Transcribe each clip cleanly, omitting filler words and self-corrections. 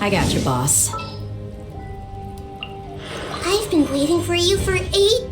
I got you, boss. I've been waiting for you for 8...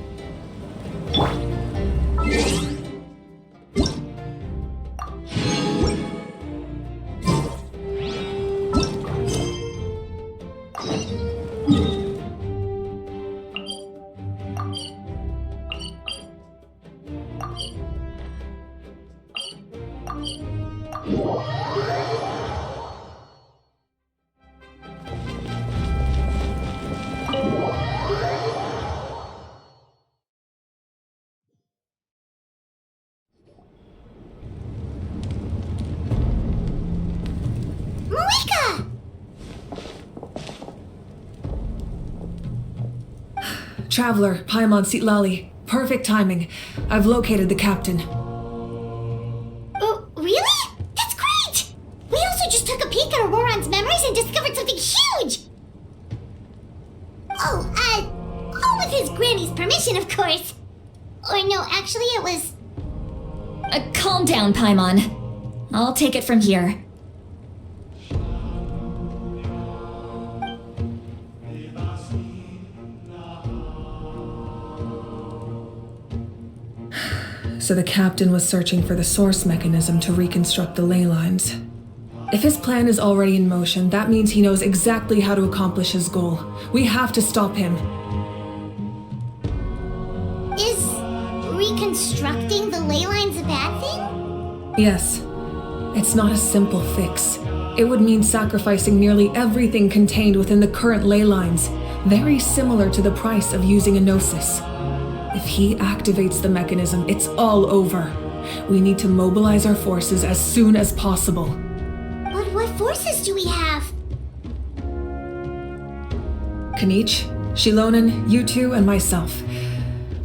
Marika! Traveler, Paimon Sitlali. Perfect timing. I've located the captain. Oh, really? That's great! We also just took a peek at Auroron's memories and discovered something huge! All with his granny's permission, of course. Or no, actually it was... Calm down, Paimon. I'll take it from here. So the captain was searching for the source mechanism to reconstruct the ley lines. If his plan is already in motion, that means he knows exactly how to accomplish his goal. We have to stop him. Is reconstructing the ley lines a bad thing? Yes. It's not a simple fix. It would mean sacrificing nearly everything contained within the current ley lines, very similar to the price of using a gnosis. If he activates the mechanism, it's all over. We need to mobilize our forces as soon as possible. But what forces do we have? Kanich, Shilonen, you two, and myself.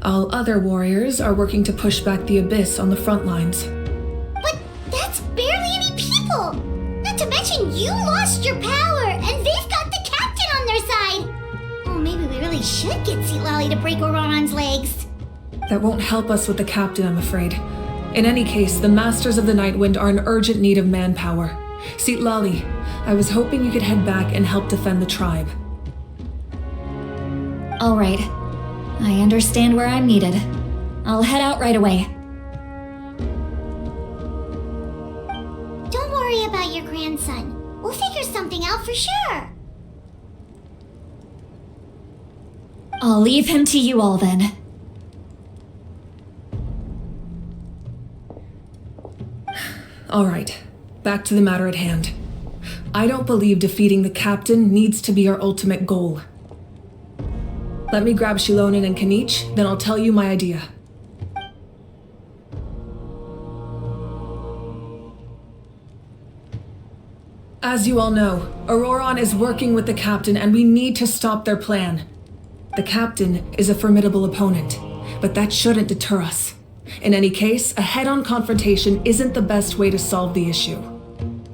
All other warriors are working to push back the abyss on the front lines. But that's barely any people! Not to mention you lost your power, and they've got the captain on their side! Oh, maybe we really should get Sitlali to break Auroron's legs. That won't help us with the captain, I'm afraid. In any case, the Masters of the Nightwind are in urgent need of manpower. Sitlali, I was hoping you could head back and help defend the tribe. All right. I understand where I'm needed. I'll head out right away. Don't worry about your grandson. We'll figure something out for sure. I'll leave him to you all then. All right, back to the matter at hand. I don't believe defeating the captain needs to be our ultimate goal. Let me grab Shilonen and Kanich, then I'll tell you my idea. As you all know, Auroron is working with the captain and we need to stop their plan. The captain is a formidable opponent, but that shouldn't deter us. In any case, a head-on confrontation isn't the best way to solve the issue.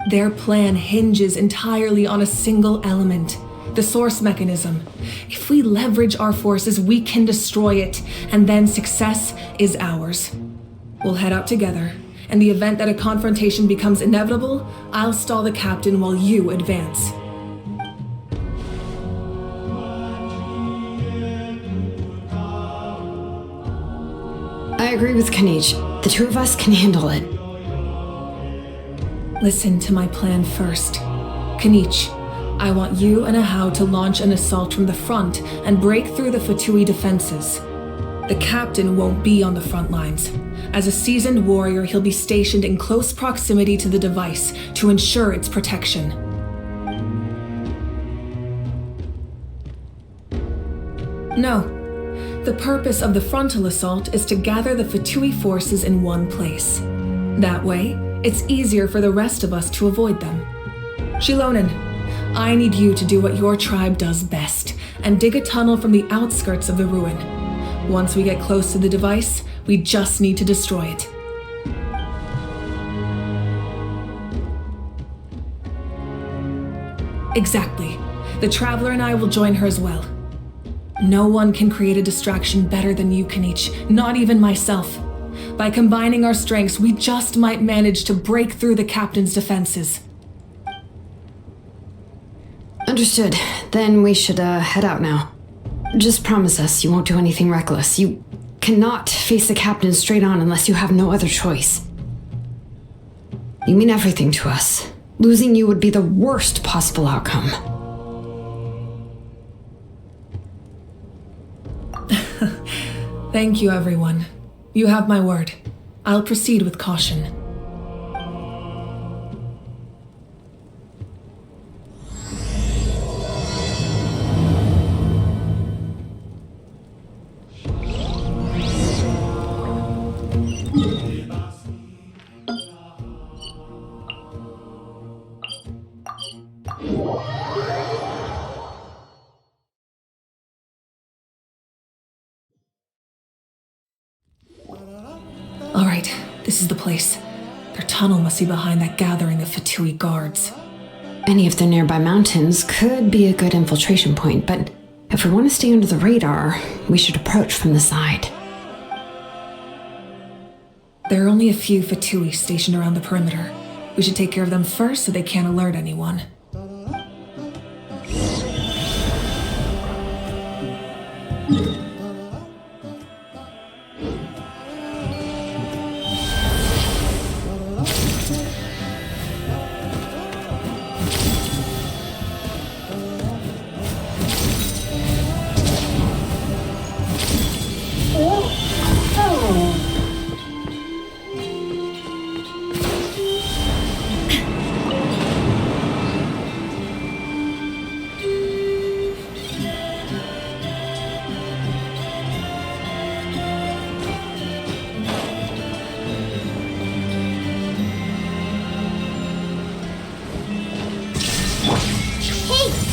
Their plan hinges entirely on a single element, the source mechanism. If we leverage our forces, we can destroy it, and then success is ours. We'll head out together. In the event that a confrontation becomes inevitable, I'll stall the captain while you advance. I agree with Kanich. The two of us can handle it. Listen to my plan first. Kanich, I want you and Ahau to launch an assault from the front and break through the Fatui defenses. The captain won't be on the front lines. As a seasoned warrior, he'll be stationed in close proximity to the device to ensure its protection. No. The purpose of the frontal assault is to gather the Fatui forces in one place. That way, it's easier for the rest of us to avoid them. Shilonen, I need you to do what your tribe does best and dig a tunnel from the outskirts of the ruin. Once we get close to the device, we just need to destroy it. Exactly. The Traveler and I will join her as well. No one can create a distraction better than you, Kanich, not even myself. By combining our strengths, we just might manage to break through the captain's defenses. Understood. Then we should, head out now. Just promise us you won't do anything reckless. You cannot face the captain straight on unless you have no other choice. You mean everything to us. Losing you would be the worst possible outcome. Thank you, everyone. You have my word. I'll proceed with caution. All right, this is the place. Their tunnel must be behind that gathering of Fatui guards. Any of the nearby mountains could be a good infiltration point, but if we want to stay under the radar, we should approach from the side. There are only a few Fatui stationed around the perimeter. We should take care of them first so they can't alert anyone.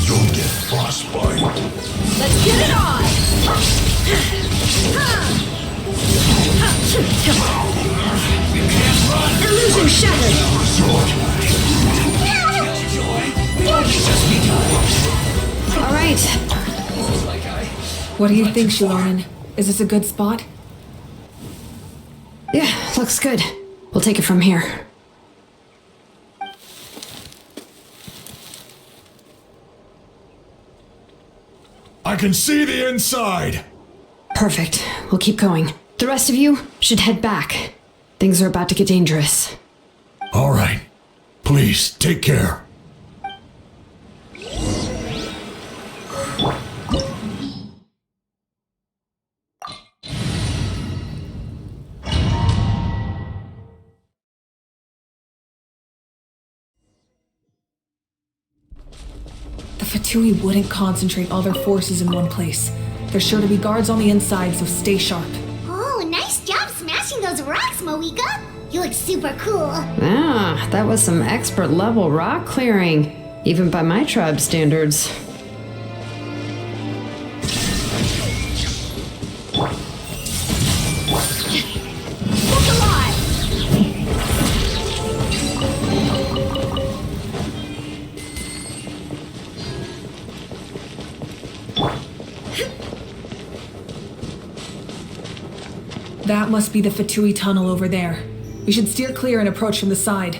You'll get frostbite. Let's get it on! Illusion shattered! All right. What do you think, Shilonen? Is this a good spot? Yeah, looks good. We'll take it from here. I can see the inside! Perfect. We'll keep going. The rest of you should head back. Things are about to get dangerous. All right. Please, take care. The Fatui wouldn't concentrate all their forces in one place. There's sure to be guards on the inside, so stay sharp. Oh, nice job smashing those rocks, Moika! You look super cool! Ah, that was some expert level rock clearing, even by my tribe standards. Look alive! That must be the Fatui tunnel over there. We should steer clear and approach from the side.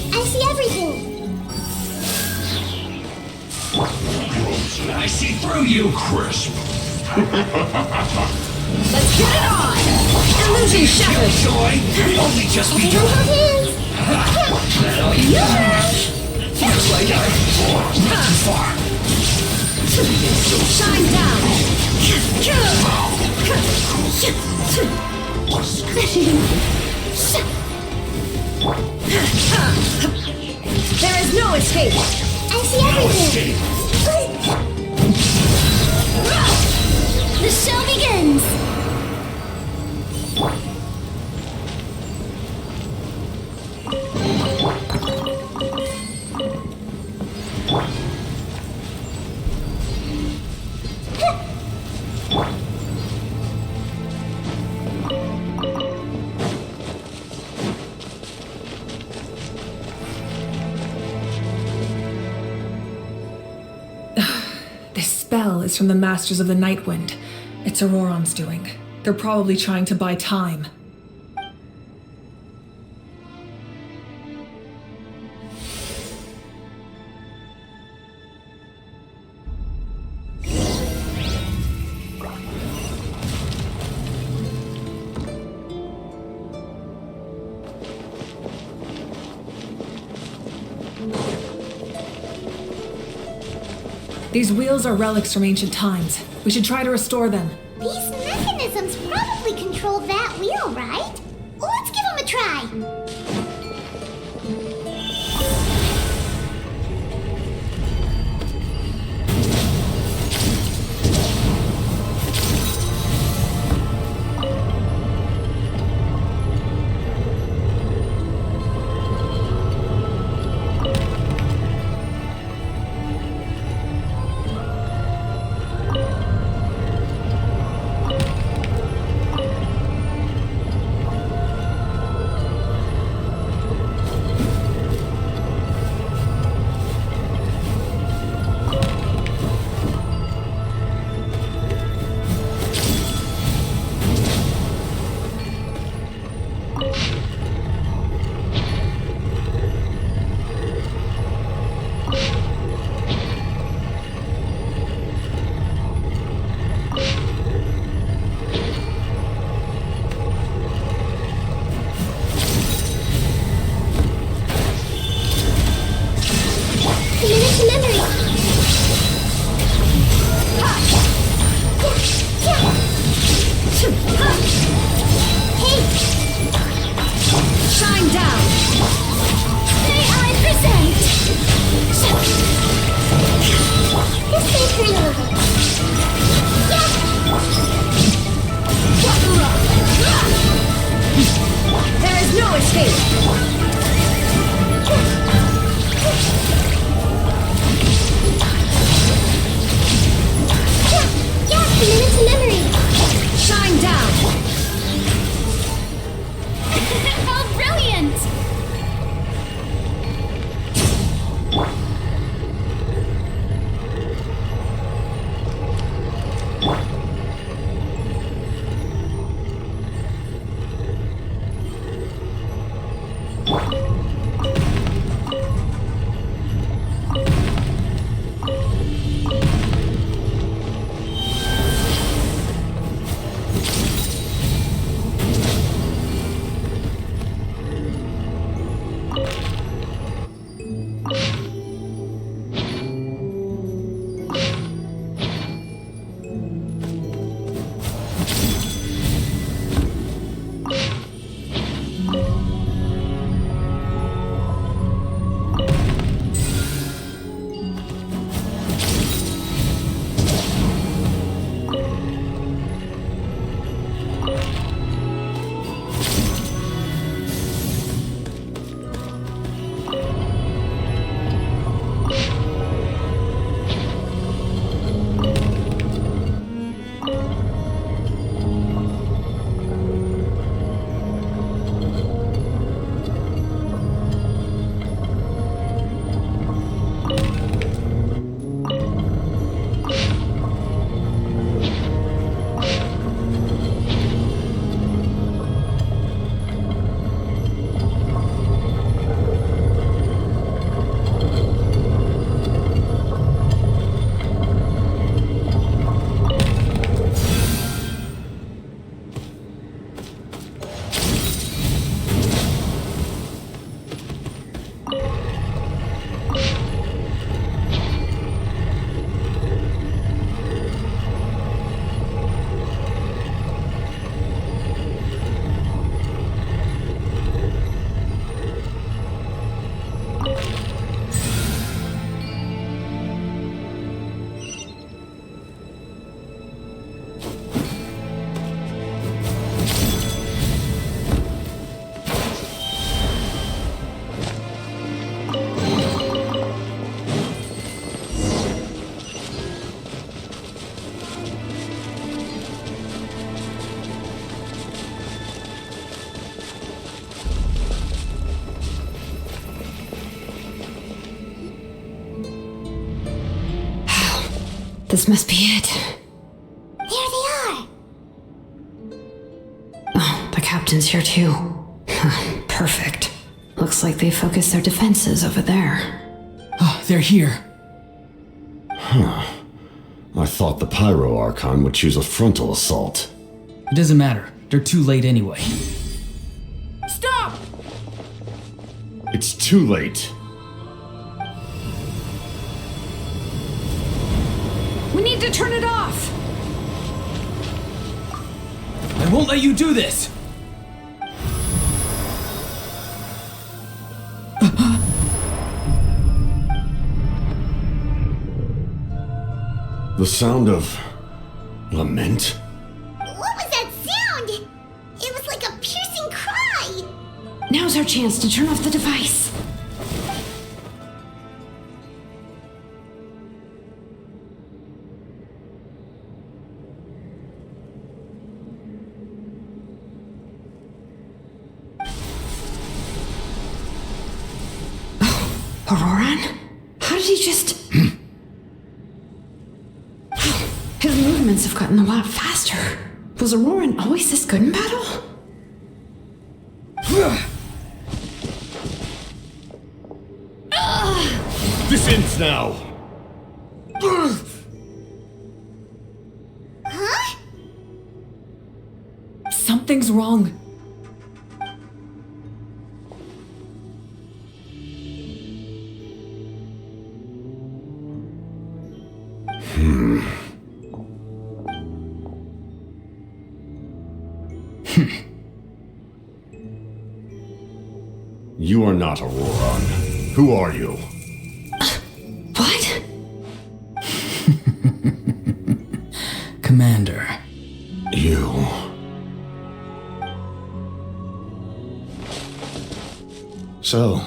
I see everything! I see through you, Crisp. Let's get it on! Illusion shattered! Joy. Only just Here begun. it is! That all you have? Looks like I not too far. Shine down! There is no escape! I see everything! The show begins! spell is from the Masters of the Nightwind. It's Auroron's doing. They're probably trying to buy time. These wheels are relics from ancient times. We should try to restore them. These mechanisms probably control that wheel, right? Let's give them a try. This must be it. There they are. Oh, the captain's here too. Perfect. Looks like they focused their defenses over there. Oh, they're here. I thought the Pyro Archon would choose a frontal assault. It doesn't matter. They're too late anyway. Stop! It's too late. We need to turn it off! I won't let you do this! The sound of lament? What was that sound? It was like a piercing cry. Now's our chance to turn off the device. Oh, Auroran? How did he just... His movements have gotten a lot faster. Was Auroran always this good in battle? This ends now! Huh? Something's wrong. You are not Auroran. Who are you? What? Commander. You. So,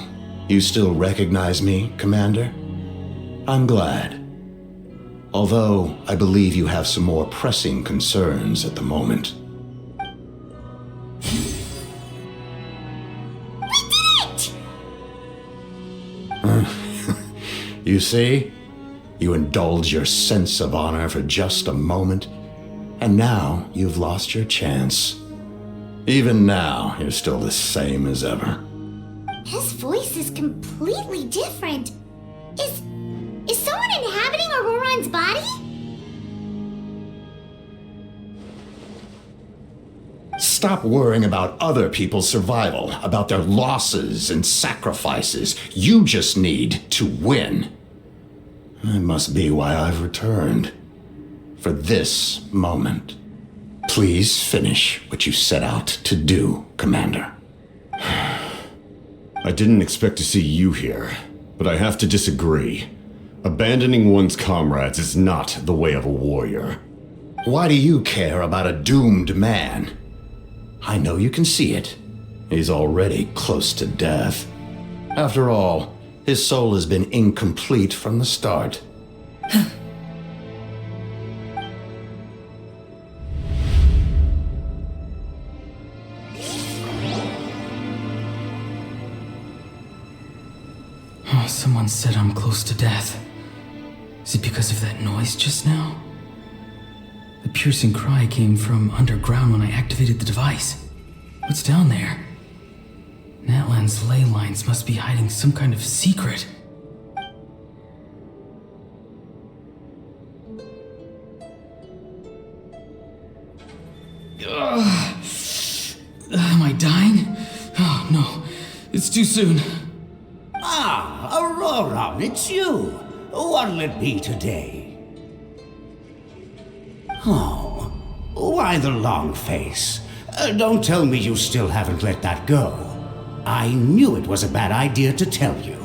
you still recognize me, Commander? I'm glad. Although, I believe you have some more pressing concerns at the moment. You see? You indulge your sense of honor for just a moment, and now you've lost your chance. Even now, you're still the same as ever. His voice is completely different. Is someone inhabiting Auroran's body? Stop worrying about other people's survival, about their losses and sacrifices. You just need to win. That must be why I've returned. For this moment. Please finish what you set out to do, Commander. I didn't expect to see you here, but I have to disagree. Abandoning one's comrades is not the way of a warrior. Why do you care about a doomed man? I know you can see it. He's already close to death. After all, his soul has been incomplete from the start. Oh, someone said I'm close to death. Is it because of that noise just now? The piercing cry came from underground when I activated the device. What's down there? Natlan's ley lines must be hiding some kind of secret. Am I dying? Oh, no. It's too soon. Ah, Aurora, it's you. What'll it be today? Oh, why the long face? Don't tell me you still haven't let that go. I knew it was a bad idea to tell you.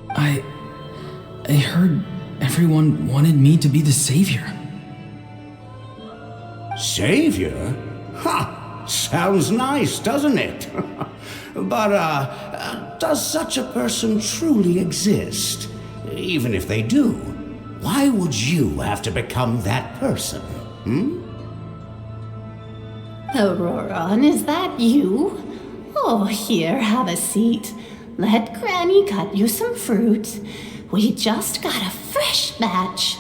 I heard everyone wanted me to be the savior. Savior? Ha! Sounds nice, doesn't it? But, does such a person truly exist? Even if they do, why would you have to become that person? Auroran, is that you? Oh, here, have a seat. Let Granny cut you some fruit. We just gotta fresh batch.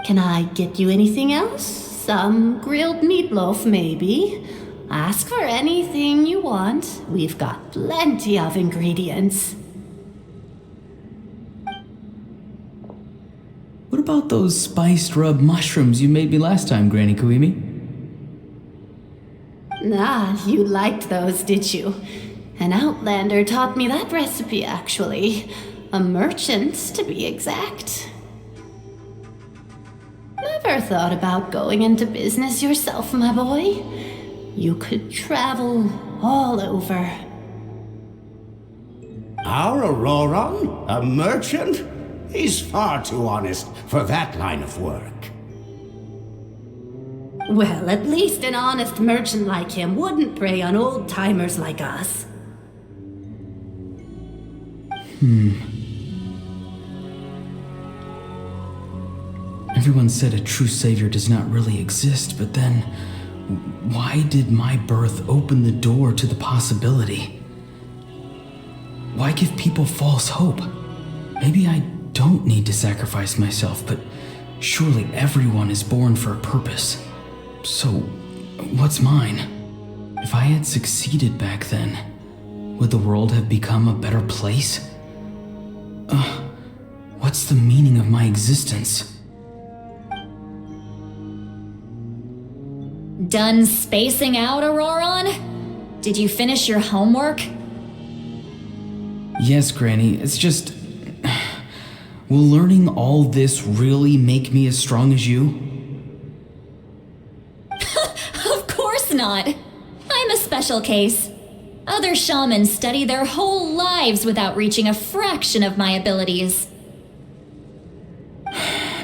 Can I get you anything else? Some grilled meatloaf, maybe? Ask for anything you want. We've got plenty of ingredients. What about those spiced rub mushrooms you made me last time, Granny Kuimi? Ah, you liked those, did you? An outlander taught me that recipe, actually. A merchant, to be exact. Never thought about going into business yourself, my boy? You could travel all over. Our Auroron? A merchant? He's far too honest for that line of work. Well, at least an honest merchant like him wouldn't prey on old-timers like us. Everyone said a true savior does not really exist, but then why did my birth open the door to the possibility? Why give people false hope? Maybe I don't need to sacrifice myself, but surely everyone is born for a purpose. So, what's mine? If I had succeeded back then, would the world have become a better place? What's the meaning of my existence? Done spacing out, Auroron? Did you finish your homework? Yes, Granny, it's just... Will learning all this really make me as strong as you? Of course not. I'm a special case. Other shamans study their whole lives without reaching a fraction of my abilities.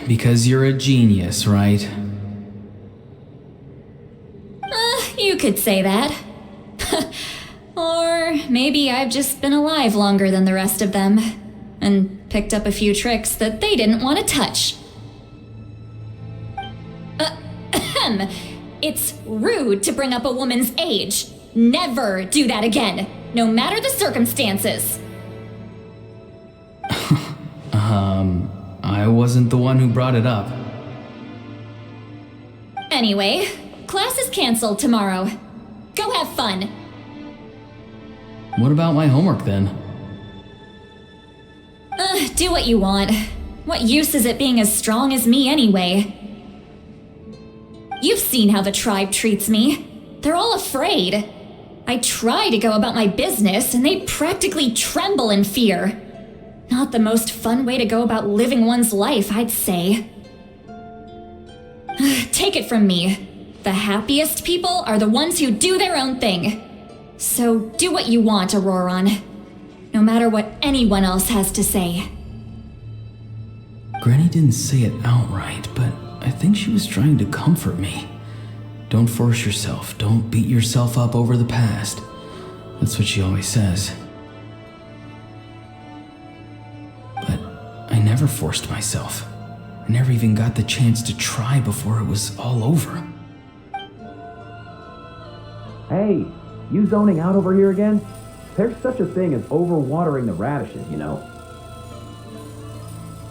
Because you're a genius, right? You could say that. Or maybe I've just been alive longer than the rest of them, and picked up a few tricks that they didn't want to touch. It's rude to bring up a woman's age. Never do that again, no matter the circumstances. I wasn't the one who brought it up. Anyway, class is canceled tomorrow. Go have fun. What about my homework then? Do what you want. What use is it being as strong as me anyway? You've seen how the tribe treats me. They're all afraid. I try to go about my business, and they practically tremble in fear. Not the most fun way to go about living one's life, I'd say. Take it from me. The happiest people are the ones who do their own thing. So do what you want, Auroron. No matter what anyone else has to say. Granny didn't say it outright, but I think she was trying to comfort me. Don't force yourself. Don't beat yourself up over the past. That's what she always says. But I never forced myself. I never even got the chance to try before it was all over. Hey, you zoning out over here again? There's such a thing as overwatering the radishes, you know.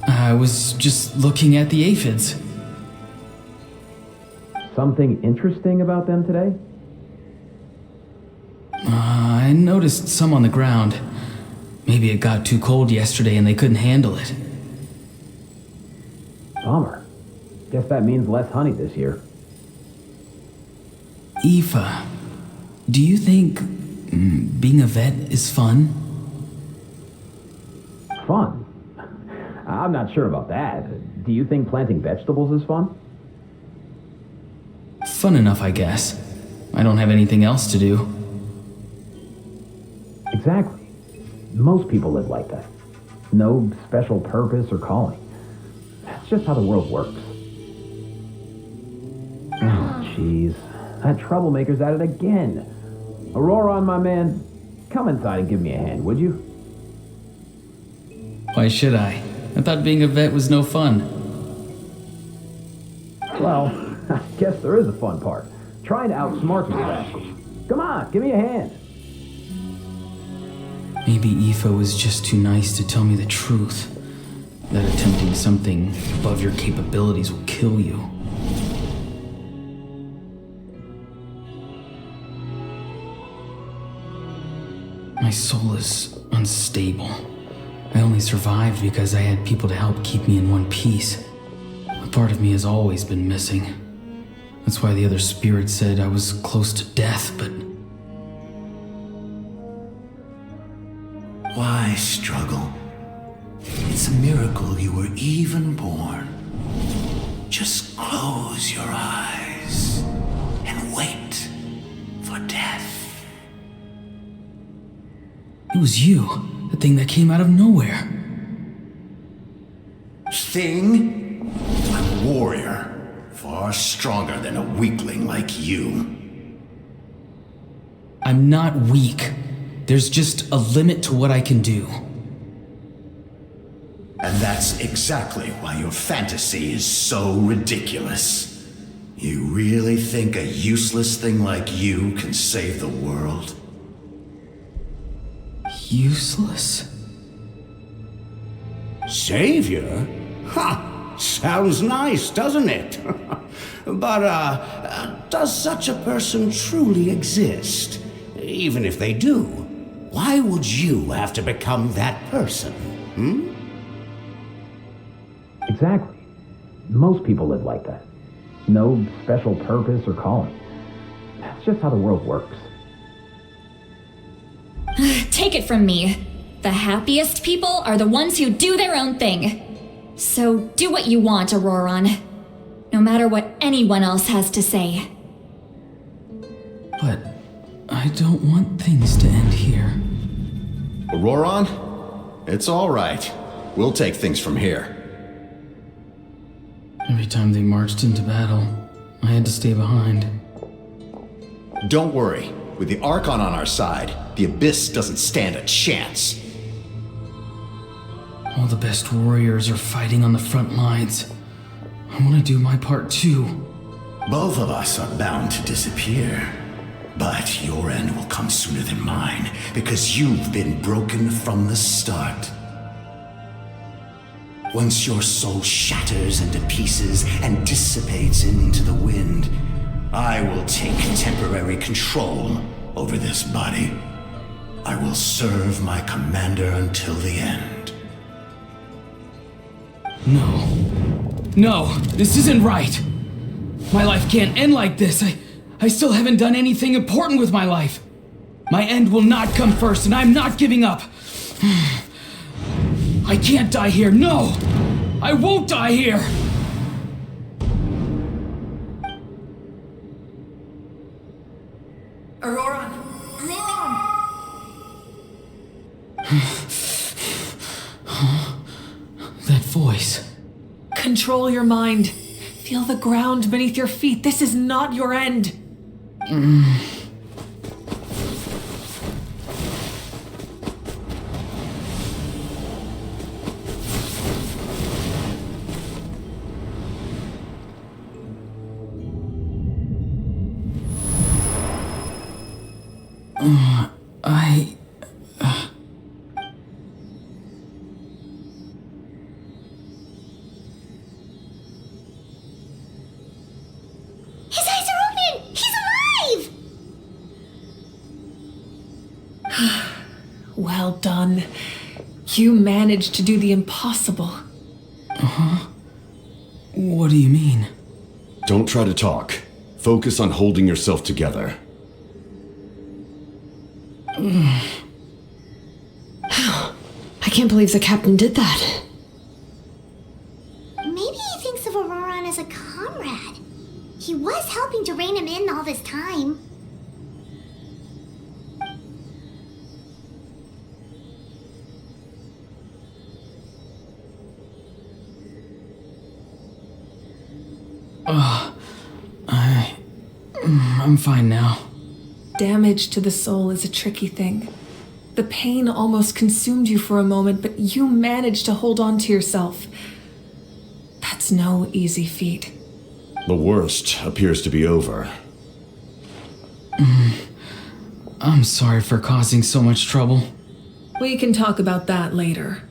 I was just looking at the aphids. Something interesting about them today? I noticed some on the ground. Maybe it got too cold yesterday and they couldn't handle it. Bummer. Guess that means less honey this year. Aoife, do you think being a vet is fun? Fun? I'm not sure about that. Do you think planting vegetables is fun? Fun enough, I guess. I don't have anything else to do. Exactly. Most people live like that. No special purpose or calling. That's just how the world works. Oh, jeez. That troublemaker's at it again. Auroron, my man, come inside and give me a hand, would you? Why should I? I thought being a vet was no fun. Well, I guess there is a fun part. Trying to outsmart these rascals. Come on, give me a hand. Maybe Aoife was just too nice to tell me the truth. that attempting something above your capabilities will kill you. My soul is unstable. I only survived because I had people to help keep me in one piece. A part of me has always been missing. That's why the other spirit said I was close to death, but... Why struggle? It's a miracle you were even born. Just close your eyes and wait for death. It was you, the thing that came out of nowhere. Thing? I'm a warrior, far stronger than a weakling like you. I'm not weak. There's just a limit to what I can do. And that's exactly why your fantasy is so ridiculous. You really think a useless thing like you can save the world? Useless? Savior? Ha! Sounds nice, doesn't it? But, does such a person truly exist? Even if they do, why would you have to become that person? Exactly. Most people live like that. No special purpose or calling. That's just how the world works. Take it from me. The happiest people are the ones who do their own thing. So do what you want, Auroron. No matter what anyone else has to say. But I don't want things to end here. Auroron? It's all right. We'll take things from here. Every time they marched into battle, I had to stay behind. Don't worry. With the Archon on our side, the Abyss doesn't stand a chance. All the best warriors are fighting on the front lines. I want to do my part too. Both of us are bound to disappear. But your end will come sooner than mine, because you've been broken from the start. Once your soul shatters into pieces and dissipates into the wind, I will take temporary control over this body. I will serve my commander until the end. No, this isn't right. My life can't end like this. I still haven't done anything important with my life. My end will not come first, and I'm not giving up. I can't die here. No! I won't die here! Auroron! That voice. Control your mind. Feel the ground beneath your feet. This is not your end. His eyes are open! He's alive! Well done. You managed to do the impossible. What do you mean? Don't try to talk. Focus on holding yourself together. I can't believe the captain did that. Maybe he thinks of Auroron as a comrade. He was helping to rein him in all this time. I'm fine now. Damage to the soul is a tricky thing. The pain almost consumed you for a moment, but you managed to hold on to yourself. That's no easy feat. The worst appears to be over. I'm sorry for causing so much trouble. We can talk about that later.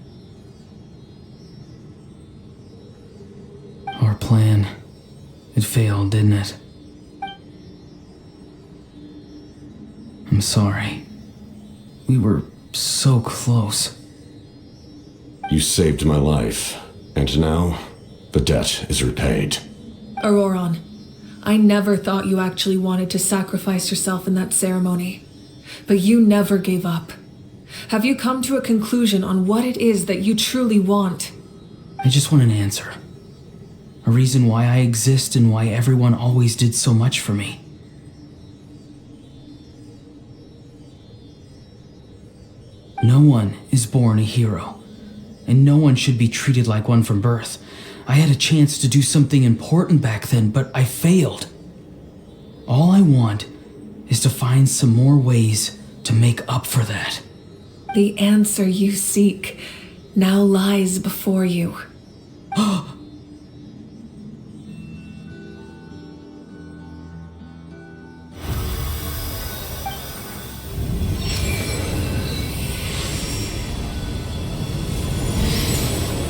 plan. It failed, didn't it? I'm sorry. We were so close. You saved my life, and now the debt is repaid. Auroron, I never thought you actually wanted to sacrifice yourself in that ceremony. But you never gave up. Have you come to a conclusion on what it is that you truly want? I just want an answer. A reason why I exist and why everyone always did so much for me. No one is born a hero, and no one should be treated like one from birth. I had a chance to do something important back then, but I failed. All I want is to find some more ways to make up for that. The answer you seek now lies before you.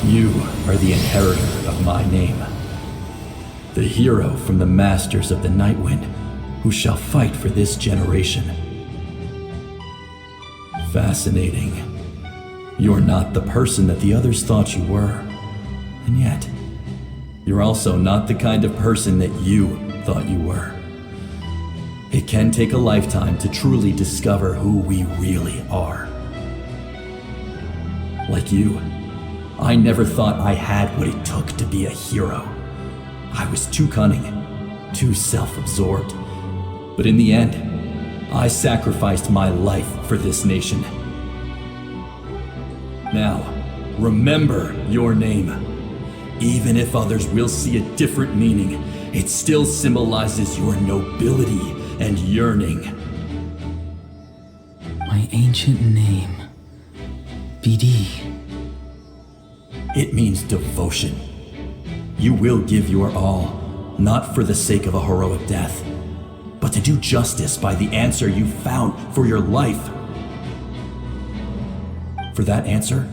You are the inheritor of my name, the hero from the masters of the Nightwind, who shall fight for this generation. Fascinating. You're not the person that the others thought you were, and yet, you're also not the kind of person that you thought you were. It can take a lifetime to truly discover who we really are. Like you, I never thought I had what it took to be a hero. I was too cunning, too self-absorbed. But in the end, I sacrificed my life for this nation. Now, remember your name. Even if others will see a different meaning, it still symbolizes your nobility and yearning. My ancient name, BD. It means devotion. You will give your all, not for the sake of a heroic death, but to do justice by the answer you found for your life. For that answer,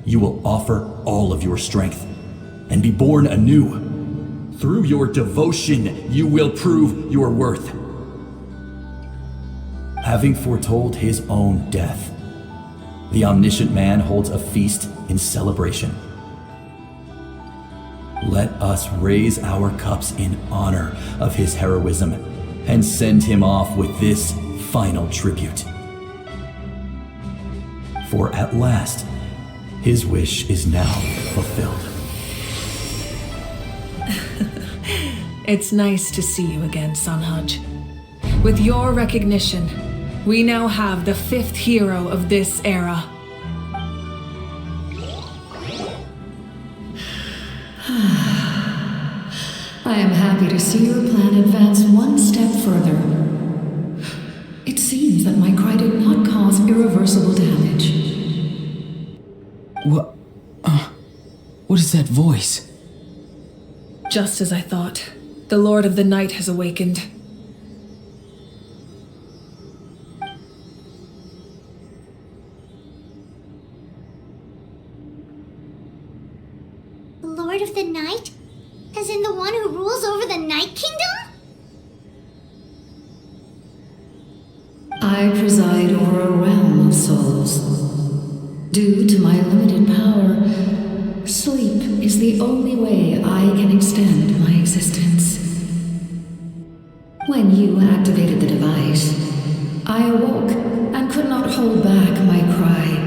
you will offer all of your strength and be born anew. Through your devotion, you will prove your worth. Having foretold his own death, the omniscient man holds a feast in celebration. Let us raise our cups in honor of his heroism and send him off with this final tribute. For at last, his wish is now fulfilled. It's nice to see you again, Sunhudge. With your recognition, we now have the 5th hero of this era. I am happy to see your plan advance one step further. It seems that my cry did not cause irreversible damage. What is that voice? Just as I thought, the Lord of the Night has awakened. The Lord of the Night? As in the one who rules over the Night Kingdom? I preside over a realm of souls. Due to my limited power, sleep is the only way I can extend my existence. When you activated the device, I awoke and could not hold back my cry.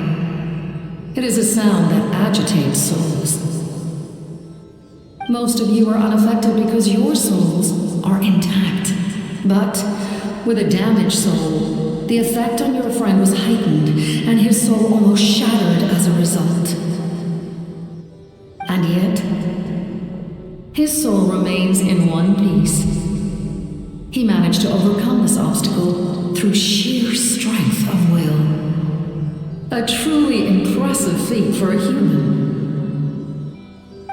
It is a sound that agitates souls. Most of you are unaffected because your souls are intact. But with a damaged soul, the effect on your friend was heightened, and his soul almost shattered as a result. And yet, his soul remains in one piece. He managed to overcome this obstacle through sheer strength of will. A truly impressive feat for a human.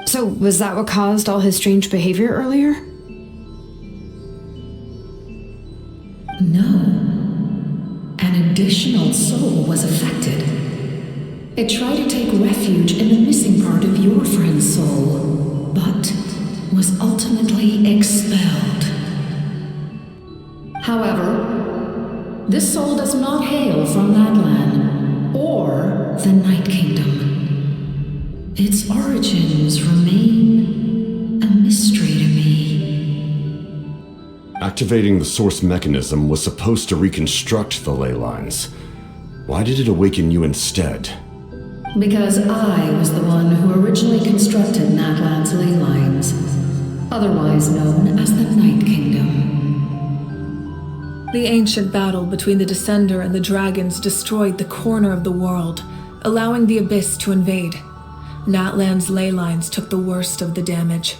So, was that what caused all his strange behavior earlier? No. An additional soul was affected. It tried to take refuge in the missing part of your friend's soul, but was ultimately expelled. However, this soul does not hail from Natlan or the Night Kingdom. Its origins remain a mystery to me. Activating the source mechanism was supposed to reconstruct the ley lines. Why did it awaken you instead? Because I was the one who originally constructed Natlan's ley lines, otherwise known as the Night Kingdom. The ancient battle between the Descender and the dragons destroyed the corner of the world, allowing the Abyss to invade. Natlan's ley lines took the worst of the damage.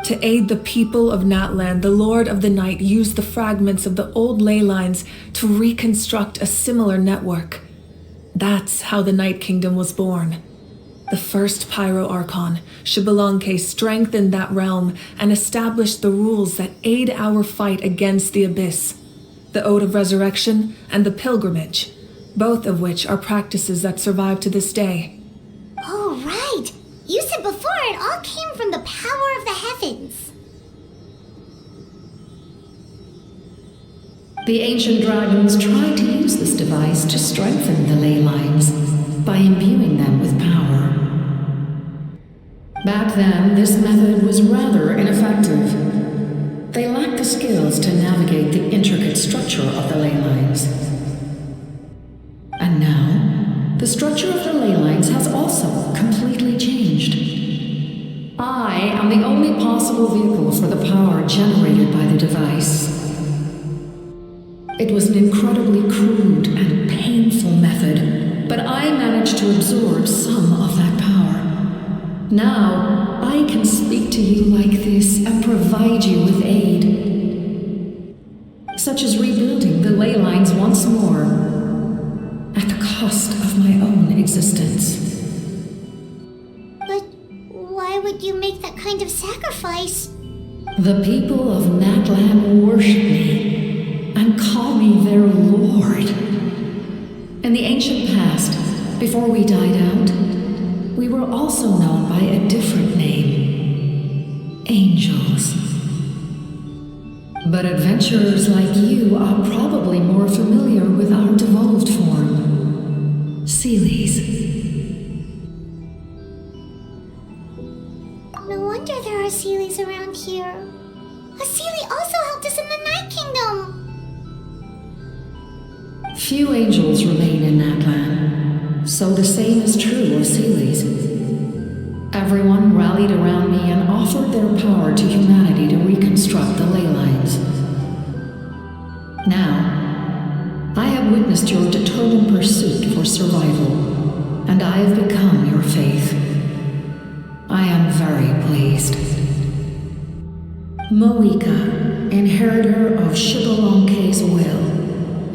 To aid the people of Natlan, the Lord of the Night used the fragments of the old ley lines to reconstruct a similar network. That's how the Night Kingdom was born. The first Pyro Archon, Xbalanque, strengthened that realm and established the rules that aid our fight against the Abyss. The Ode of Resurrection and the Pilgrimage, both of which are practices that survive to this day. Oh, right! You said before it all came from the power of the heavens. The ancient dragons tried to use this device to strengthen the ley lines by imbuing them with power. Back then, this method was rather ineffective. They lacked the skills to navigate the intricate structure of the ley lines. And now, the structure of the ley lines has also completely changed. I am the only possible vehicle for the power generated by the device. It was an incredibly crude and painful method, but I managed to absorb some of that power. Now, I can speak to you like this and provide you with aid, such as rebuilding the ley lines once more, at the cost of my own existence. But why would you make that kind of sacrifice? The people of Natlan worship me and call me their lord. In the ancient past, before we died out, we were also known by a different name, angels. But adventurers like you are probably more familiar with our devolved form, Seelies. No wonder there are Seelies around here. A Seelie also helped us in the Night Kingdom. Few angels remain in Natlan, so the same is true of Seelies. Everyone rallied around me and offered their power to humanity to reconstruct the ley lines. Now, I have witnessed your determined pursuit for survival, and I have become your faith. I am very pleased. Moika, inheritor of Xbalanque's will,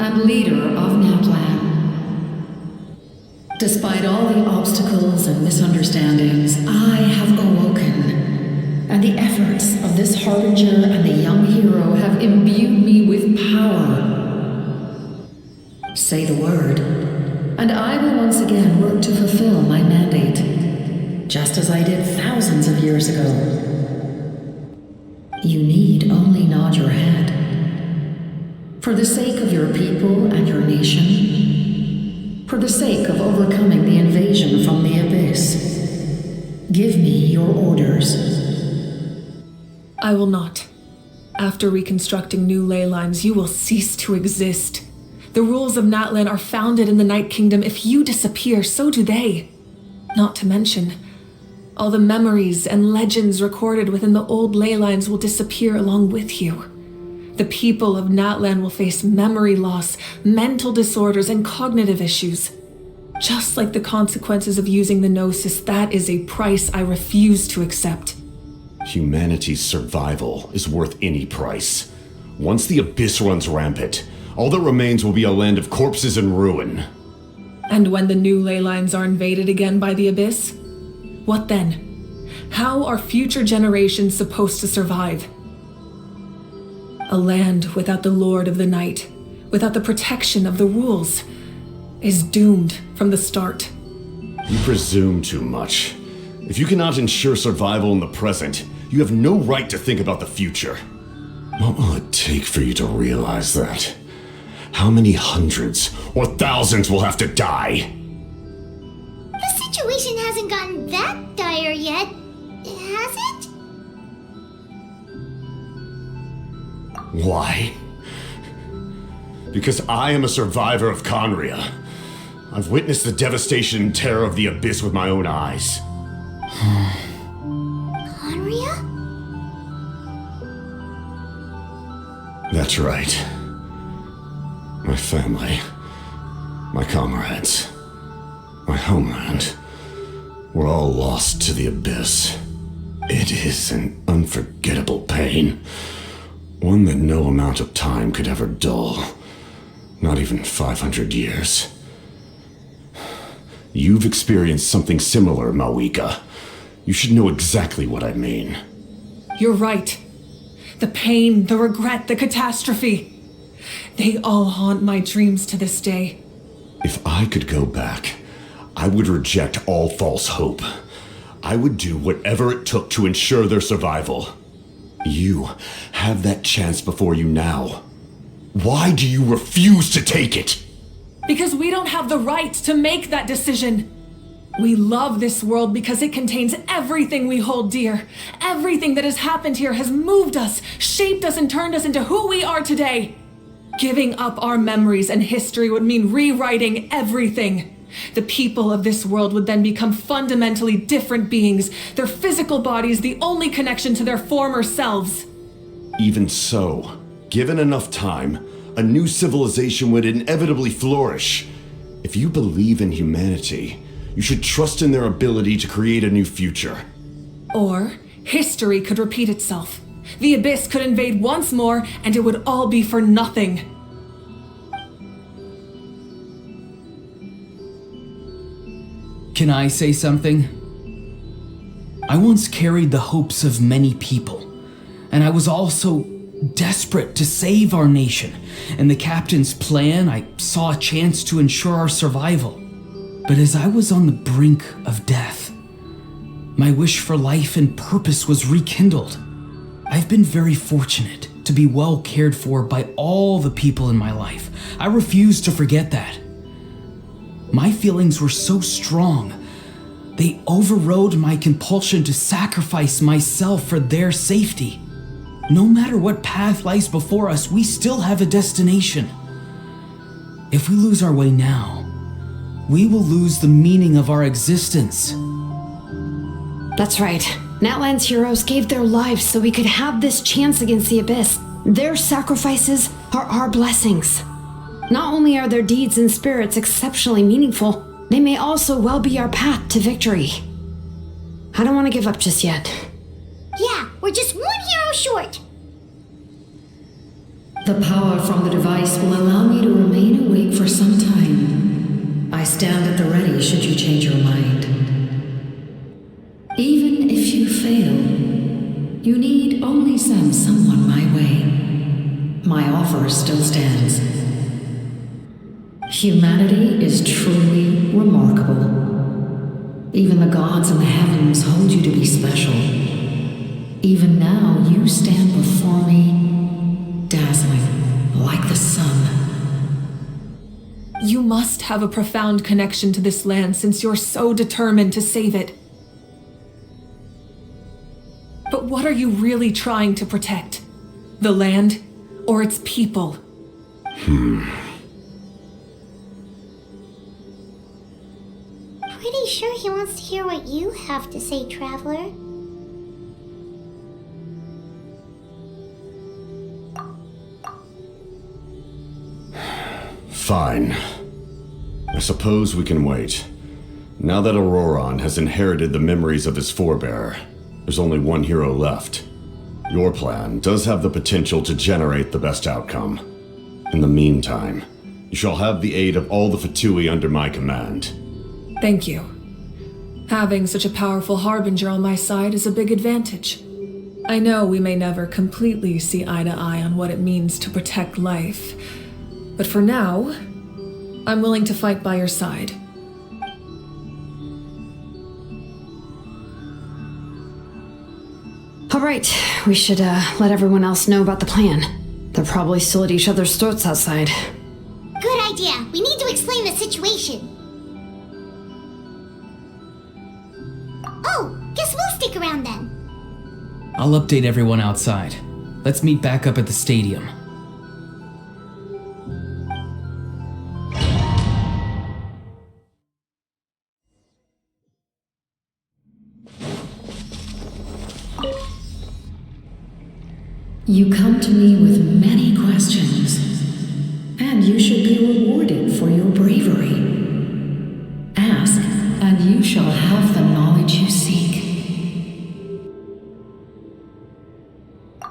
and leader of Natlan. Despite all the obstacles and misunderstandings, I have awoken, and the efforts of this harbinger and the young hero have imbued me with power. Say the word, and I will once again work to fulfill my mandate, just as I did thousands of years ago. You need only nod your head. For the sake of your people and your nation, for the sake of overcoming the invasion from the Abyss, give me your orders. I will not. After reconstructing new ley lines, you will cease to exist. The rules of Natlan are founded in the Night Kingdom. If you disappear, so do they. Not to mention, all the memories and legends recorded within the old ley lines will disappear along with you. The people of Natlan will face memory loss, mental disorders, and cognitive issues. Just like the consequences of using the Gnosis, that is a price I refuse to accept. Humanity's survival is worth any price. Once the Abyss runs rampant, all that remains will be a land of corpses and ruin. And when the new ley lines are invaded again by the Abyss? What then? How are future generations supposed to survive? A land without the Lord of the Night, without the protection of the rules, is doomed from the start. You presume too much. If you cannot ensure survival in the present, You have no right to think about the future. What will it take for you to realize that? How many hundreds or thousands will have to die? The situation hasn't gotten that dire yet, has it? Why? Because I am a survivor of Conria. I've witnessed the devastation and terror of the Abyss with my own eyes. Conria? That's right. My family, my comrades, my homeland, were all lost to the Abyss. It is an unforgettable pain, one that no amount of time could ever dull, not even 500 years. You've experienced something similar, Mawika. You should know exactly what I mean. You're right. The pain, the regret, the catastrophe. They all haunt my dreams to this day. If I could go back, I would reject all false hope. I would do whatever it took to ensure their survival. You have that chance before you now. Why do you refuse to take it? Because we don't have the right to make that decision. We love this world because it contains everything we hold dear. Everything that has happened here has moved us, shaped us, and turned us into who we are today. Giving up our memories and history would mean rewriting everything. The people of this world would then become fundamentally different beings, their physical bodies the only connection to their former selves. Even so, given enough time, a new civilization would inevitably flourish. If you believe in humanity, you should trust in their ability to create a new future. Or history could repeat itself. The Abyss could invade once more, and it would all be for nothing. Can I say something? I once carried the hopes of many people, and I was also desperate to save our nation. In the captain's plan, I saw a chance to ensure our survival. But as I was on the brink of death, my wish for life and purpose was rekindled. I've been very fortunate to be well cared for by all the people in my life. I refuse to forget that. My feelings were so strong, they overrode my compulsion to sacrifice myself for their safety. No matter what path lies before us, we still have a destination. If we lose our way now, we will lose the meaning of our existence. That's right. Natlan's heroes gave their lives so we could have this chance against the Abyss. Their sacrifices are our blessings. Not only are their deeds and spirits exceptionally meaningful, they may also well be our path to victory. I don't want to give up just yet. Yeah, we're just one hero short. The power from the device will allow me to remain awake for some time. I stand at the ready should you change your mind. Even if you fail, you need only send someone my way. My offer still stands. Humanity is truly remarkable. Even the gods in the heavens hold you to be special. Even now, you stand before me, dazzling like the sun. You must have a profound connection to this land since you're so determined to save it. But what are you really trying to protect? The land or its people? Pretty sure he wants to hear what you have to say, Traveler. Fine. I suppose we can wait. Now that Auroron has inherited the memories of his forebearer, there's only one hero left. Your plan does have the potential to generate the best outcome. In the meantime, you shall have the aid of all the Fatui under my command. Thank you. Having such a powerful harbinger on my side is a big advantage. I know we may never completely see eye to eye on what it means to protect life, but for now, I'm willing to fight by your side. All right, we should let everyone else know about the plan. They're probably still at each other's throats outside. Good idea. We need to explain the situation. Oh, guess we'll stick around then. I'll update everyone outside. Let's meet back up at the stadium. You come to me with many questions, and you should be rewarded for your bravery. Ask, and you shall have the knowledge you seek.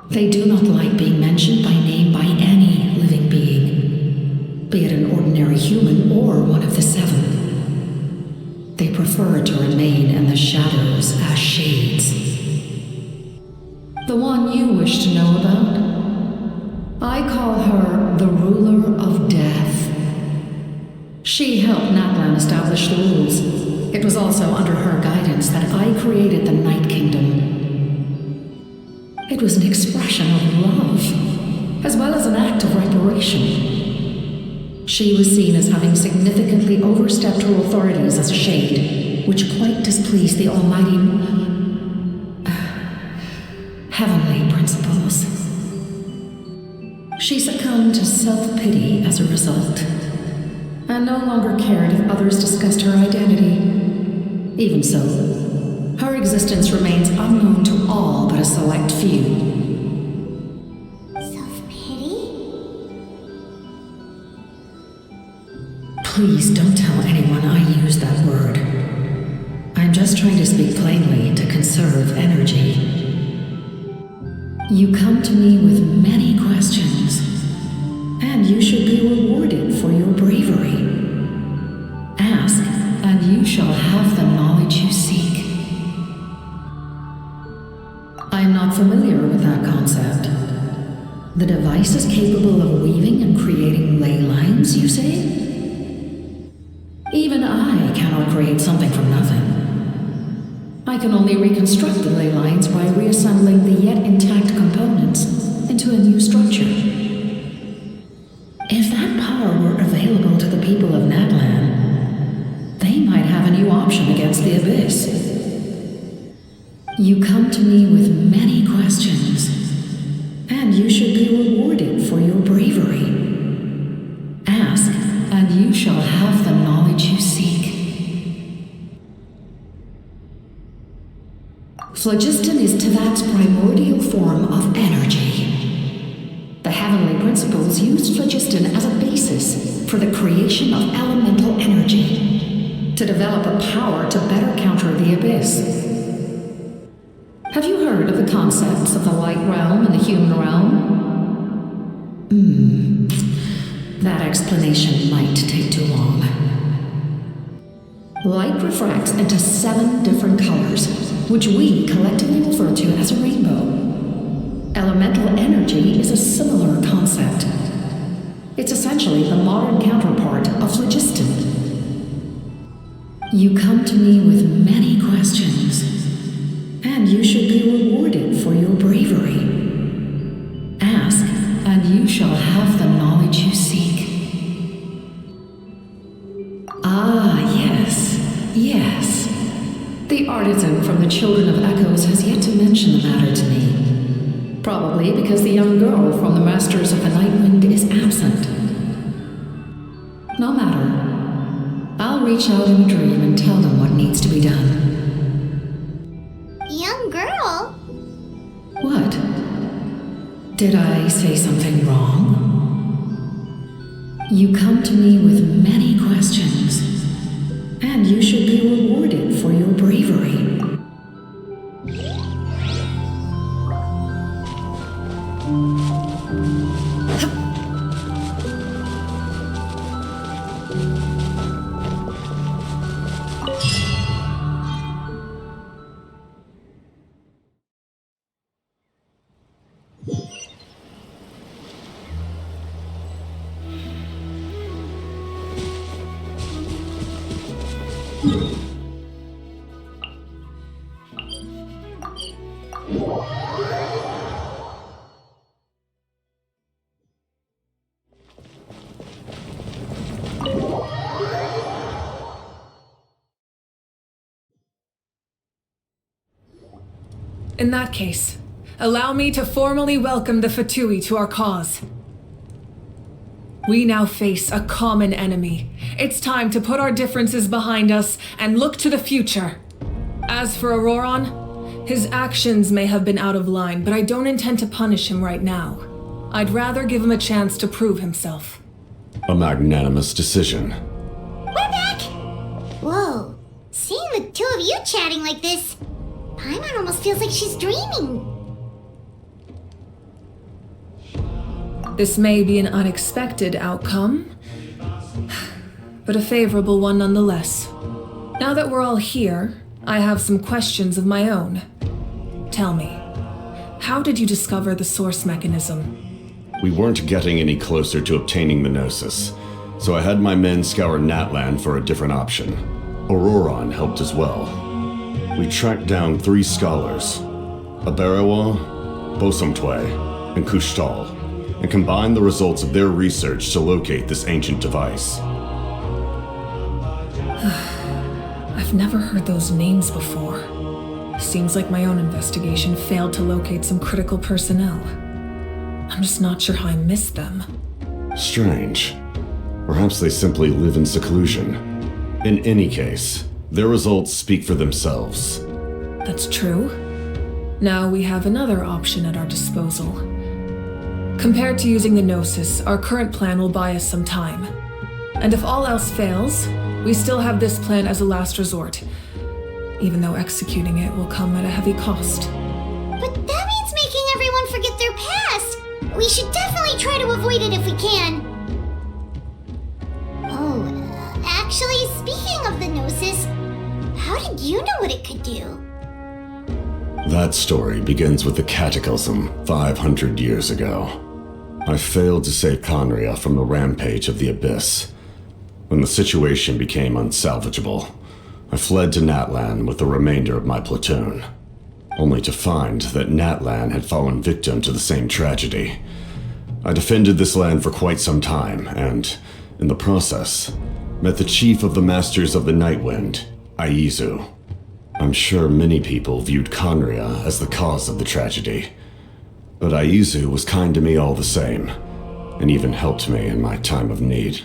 They do not like being mentioned by name by any living being, be it an ordinary human or one of the seven. They prefer to remain in the shadows as shades. The one you wish to know about? I call her the ruler of death. She helped Natlan establish the rules. It was also under her guidance that I created the Night Kingdom. It was an expression of love, as well as an act of reparation. She was seen as having significantly overstepped her authorities as a shade, which quite displeased the almighty heavenly principles. She succumbed to self-pity as a result, and no longer cared if others discussed her identity. Even so, her existence remains unknown to all but a select few. Self-pity? Please don't tell anyone I used that word. I'm just trying to speak plainly to conserve energy. You come to me with many questions, and you should be rewarded for your bravery. Ask, and you shall have the knowledge you seek. I am not familiar with that concept. The device is capable of weaving and creating ley lines, you say? Even I cannot create something from nothing. I can only reconstruct the ley lines by reassembling the yet intact components into a new structure. If that power were available to the people of Natlan, they might have a new option against the Abyss. You come to me with many questions, and you should be rewarded for your bravery. Ask, and you shall have the knowledge you seek. Phlogiston is Teyvat's primordial form of energy. The heavenly principles used phlogiston as a basis for the creation of elemental energy, to develop a power to better counter the Abyss. Have you heard of the concepts of the light realm and the human realm? That explanation might take too long. Light refracts into 7 different colors, which we collectively refer to as a rainbow. Elemental energy is a similar concept. It's essentially the modern counterpart of phlogiston. You come to me with many questions, and you should be rewarded for your bravery. Ask, and you shall have the knowledge you seek. Ah, yes. The artisan from the Children of Echoes has yet to mention the matter to me. Probably because the young girl from the Masters of the Nightwind is absent. No matter. I'll reach out in a dream and tell them what needs to be done. Young girl? What? Did I say something wrong? You come to me with many questions, and you should be rewarded for your bravery. In that case, allow me to formally welcome the Fatui to our cause. We now face a common enemy. It's time to put our differences behind us and look to the future. As for Auroron, his actions may have been out of line, but I don't intend to punish him right now. I'd rather give him a chance to prove himself. A magnanimous decision. We're back! Whoa, seeing the two of you chatting like this, Paimon almost feels like she's dreaming. This may be an unexpected outcome, but a favorable one nonetheless. Now that we're all here, I have some questions of my own. Tell me, how did you discover the source mechanism? We weren't getting any closer to obtaining the Gnosis, so I had my men scour Natlan for a different option. Auroron helped as well. We tracked down 3 scholars, Aberawa, Bosamtwe, and Kushtal, and combined the results of their research to locate this ancient device. I've never heard those names before. Seems like my own investigation failed to locate some critical personnel. I'm just not sure how I missed them. Strange. Perhaps they simply live in seclusion. In any case, their results speak for themselves. That's true. Now we have another option at our disposal. Compared to using the Gnosis, our current plan will buy us some time. And if all else fails, we still have this plan as a last resort, even though executing it will come at a heavy cost. But that means making everyone forget their past! We should definitely try to avoid it if we can. Oh, actually, speaking of the Gnosis, how did you know what it could do? That story begins with the Cataclysm 500 years ago. I failed to save Conria from the rampage of the Abyss. When the situation became unsalvageable, I fled to Natlan with the remainder of my platoon, only to find that Natlan had fallen victim to the same tragedy. I defended this land for quite some time, and, in the process, met the chief of the Masters of the Nightwind, Aizu. I'm sure many people viewed Conria as the cause of the tragedy, but Aizu was kind to me all the same, and even helped me in my time of need.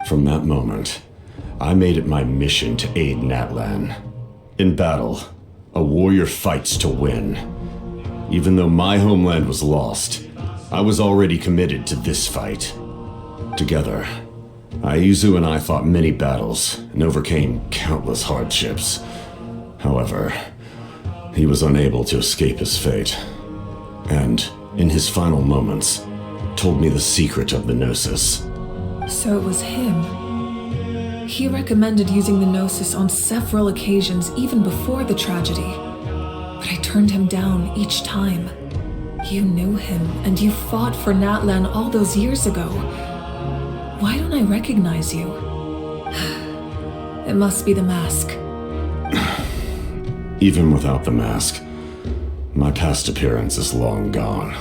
From that moment, I made it my mission to aid Natlan. In battle, a warrior fights to win. Even though my homeland was lost, I was already committed to this fight. Together, Aizu and I fought many battles and overcame countless hardships. However, he was unable to escape his fate, and, in his final moments, told me the secret of the Gnosis. So it was him. He recommended using the Gnosis on several occasions even before the tragedy, but I turned him down each time. You knew him, and you fought for Natlan all those years ago. Why don't I recognize you? It must be the mask. Even without the mask, my past appearance is long gone.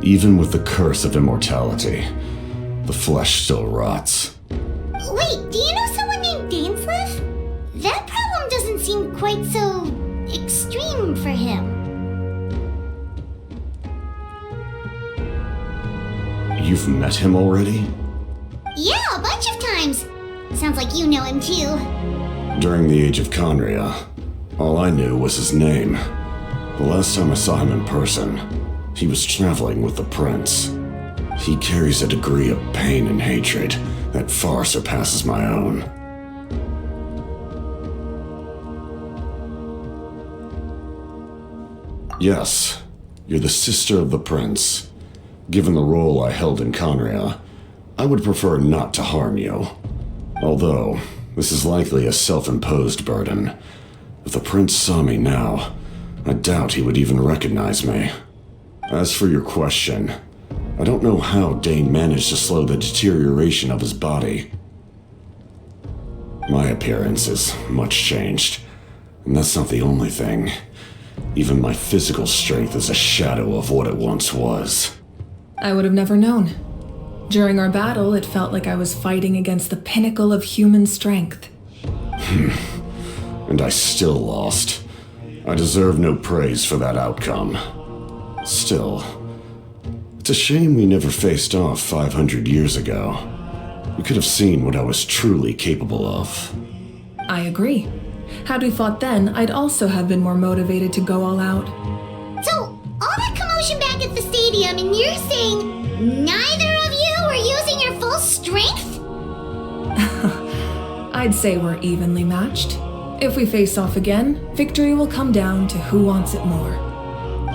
Even with the curse of immortality, the flesh still rots. Wait, do you know someone named Dainsleif? That problem doesn't seem quite so extreme for him. You've met him already? Yeah, a bunch of times. Sounds like you know him too. During the age of Conria, all I knew was his name. The last time I saw him in person, he was traveling with the prince. He carries a degree of pain and hatred that far surpasses my own. Yes, you're the sister of the prince. Given the role I held in Conria, I would prefer not to harm you. Although, this is likely a self-imposed burden. If the prince saw me now, I doubt he would even recognize me. As for your question, I don't know how Dane managed to slow the deterioration of his body. My appearance is much changed, and that's not the only thing. Even my physical strength is a shadow of what it once was. I would have never known. During our battle, it felt like I was fighting against the pinnacle of human strength. And I still lost. I deserve no praise for that outcome. Still, it's a shame we never faced off 500 years ago. We could have seen what I was truly capable of. I agree. Had we fought then, I'd also have been more motivated to go all out. So, all that commotion back at the stadium, and you're saying neither of you were using your full strength? I'd say we're evenly matched. If we face off again, victory will come down to who wants it more.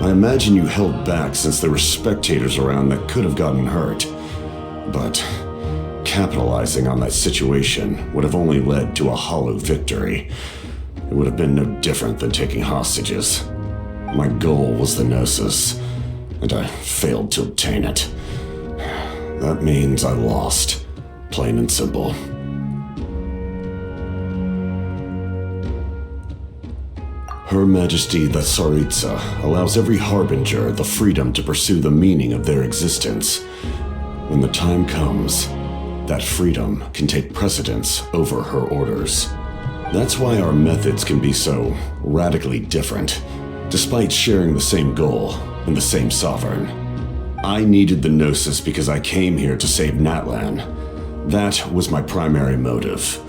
I imagine you held back since there were spectators around that could have gotten hurt. But capitalizing on that situation would have only led to a hollow victory. It would have been no different than taking hostages. My goal was the Gnosis, and I failed to obtain it. That means I lost, plain and simple. Her Majesty the Tsaritsa allows every harbinger the freedom to pursue the meaning of their existence. When the time comes, that freedom can take precedence over her orders. That's why our methods can be so radically different, despite sharing the same goal and the same sovereign. I needed the Gnosis because I came here to save Natlan. That was my primary motive.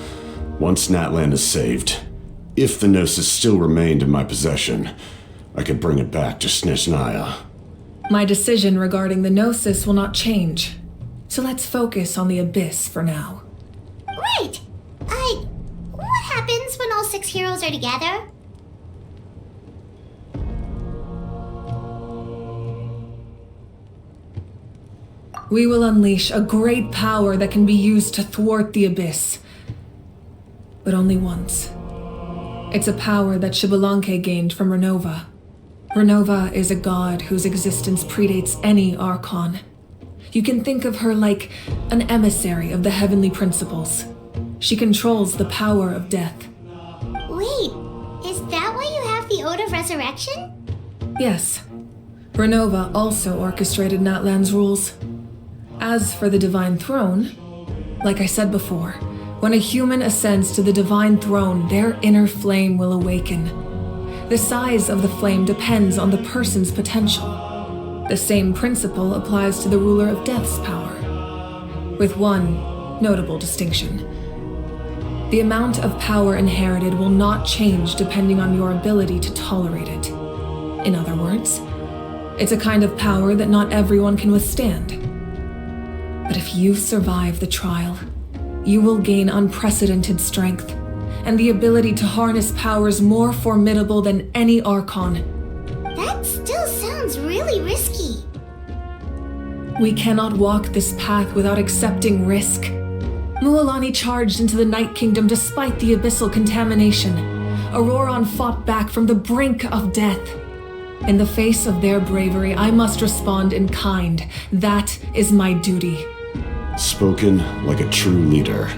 Once Natlan is saved, if the Gnosis still remained in my possession, I could bring it back to Snezhnaya. My decision regarding the Gnosis will not change. So let's focus on the Abyss for now. Right! What happens when all 6 heroes are together? We will unleash a great power that can be used to thwart the Abyss. But only once. It's a power that Xbalanque gained from Renova. Renova is a god whose existence predates any Archon. You can think of her like an emissary of the heavenly principles. She controls the power of death. Wait, is that why you have the Ode of Resurrection? Yes. Renova also orchestrated Natlan's rules. As for the Divine Throne, like I said before, when a human ascends to the Divine Throne, their inner flame will awaken. The size of the flame depends on the person's potential. The same principle applies to the ruler of Death's power, with one notable distinction. The amount of power inherited will not change depending on your ability to tolerate it. In other words, it's a kind of power that not everyone can withstand. But if you survive the trial, you will gain unprecedented strength and the ability to harness powers more formidable than any Archon. That still sounds really risky. We cannot walk this path without accepting risk. Mualani charged into the Night Kingdom despite the abyssal contamination. Auroron fought back from the brink of death. In the face of their bravery, I must respond in kind. That is my duty. Spoken like a true leader.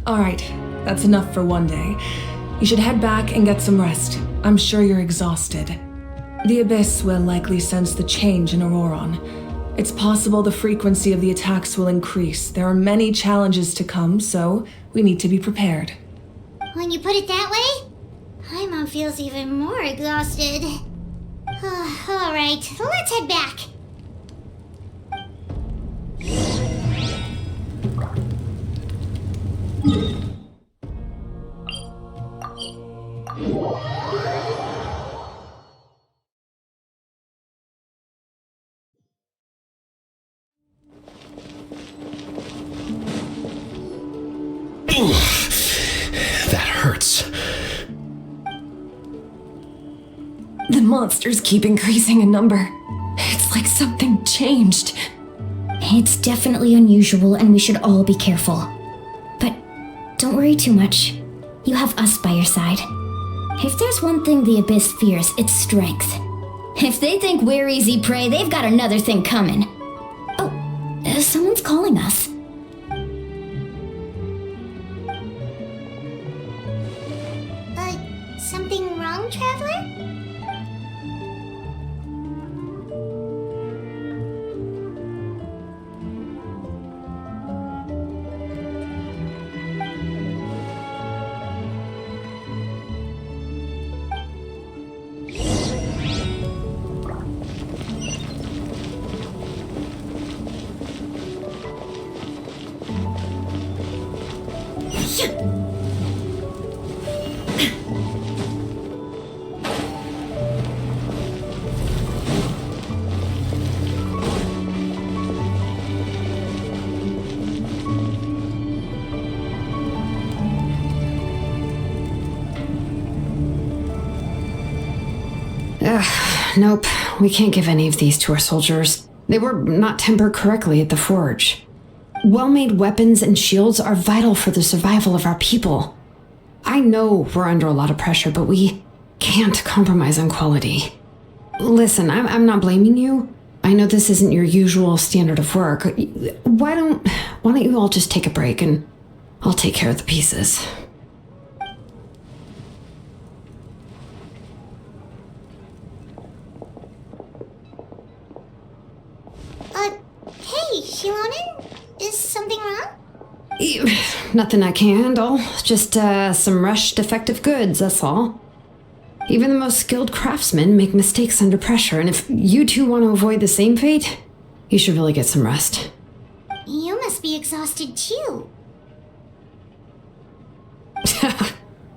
All right, that's enough for one day. You should head back and get some rest. I'm sure you're exhausted. The Abyss will likely sense the change in Auroron. It's possible the frequency of the attacks will increase. There are many challenges to come, so we need to be prepared. When you put it that way, Paimon feels even more exhausted. All right, let's head back. That hurts. The monsters keep increasing in number. It's like something changed. It's definitely unusual and we should all be careful. But don't worry too much. You have us by your side. If there's one thing the Abyss fears, it's strength. If they think we're easy prey, they've got another thing coming. Oh, someone's calling us. Something wrong, Traveler? Nope. We can't give any of these to our soldiers. They were not tempered correctly at the forge. Well-made weapons and shields are vital for the survival of our people. I know we're under a lot of pressure, but we can't compromise on quality. Listen, I'm not blaming you. I know this isn't your usual standard of work. Why don't you all just take a break and I'll take care of the pieces. Hey, Shilonen? Is something wrong? Nothing I can't handle. Just some rushed defective goods, that's all. Even the most skilled craftsmen make mistakes under pressure, and if you two want to avoid the same fate, you should really get some rest. You must be exhausted too.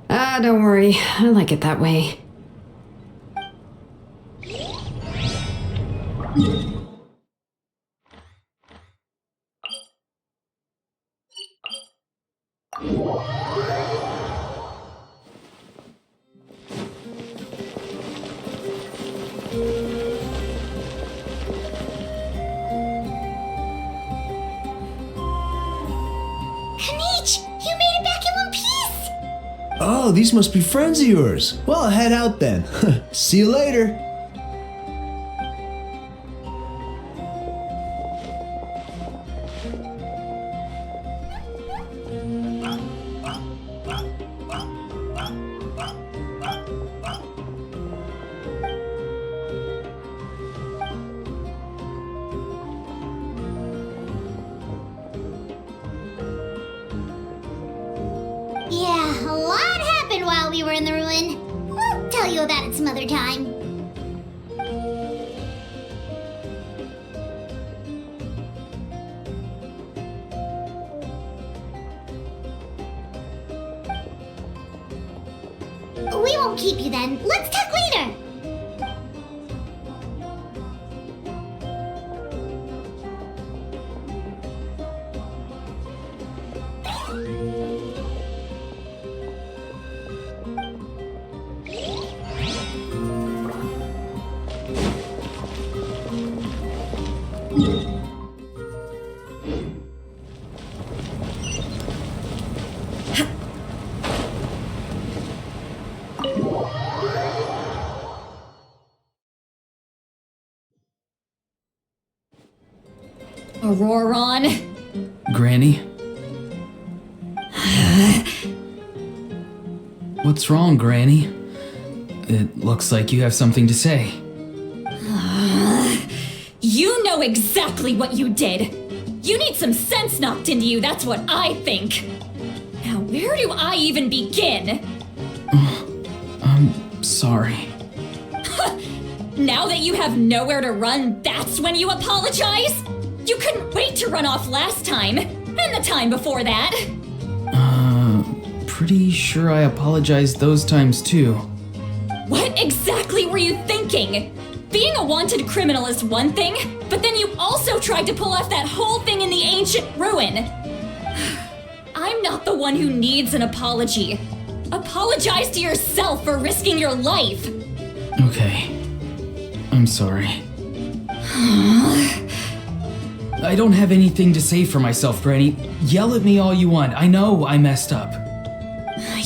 Don't worry. I like it that way. Oh, these must be friends of yours. Well, I'll head out then. See you later. Yeah, a lot happened while we were in the ruin. We'll tell you about it some other time. We won't keep you then. Let's talk later. Auroron? Granny? What's wrong, Granny? It looks like you have something to say. You know exactly what you did. You need some sense knocked into you, that's what I think. Now, where do I even begin? I'm sorry. Now that you have nowhere to run, that's when you apologize? You couldn't wait to run off last time, and the time before that. Pretty sure I apologized those times too. What exactly were you thinking? Being a wanted criminal is one thing, but then you also tried to pull off that whole thing in the ancient ruin. I'm not the one who needs an apology. Apologize to yourself for risking your life. Okay. I'm sorry. I don't have anything to say for myself, Granny. Yell at me all you want. I know I messed up.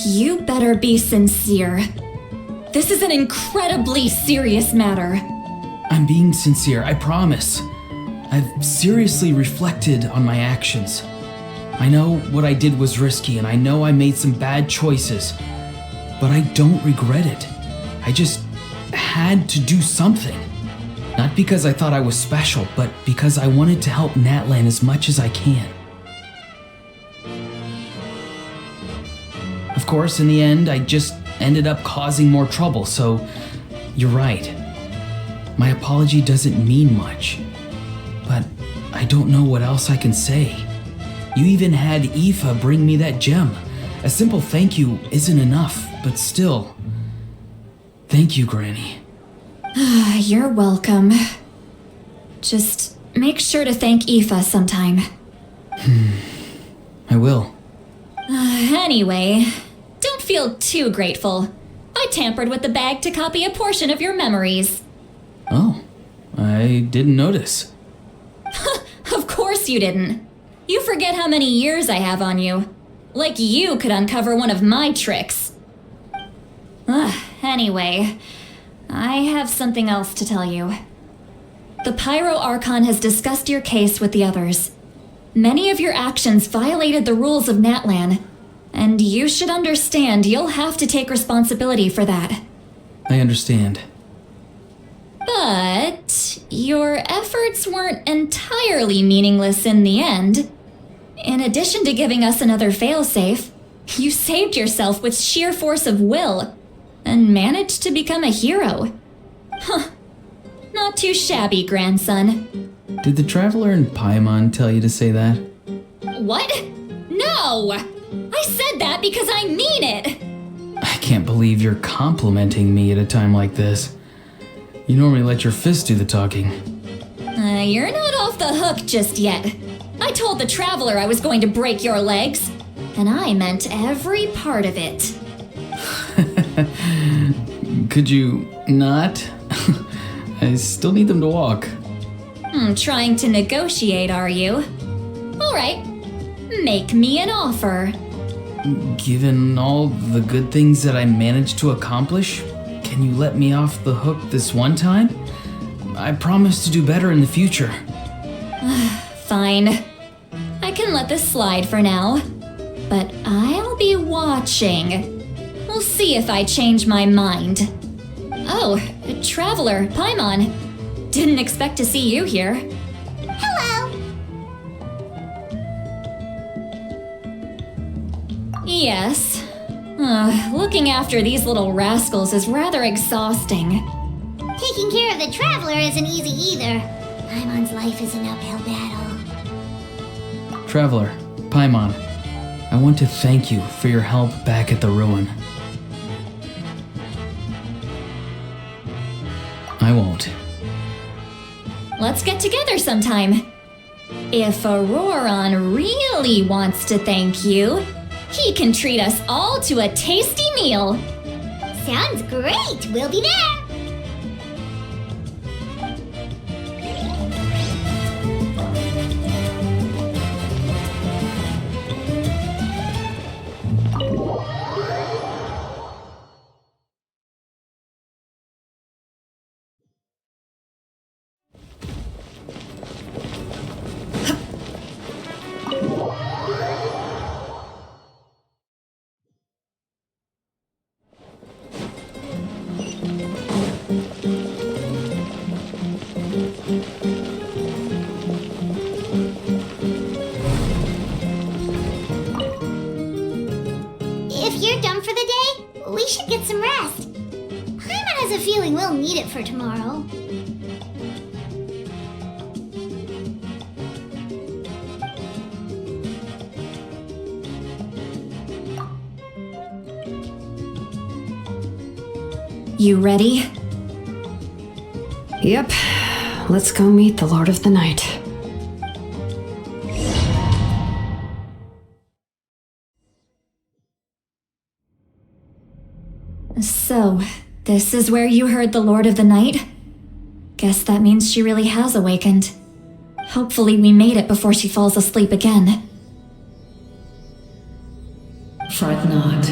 You better be sincere. This is an incredibly serious matter. I'm being sincere, I promise. I've seriously reflected on my actions. I know what I did was risky, and I know I made some bad choices. But I don't regret it. I just had to do something. Not because I thought I was special, but because I wanted to help Natlan as much as I can. Of course, in the end, I just ended up causing more trouble, so you're right. My apology doesn't mean much, but I don't know what else I can say. You even had Aoife bring me that gem. A simple thank you isn't enough, but still. Thank you, Granny. You're welcome. Just make sure to thank Aoife sometime. I will. Anyway, don't feel too grateful. I tampered with the bag to copy a portion of your memories. Oh, I didn't notice. Of course you didn't. You forget how many years I have on you. Like you could uncover one of my tricks. Anyway, I have something else to tell you. The Pyro Archon has discussed your case with the others. Many of your actions violated the rules of Natlan, and you should understand you'll have to take responsibility for that. I understand. But your efforts weren't entirely meaningless in the end. In addition to giving us another failsafe, you saved yourself with sheer force of will and managed to become a hero. Huh. Not too shabby, grandson. Did the Traveler and Paimon tell you to say that? What? No! I said that because I mean it! I can't believe you're complimenting me at a time like this. You normally let your fists do the talking. You're not off the hook just yet. I told the Traveler I was going to break your legs, and I meant every part of it. Could you not? I still need them to walk. Trying to negotiate, are you? All right, make me an offer. Given all the good things that I managed to accomplish, can you let me off the hook this one time? I promise to do better in the future. Fine. I can let this slide for now. But I'll be watching. We'll see if I change my mind. Oh, Traveler, Paimon. Didn't expect to see you here. Hello! Yes. Looking after these little rascals is rather exhausting. Taking care of the Traveler isn't easy either. Paimon's life is an uphill battle. Traveler, Paimon, I want to thank you for your help back at the ruin. I won't. Let's get together sometime. If Auroron really wants to thank you, he can treat us all to a tasty meal. Sounds great! We'll be there! If you're done for the day, we should get some rest. Paimon has a feeling we'll need it for tomorrow. You ready? Yep. Let's go meet the Lord of the Night. So, this is where you heard the Lord of the Night? Guess that means she really has awakened. Hopefully we made it before she falls asleep again. Fret not.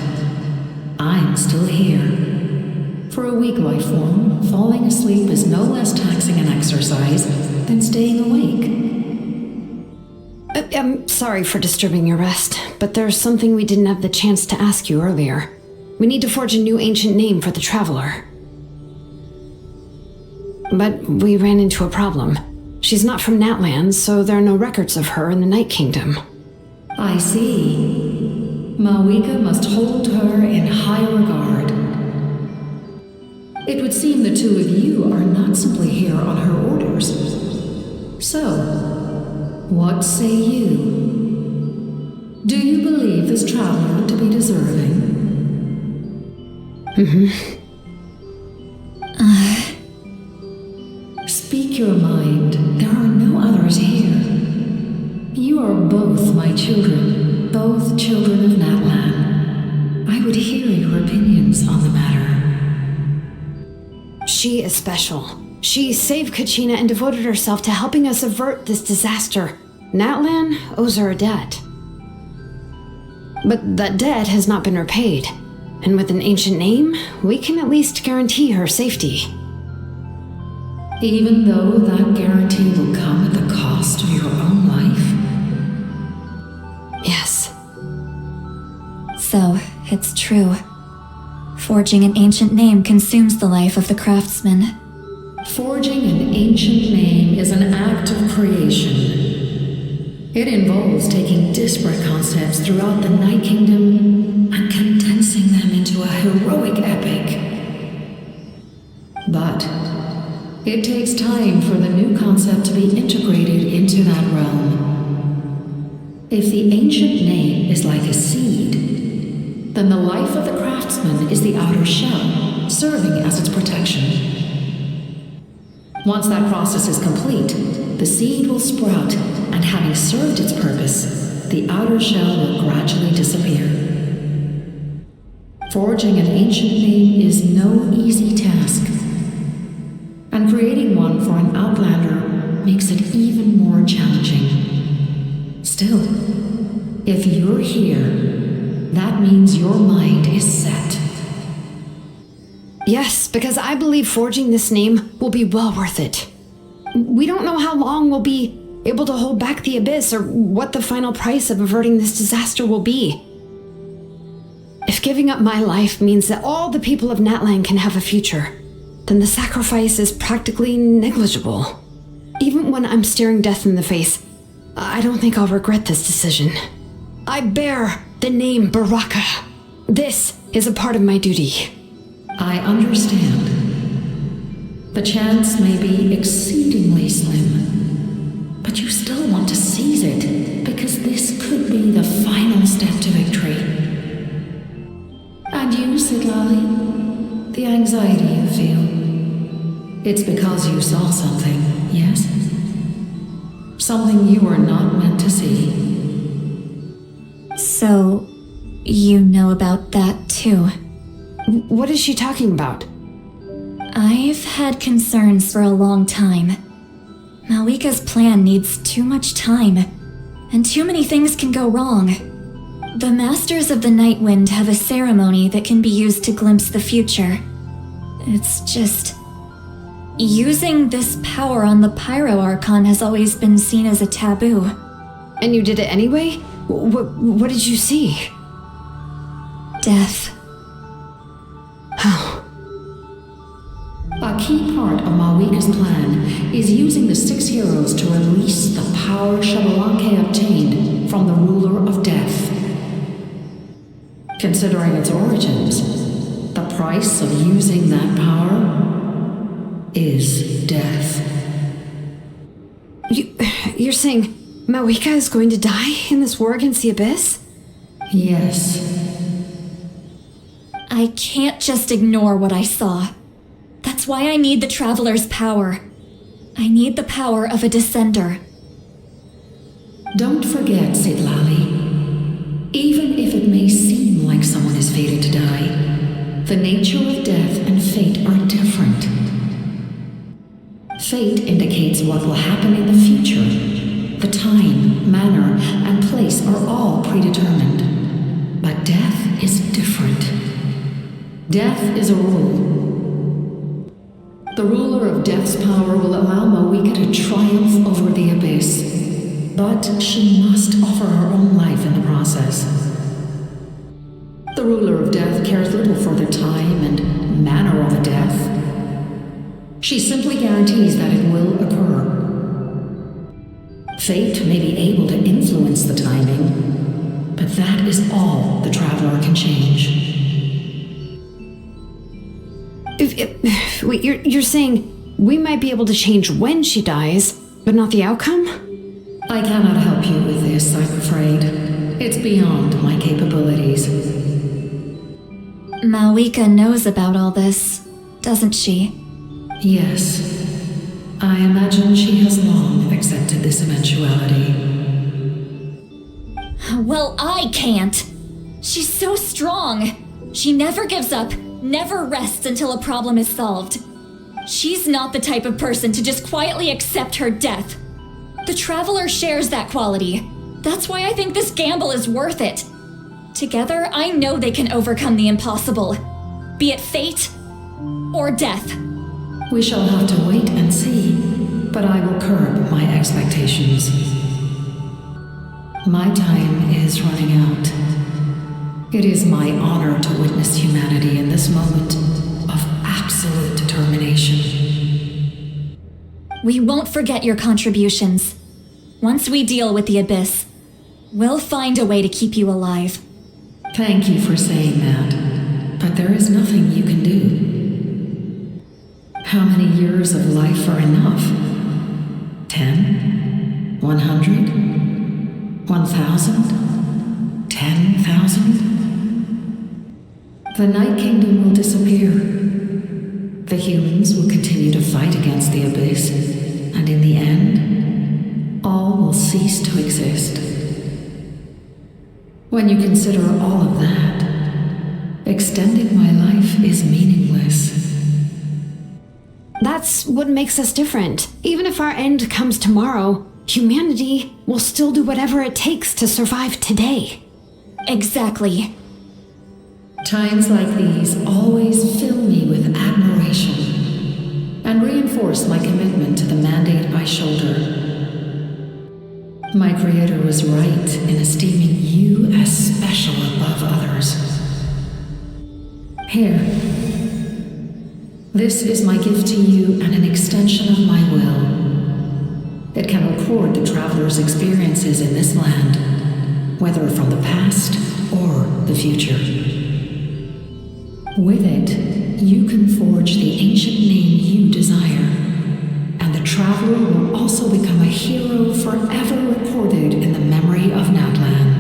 I'm still here. For a weak life form, falling asleep is no less taxing an exercise than staying awake. I'm sorry for disturbing your rest, but there's something we didn't have the chance to ask you earlier. We need to forge a new ancient name for the Traveler. But we ran into a problem. She's not from Natlan, so there are no records of her in the Night Kingdom. I see. Mawika must hold her in high regard. It would seem the two of you are not simply here on her orders. So, what say you? Do you believe this traveler to be deserving? Speak your mind. There are no others here. You are both my children, both children of Natlan. I would hear your opinions on the matter. she is special. She saved Kachina and devoted herself to helping us avert this disaster. Natlan owes her a debt. But that debt has not been repaid. And with an ancient name, we can at least guarantee her safety. Even though that guarantee will come at the cost of your own life? Yes. So, it's true. Forging an ancient name consumes the life of the craftsman. Forging an ancient name is an act of creation. It involves taking disparate concepts throughout the Night Kingdom and condensing them into a heroic epic. But it takes time for the new concept to be integrated into that realm. If the ancient name is like a seed, then the life of the craftsman is the outer shell, serving as its protection. Once that process is complete, the seed will sprout, and having served its purpose, the outer shell will gradually disappear. Forging an ancient name is no easy task, and creating one for an outlander makes it even more challenging. Still, if you're here, that means your mind is set. Yes, because I believe forging this name will be well worth it. We don't know how long we'll be able to hold back the abyss or what the final price of averting this disaster will be. If giving up my life means that all the people of Natlan can have a future, then the sacrifice is practically negligible. Even when I'm staring death in the face, I don't think I'll regret this decision. I bear the name Baraka. This is a part of my duty. I understand. The chance may be exceedingly slim, but you still want to seize it because this could be the final step to victory. And you, Sidlali, the anxiety you feel, it's because you saw something, yes? Something you were not meant to see. So, you know about that too. What is she talking about? I've had concerns for a long time. Malika's plan needs too much time, and too many things can go wrong. The Masters of the Night Wind have a ceremony that can be used to glimpse the future. It's just... using this power on the Pyro Archon has always been seen as a taboo. And you did it anyway? What did you see? Death. How? A key part of Malika's plan is using the 6 heroes to release the power Shabalanke obtained from the ruler of death. Considering its origins, the price of using that power is death. You're saying Malika is going to die in this war against the Abyss? Yes. I can't just ignore what I saw. That's why I need the Traveler's power. I need the power of a Descender. Don't forget, Sidlali. Even if it may seem like someone is fated to die, the nature of death and fate are different. Fate indicates what will happen in the future. The time, manner, and place are all predetermined. But death is different. Death is a rule. The ruler of death's power will allow Malika to triumph over the abyss, but she must offer her own life in the process. The ruler of death cares little for the time and manner of the death. She simply guarantees that it will occur. Fate may be able to influence the timing, but that is all the Traveler can change. Wait, you're saying we might be able to change when she dies, but not the outcome? I cannot help you with this, I'm afraid. It's beyond my capabilities. Malika knows about all this, doesn't she? Yes. I imagine she has long accepted this eventuality. Well, I can't. She's so strong. She never gives up, never rests until a problem is solved. She's not the type of person to just quietly accept her death. The Traveler shares that quality. That's why I think this gamble is worth it. Together, I know they can overcome the impossible. Be it fate or death. We shall have to wait and see, but I will curb my expectations. My time is running out. It is my honor to witness humanity in this moment of absolute determination. We won't forget your contributions. Once we deal with the Abyss, we'll find a way to keep you alive. Thank you for saying that, but there is nothing you can do. How many years of life are enough? 10? 100? 1,000? 10,000? The Night Kingdom will disappear. The humans will continue to fight against the Abyss, and in the end, all will cease to exist. When you consider all of that, extending my life is meaningless. That's what makes us different. Even if our end comes tomorrow, humanity will still do whatever it takes to survive today. Exactly. Times like these always fill me with admiration and reinforce my commitment to the mandate I shoulder. My Creator was right in esteeming you as special above others. Here. This is my gift to you and an extension of my will. It can record the traveler's experiences in this land, whether from the past or the future. With it, you can forge the ancient name you desire, and the traveler will also become a hero forever recorded in the memory of Natlan.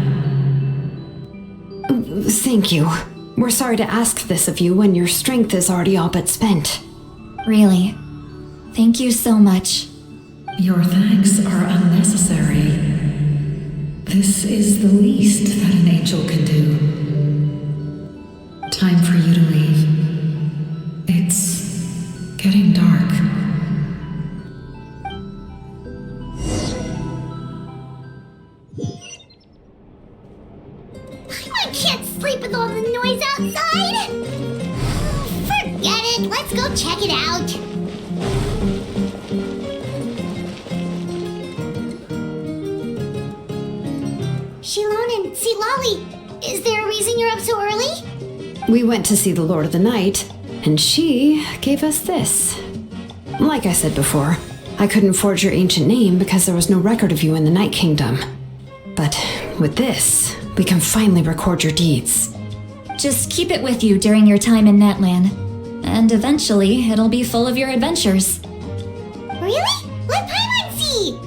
Thank you. We're sorry to ask this of you when your strength is already all but spent. Really. Thank you so much. Your thanks are unnecessary. This is the least that an angel can do. Time for you to leave. It's getting dark. I can't sleep with all the noise outside! Forget it, let's go check it out! Shilon and Silali, is there a reason you're up so early? We went to see the Lord of the Night, and she gave us this. Like I said before, I couldn't forge your ancient name because there was no record of you in the Night Kingdom. But with this, we can finally record your deeds. Just keep it with you during your time in Natlan, and eventually it'll be full of your adventures. Really? Let Paimon see!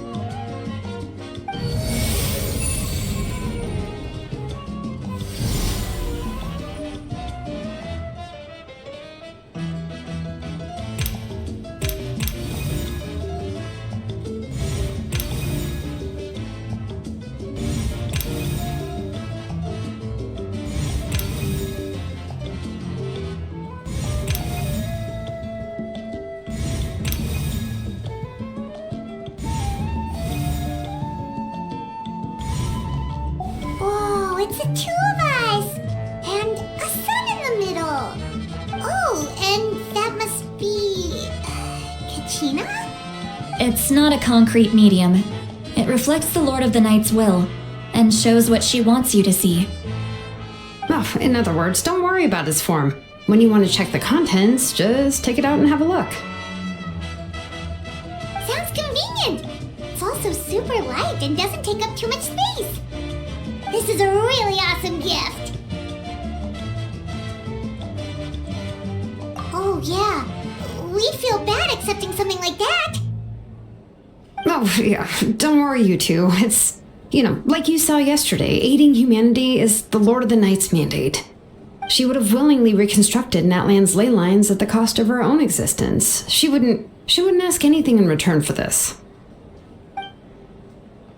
It's the two of us! And a sun in the middle! Oh, and that must be... Kachina? It's not a concrete medium. It reflects the Lord of the Night's will, and shows what she wants you to see. Oh, in other words, don't worry about its form. When you want to check the contents, just take it out and have a look. Sounds convenient! It's also super light and doesn't take up too much space. This is a really awesome gift! Oh yeah, we'd feel bad accepting something like that! Oh, yeah, don't worry, you two. It's, like you saw yesterday, aiding humanity is the Lord of the Night's mandate. She would have willingly reconstructed Natlan's ley lines at the cost of her own existence. She wouldn't ask anything in return for this.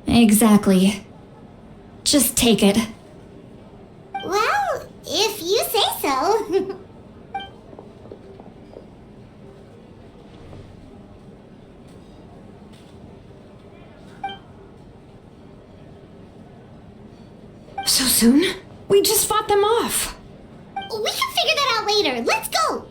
Exactly. Just take it. Well, if you say so. soon? We just fought them off. We can figure that out later. Let's go!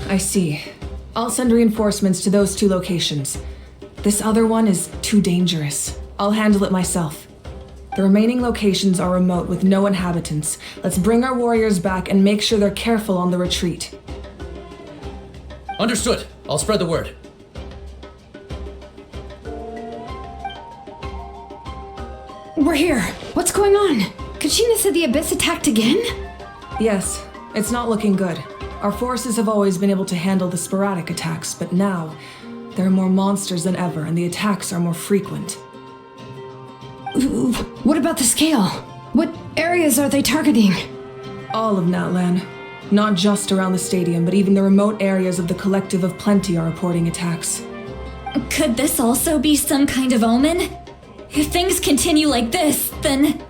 I see. I'll send reinforcements to those 2 locations. This other one is too dangerous. I'll handle it myself. The remaining locations are remote with no inhabitants. Let's bring our warriors back and make sure they're careful on the retreat. Understood. I'll spread the word. We're here. What's going on? Kachina said the Abyss attacked again? Yes, it's not looking good. Our forces have always been able to handle the sporadic attacks, but now there are more monsters than ever, and the attacks are more frequent. Ooh, what about the scale? What areas are they targeting? All of Natlan. Not just around the stadium, but even the remote areas of the Collective of Plenty are reporting attacks. Could this also be some kind of omen? If things continue like this, then...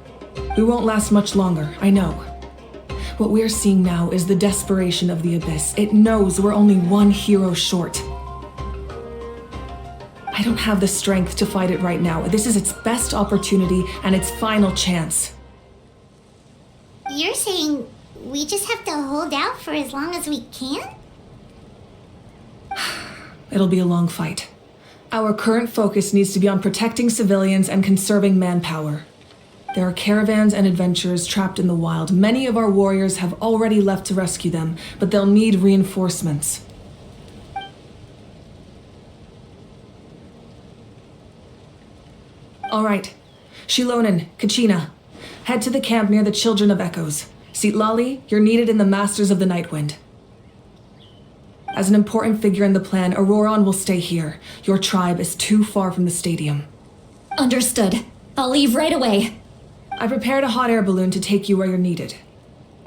We won't last much longer, I know. What we're seeing now is the desperation of the Abyss. It knows we're only one hero short. I don't have the strength to fight it right now. This is its best opportunity and its final chance. You're saying we just have to hold out for as long as we can? It'll be a long fight. Our current focus needs to be on protecting civilians and conserving manpower. There are caravans and adventurers trapped in the wild. Many of our warriors have already left to rescue them, but they'll need reinforcements. All right. Shilonen, Kachina, head to the camp near the Children of Echoes. Sitlali, you're needed in the Masters of the Nightwind. As an important figure in the plan, Auroron will stay here. Your tribe is too far from the stadium. Understood. I'll leave right away. I prepared a hot air balloon to take you where you're needed.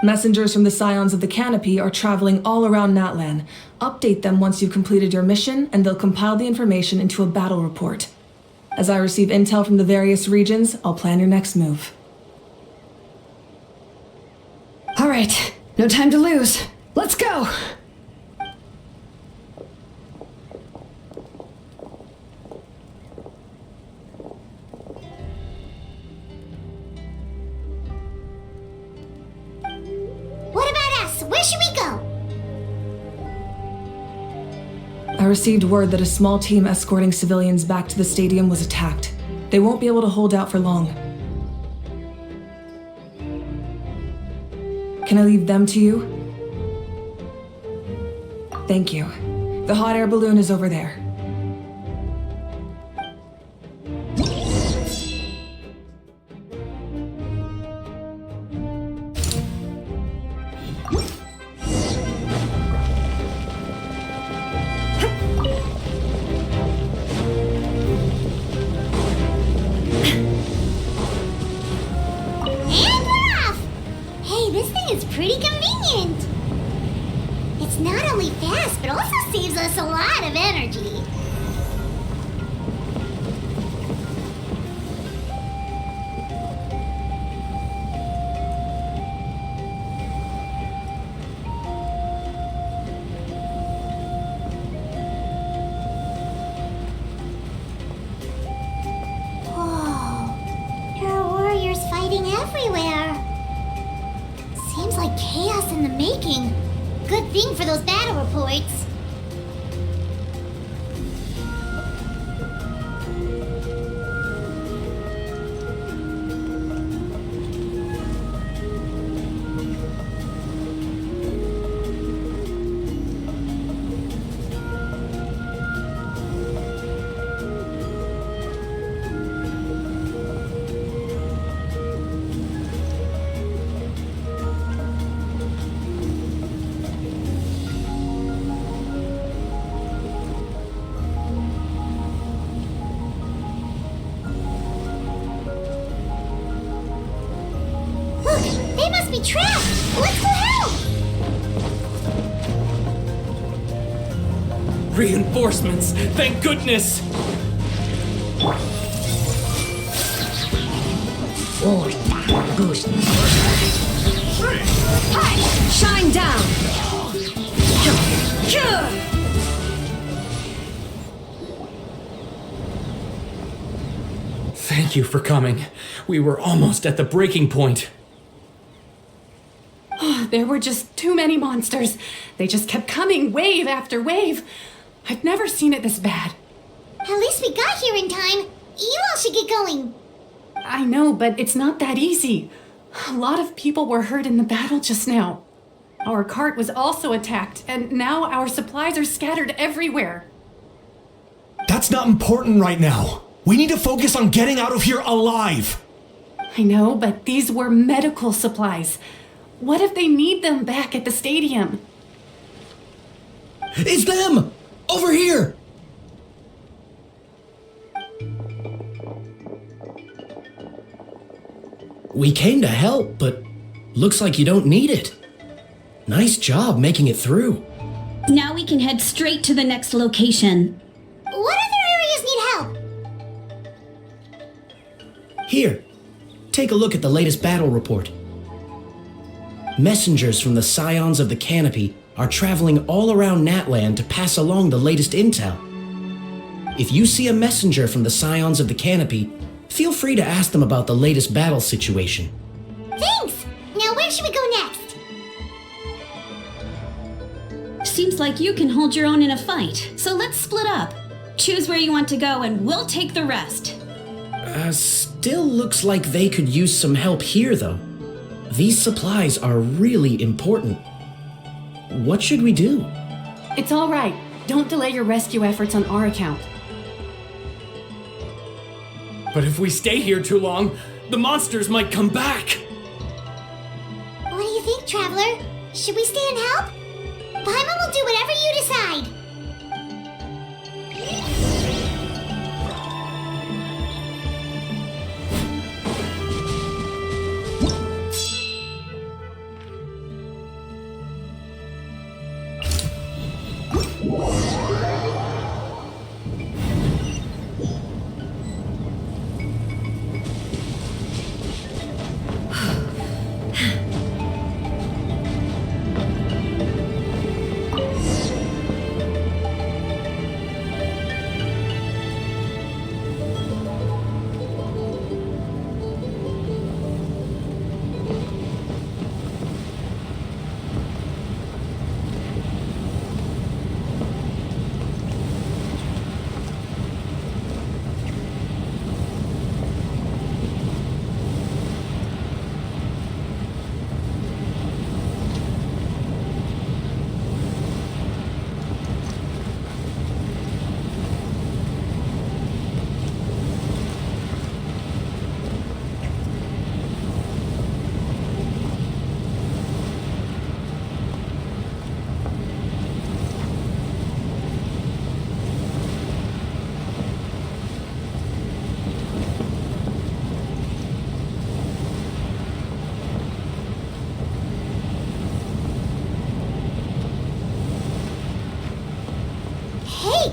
Messengers from the Scions of the Canopy are traveling all around Natlan. Update them once you've completed your mission, and they'll compile the information into a battle report. As I receive intel from the various regions, I'll plan your next move. All right, no time to lose. Let's go! What about us? Where should we go? I received word that a small team escorting civilians back to the stadium was attacked. They won't be able to hold out for long. Can I leave them to you? Thank you. The hot air balloon is over there. It's pretty convenient. It's not only fast, but also saves us a lot of energy. Whoa, there are warriors fighting everywhere. Seems like chaos in the making. Good thing for those battle reports. Look, they must be trapped. Let's go help. Reinforcements! Thank goodness! Shine down! Thank you for coming. We were almost at the breaking point. There were just too many monsters. They just kept coming, wave after wave. I've never seen it this bad. At least we got here in time. You all should get going. I know, but it's not that easy. A lot of people were hurt in the battle just now. Our cart was also attacked, and now our supplies are scattered everywhere. That's not important right now. We need to focus on getting out of here alive. I know, but these were medical supplies. What if they need them back at the stadium? It's them! Over here! We came to help, but looks like you don't need it. Nice job making it through. Now we can head straight to the next location. What other areas need help? Here, take a look at the latest battle report. Messengers from the Scions of the Canopy are traveling all around Natland to pass along the latest intel. If you see a messenger from the Scions of the Canopy, feel free to ask them about the latest battle situation. Thanks! Now where should we go next? Seems like you can hold your own in a fight, so let's split up. Choose where you want to go and we'll take the rest. Still looks like they could use some help here, though. These supplies are really important. What should we do? It's all right. Don't delay your rescue efforts on our account. But if we stay here too long, the monsters might come back! What do you think, Traveler? Should we stay and help? Paimon will do whatever you decide.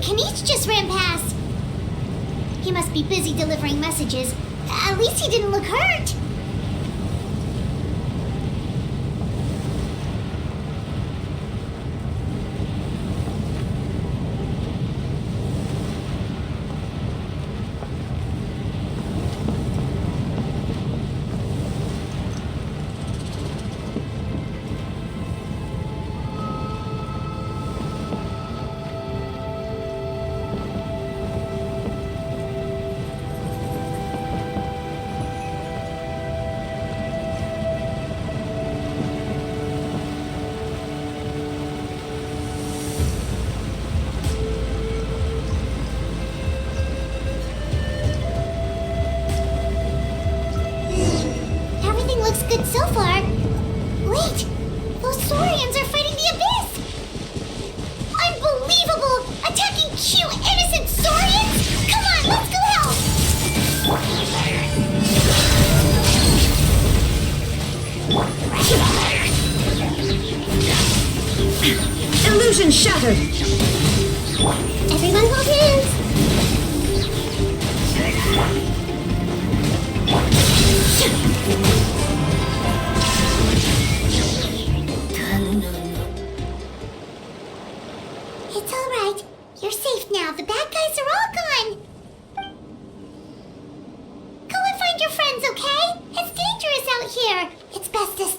Kanich just ran past. He must be busy delivering messages. At least he didn't look hurt. Good so far. Wait, those Saurians are fighting the Abyss! Unbelievable! Attacking cute, innocent Saurians? Come on, let's go help! Illusion shattered!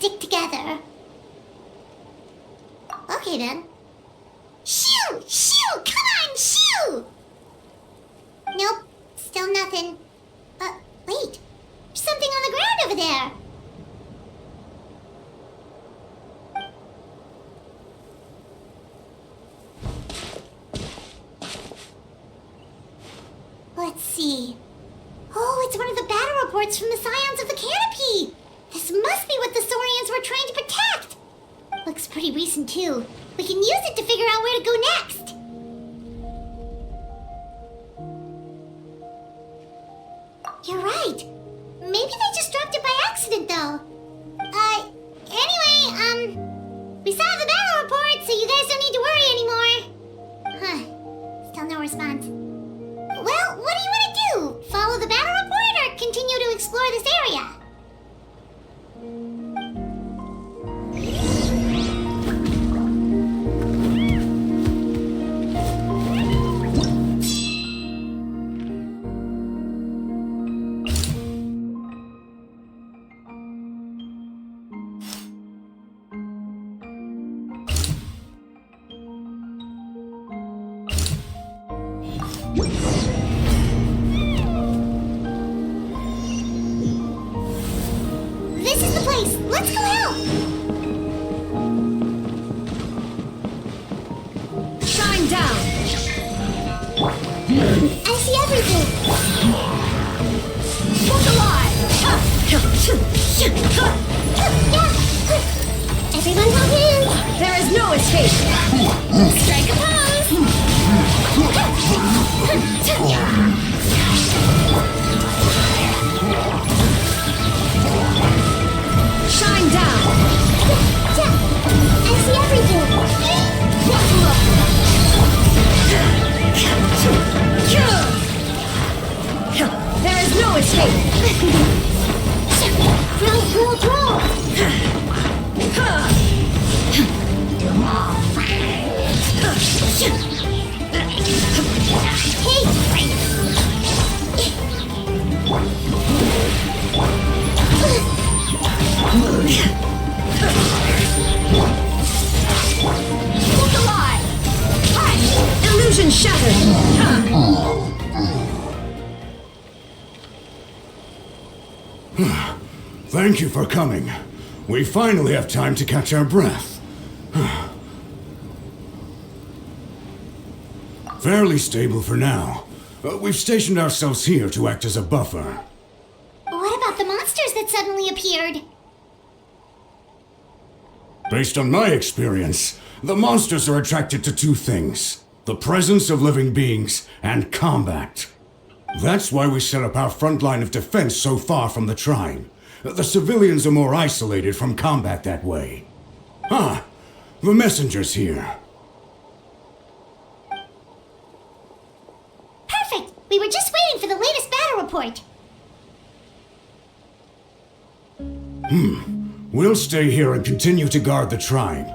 stick together. Okay then. Shoo! Shoo! Come on, shoo! Nope, still nothing. Wait. There's something on the ground over there. Let's see. Oh, it's one of the battle reports from the Scions of the Canopy! This must be what the Saurians were trying to protect! Looks pretty recent, too. We can use it to figure out where to go next! You're right. Maybe they just dropped it by accident, though. Anyway, we saw the battle report, so you guys don't need to worry anymore. Huh. Still no response. Well, what do you want to do? Follow the battle report or continue to explore this area? This is the place! Let's go help! Shine down! I see everything! Look alive! Everyone hold hands! There is no escape! Strike a pose! Shine down! I see everything! There is no escape! Roll! Look alive! Illusion shattered! Thank you for coming. We finally have time to catch our breath. Fairly stable for now. We've stationed ourselves here to act as a buffer. What about the monsters that suddenly appeared? Based on my experience, the monsters are attracted to two things: the presence of living beings and combat. That's why we set up our front line of defense so far from the tribe. The civilians are more isolated from combat that way. Ah, the messenger's here. Perfect! We were just waiting for the latest battle report. We'll stay here and continue to guard the tribe.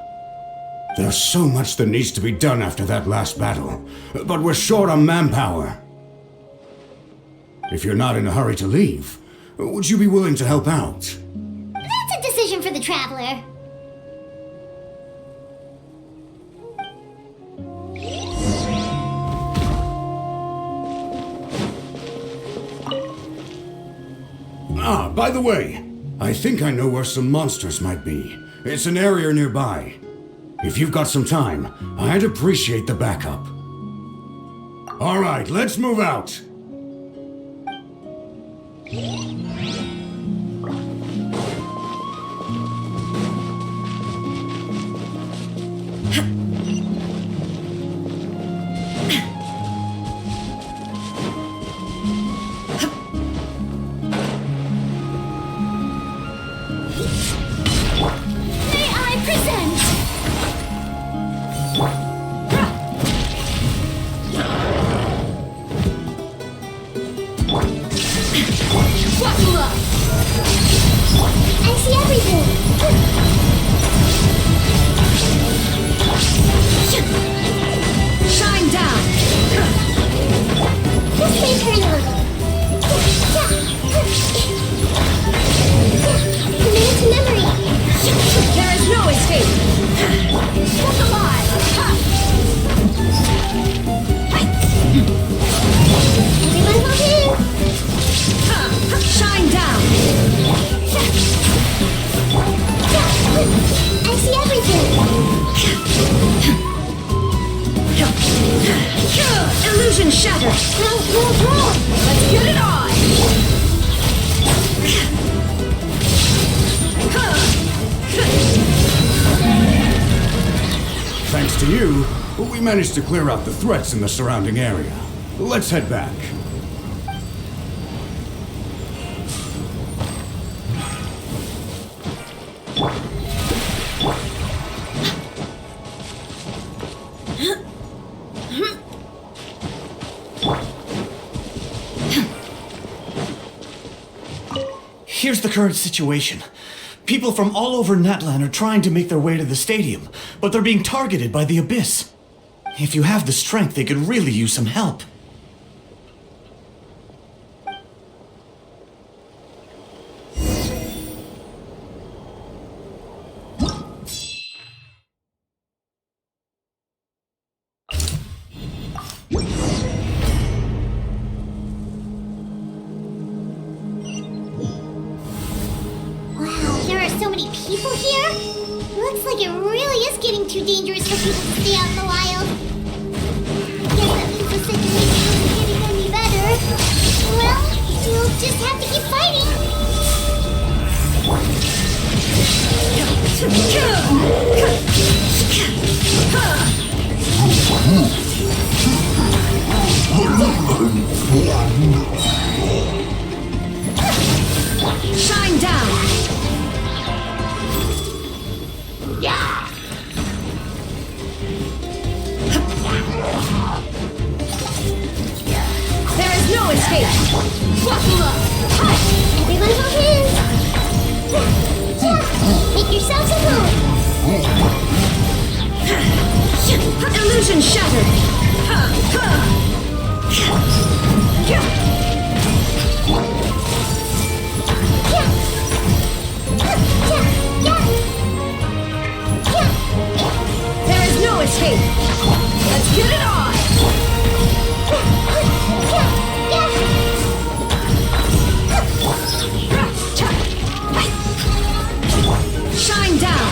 There's so much that needs to be done after that last battle, but we're short on manpower. If you're not in a hurry to leave, would you be willing to help out? That's a decision for the traveler. Ah, by the way, I think I know where some monsters might be. It's an area nearby. If you've got some time, I'd appreciate the backup. All right, let's move out. Memory! We managed to clear out the threats in the surrounding area. Let's head back. Here's the current situation. People from all over Natlan are trying to make their way to the stadium, but they're being targeted by the Abyss. If you have the strength, they could really use some help. Wow, there are so many people here? Looks like it really is getting too dangerous for people to stay out in the wild. Guess that means the situation isn't getting any better. Well, you'll just have to keep fighting. Shine down! Yeah! There is no escape! Buckle up! Everyone hold hands! Make yourselves at home! Illusion shattered! There is no escape! Let's get it on! Shine down!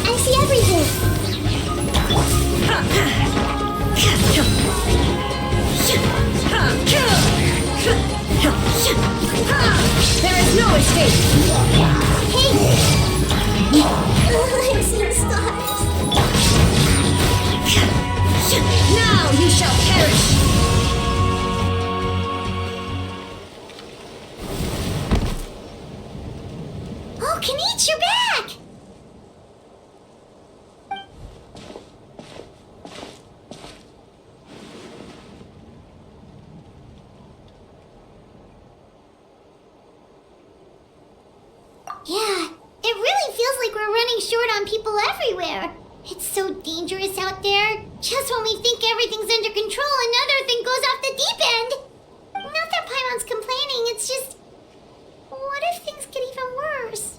I see everything! There is no escape! Hey! I'm seeing stars! Now you shall perish! Oh, Kanichi, you're back! Yeah, it really feels like we're running short on people everywhere. It's so dangerous out there. Just when we think everything's under control, another thing goes off the deep end. Not that Paimon's complaining, it's just... What if things get even worse?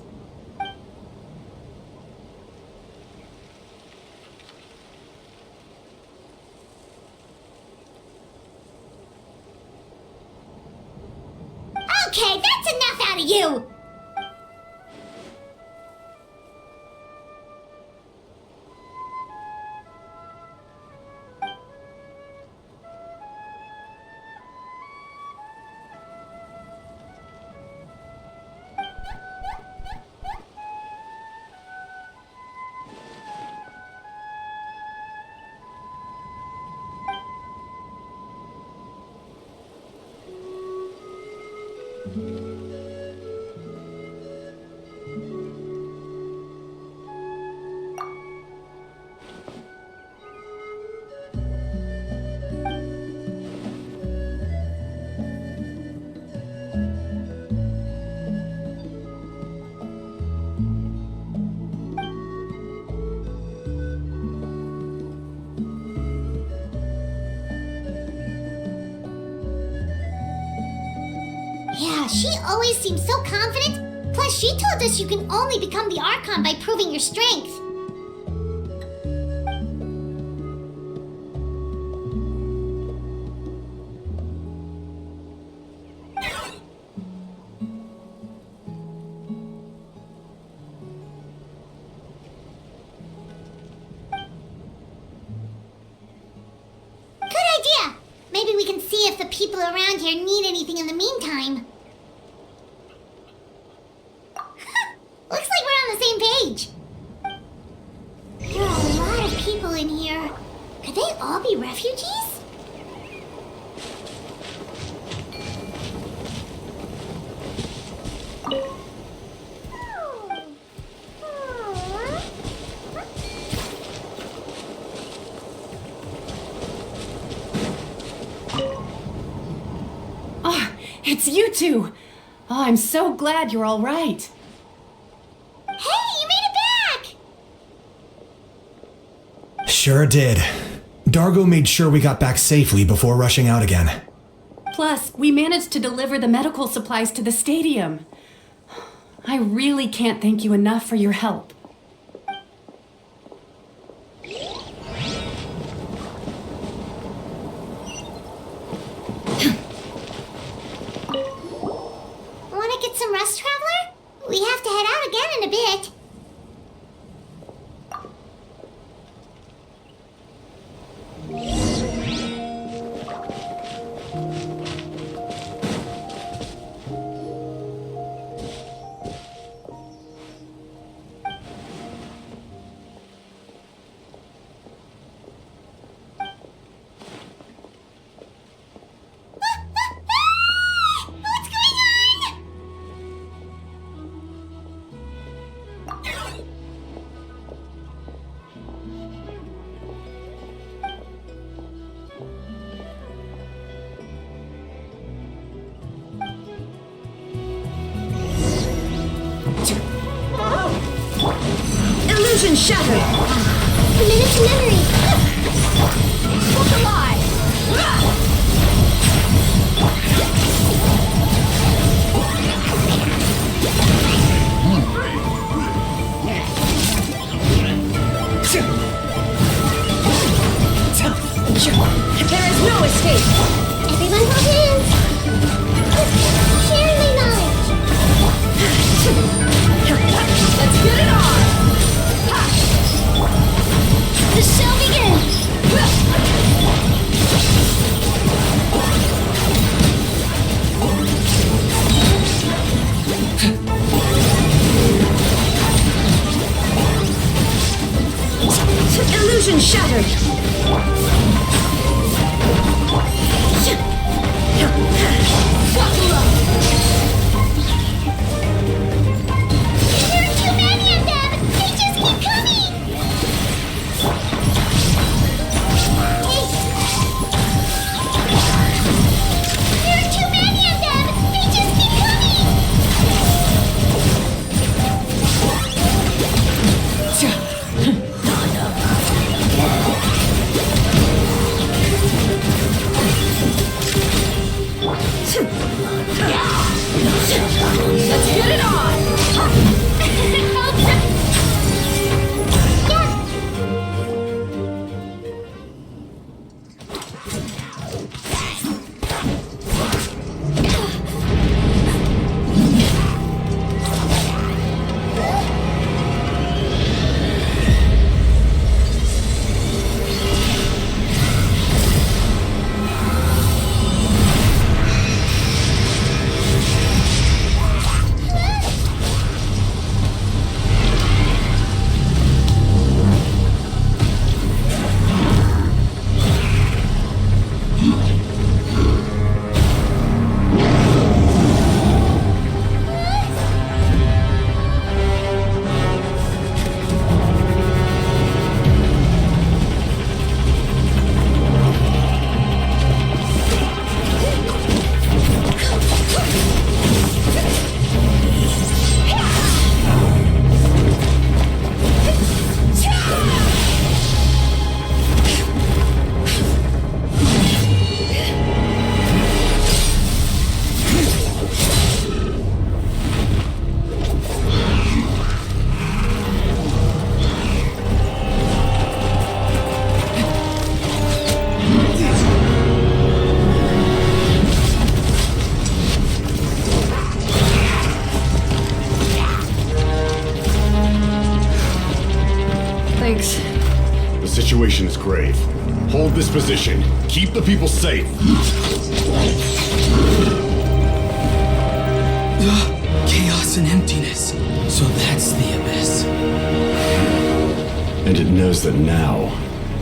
Okay, that's enough out of you! Yeah, she always seems so confident. Plus, she told us you can only become the Archon by proving your strength. Good idea! Maybe we can see if the people around here need anything in the meantime. Looks like we're on the same page. There are a lot of Any refugees? Ah, it's you two! Oh, I'm so glad you're all right. Hey, you made it back! Sure did. Dargo made sure we got back safely before rushing out again. Plus, we managed to deliver the medical supplies to the stadium. I really can't thank you enough for your help. Wanna get some rest, Traveler? We have to head out again in a bit. What's going on? Illusion shattered! A minute to memory. Look alive! There is no escape! Everyone hold hands. Share my knowledge. Let's get it on! The show begins. Illusion shattered! There are too many of them. They just keep coming. Hey. There are too many of them. They just keep coming. Let's get it on! Thanks. The situation is grave. Hold this position. Keep the people safe. Chaos and emptiness. So that's the abyss. And it knows that now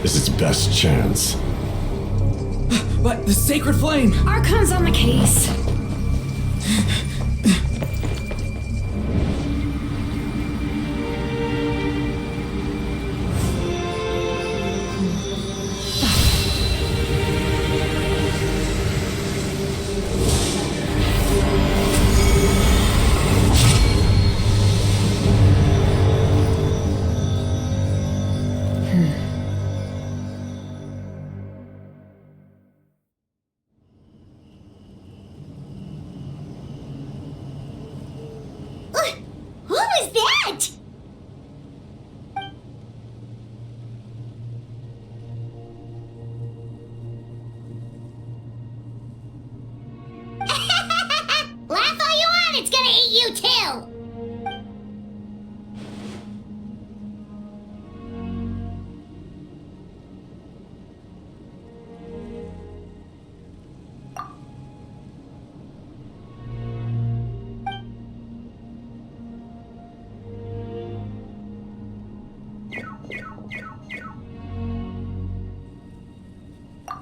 is its best chance. But the sacred flame! Archon's on the case. What was that? Laugh all you want, it's gonna eat you too!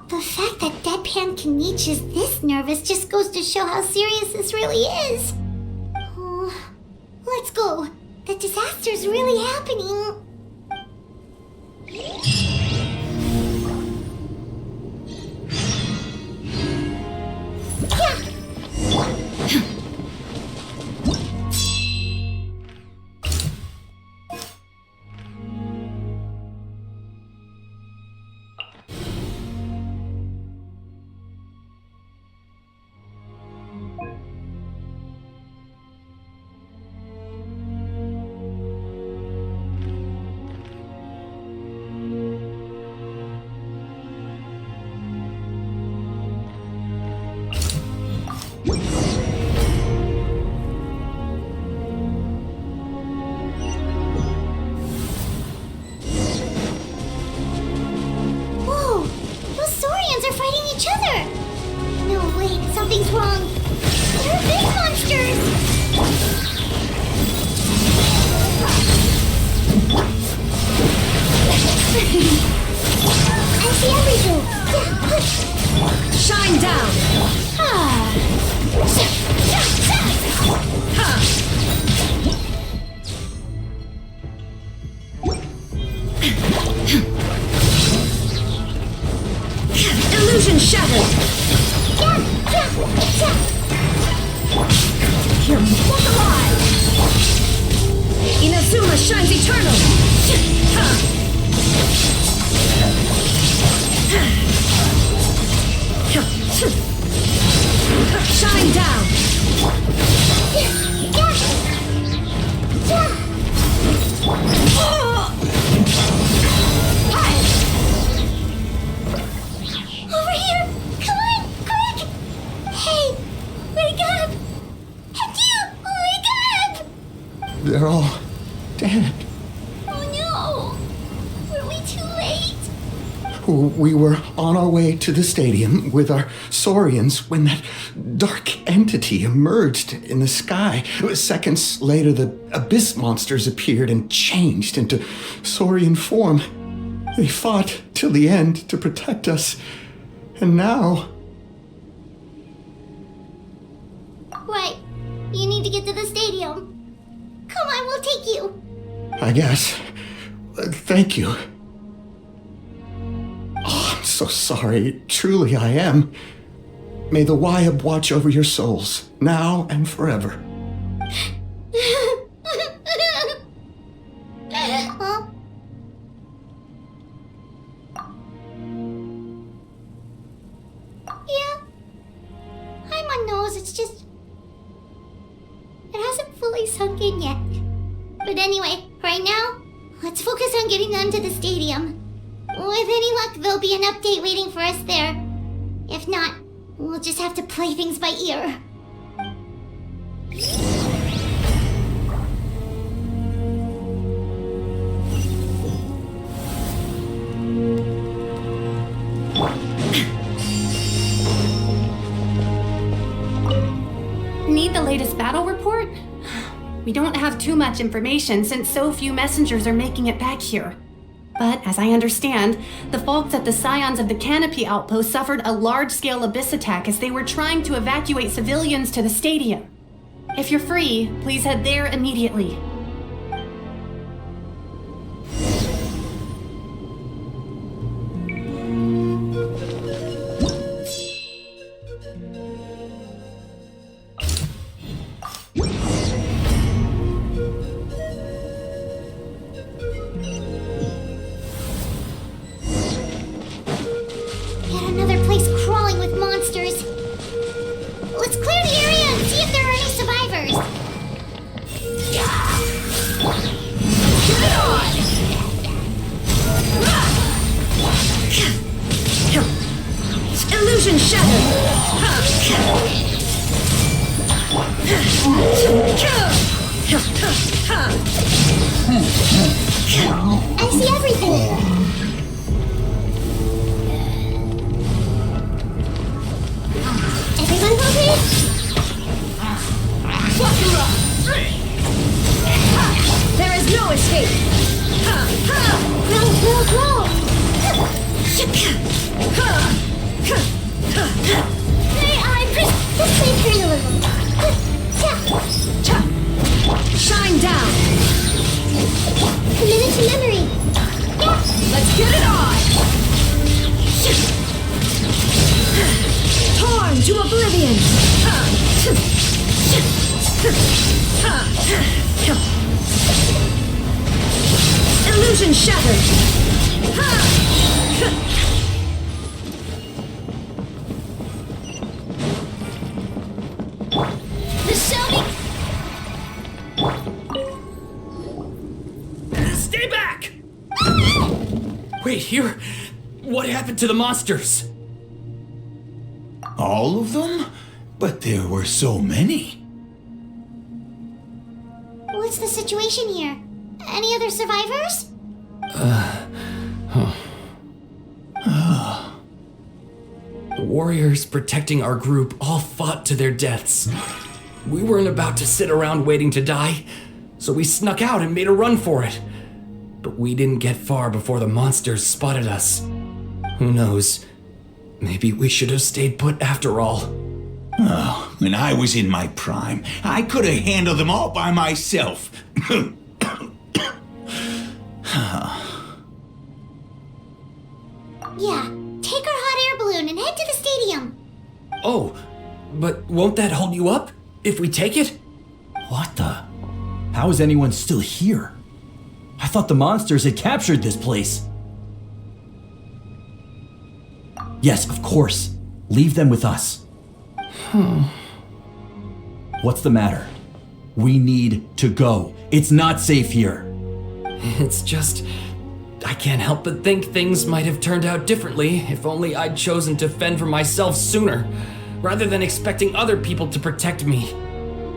The fact that Deadpan Kanichi is this nervous just goes to show how serious this really is. Oh, let's go. The disaster's really happening. Whoa! Those Saurians are fighting each other! No, wait, something's wrong. They're big monsters! I see everything! Shine down! Illusion shattered! You're both alive! Inazuma shines eternal! Shine down! Over here! Come on, quick! Hey, wake up! Hector, wake up! They're all dead. Oh no! Were we too late? We were on our way to the stadium with our Saurians when that dark entity emerged in the sky. Seconds later, the abyss monsters appeared and changed into Saurian form. They fought till the end to protect us. And now... Right. You need to get to the stadium. Come on, we'll take you. I guess. Thank you. Oh, I'm so sorry. Truly I am. May the Wyab watch over your souls, now and forever. Huh? Yeah. I'm on nose, it's just... It hasn't fully sunk in yet. But anyway, right now, let's focus on getting them to the stadium. With any luck, there'll be an update waiting for us there. If not, we'll just have to play things by ear. Need the latest battle report? We don't have too much information since so few messengers are making it back here. But as I understand, the folks at the Scions of the Canopy outpost suffered a large-scale abyss attack as they were trying to evacuate civilians to the stadium. If you're free, please head there immediately. Yet another place crawling with monsters. Let's clear the area and see if there are any survivors. Get it on! Illusion shattered! I see everything. Everyone okay? There is no escape! Grow, grow, grow! Hey, this place hurt a little. Shine down! Committed to memory. Let's get it on! Torn to oblivion! Illusion shattered! The shouting. Stay back! Wait, here? What happened to the monsters? All of them? But there were so many. What's the situation here? Any other survivors? The warriors protecting our group all fought to their deaths. We weren't about to sit around waiting to die, so we snuck out and made a run for it. But we didn't get far before the monsters spotted us. Who knows? Maybe we should have stayed put after all. Oh, when I was in my prime, I could have handled them all by myself. Yeah, take our hot air balloon and head to the stadium. Oh, but won't that hold you up if we take it? What the? How is anyone still here? I thought the monsters had captured this place. Yes, of course. Leave them with us. What's the matter? We need to go. It's not safe here. It's just... I can't help but think things might have turned out differently if only I'd chosen to fend for myself sooner, rather than expecting other people to protect me.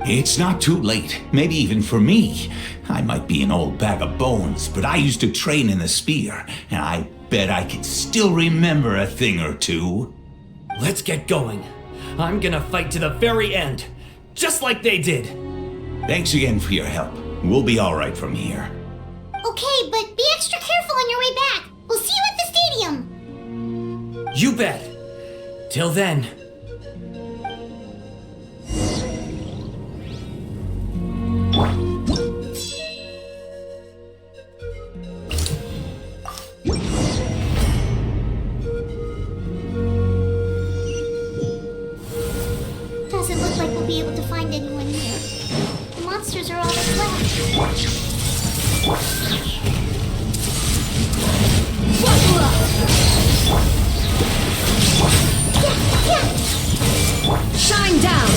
It's not too late, maybe even for me. I might be an old bag of bones, but I used to train in the spear, and I bet I can still remember a thing or two. Let's get going. I'm gonna fight to the very end, just like they did. Thanks again for your help. We'll be all right from here. Okay, but be extra careful on your way back. We'll see you at the stadium. You bet. Till then. Doesn't look like we'll be able to find anyone here. The monsters are all that's left. Shine down!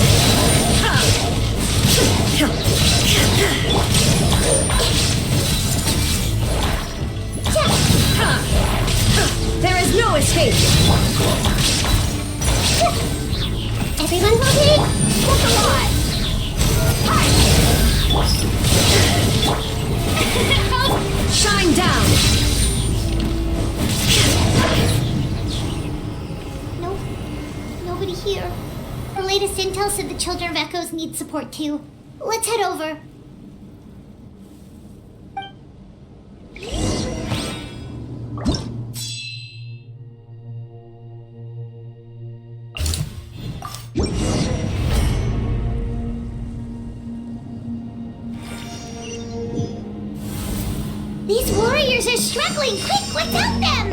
There is no escape! Everyone okay? That's a lot. Shine down! Nope. Nobody here. The latest intel said the Children of Echoes need support too. Let's head over. These warriors are struggling. Quick, let's help them!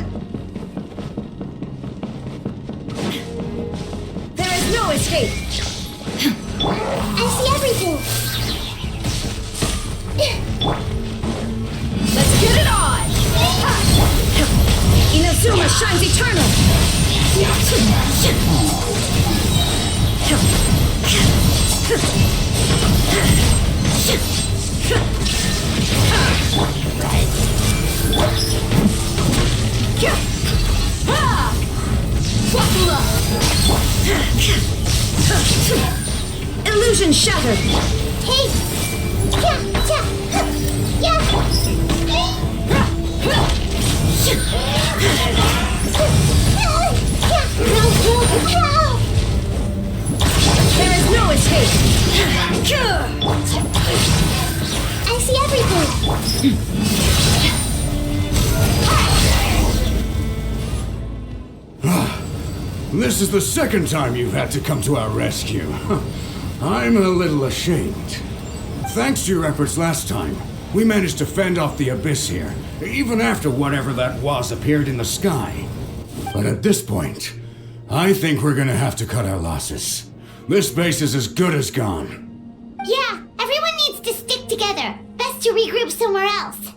There is no escape! I see everything. Let's get it on! Inazuma shines eternal! Illusion shattered! Hey! There is no escape! I see everything. This is the second time you've had to come to our rescue. I'm a little ashamed. Thanks to your efforts last time, we managed to fend off the abyss here, even after whatever that was appeared in the sky. But at this point, I think we're gonna have to cut our losses. This base is as good as gone. Yeah, everyone needs to stick together. Best to regroup somewhere else.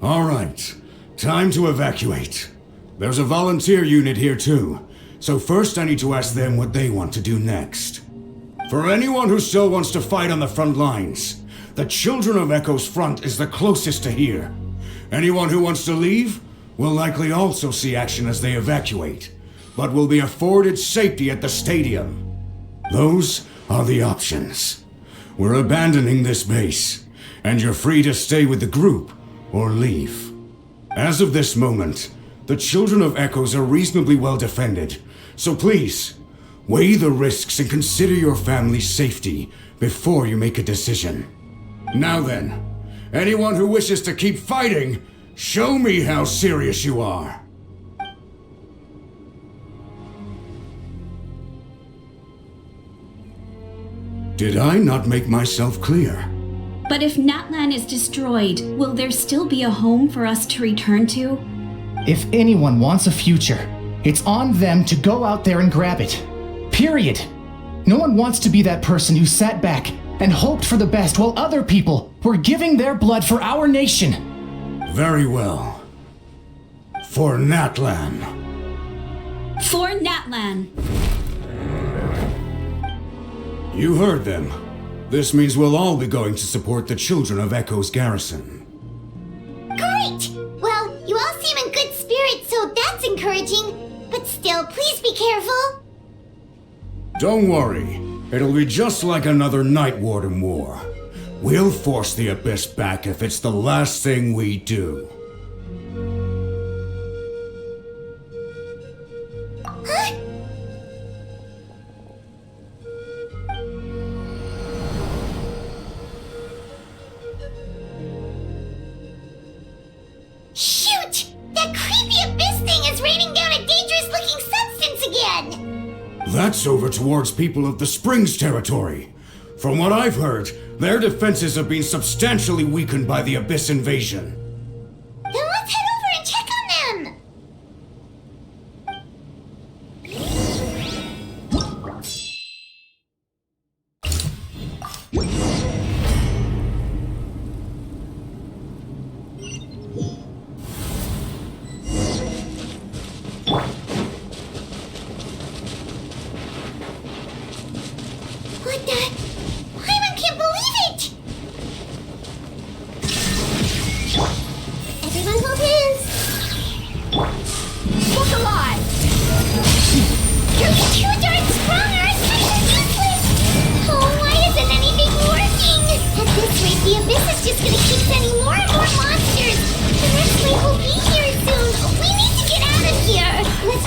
All right, time to evacuate. There's a volunteer unit here too, so first I need to ask them what they want to do next. For anyone who still wants to fight on the front lines, the Children of Echo's front is the closest to here. Anyone who wants to leave will likely also see action as they evacuate, but will be afforded safety at the stadium. Those are the options. We're abandoning this base, and you're free to stay with the group or leave. As of this moment, the Children of Echoes are reasonably well defended, so please, weigh the risks and consider your family's safety before you make a decision. Now then, anyone who wishes to keep fighting, show me how serious you are. Did I not make myself clear? But if Natlan is destroyed, will there still be a home for us to return to? If anyone wants a future, it's on them to go out there and grab it. Period. No one wants to be that person who sat back and hoped for the best while other people were giving their blood for our nation. Very well. For Natlan. For Natlan. You heard them. This means we'll all be going to support the Children of Echo's garrison. Great! Well, you all seem in good spirits, so that's encouraging. But still, please be careful. Don't worry. It'll be just like another Night Warden war. We'll force the Abyss back if it's the last thing we do. Huh? Shoot! That creepy Abyss thing is raining down a dangerous-looking substance again! That's over towards people of the Springs territory. From what I've heard, their defenses have been substantially weakened by the Abyss invasion. Then let's head over and check on them! What the? Paimon can't believe it! Everyone hold hands! Look alive! You're too darn strong, or our strength is useless! Oh, why isn't anything working? At this rate, the Abyss is just gonna keep sending more and more monsters! The next wave will be here soon! We need to get out of here! Let's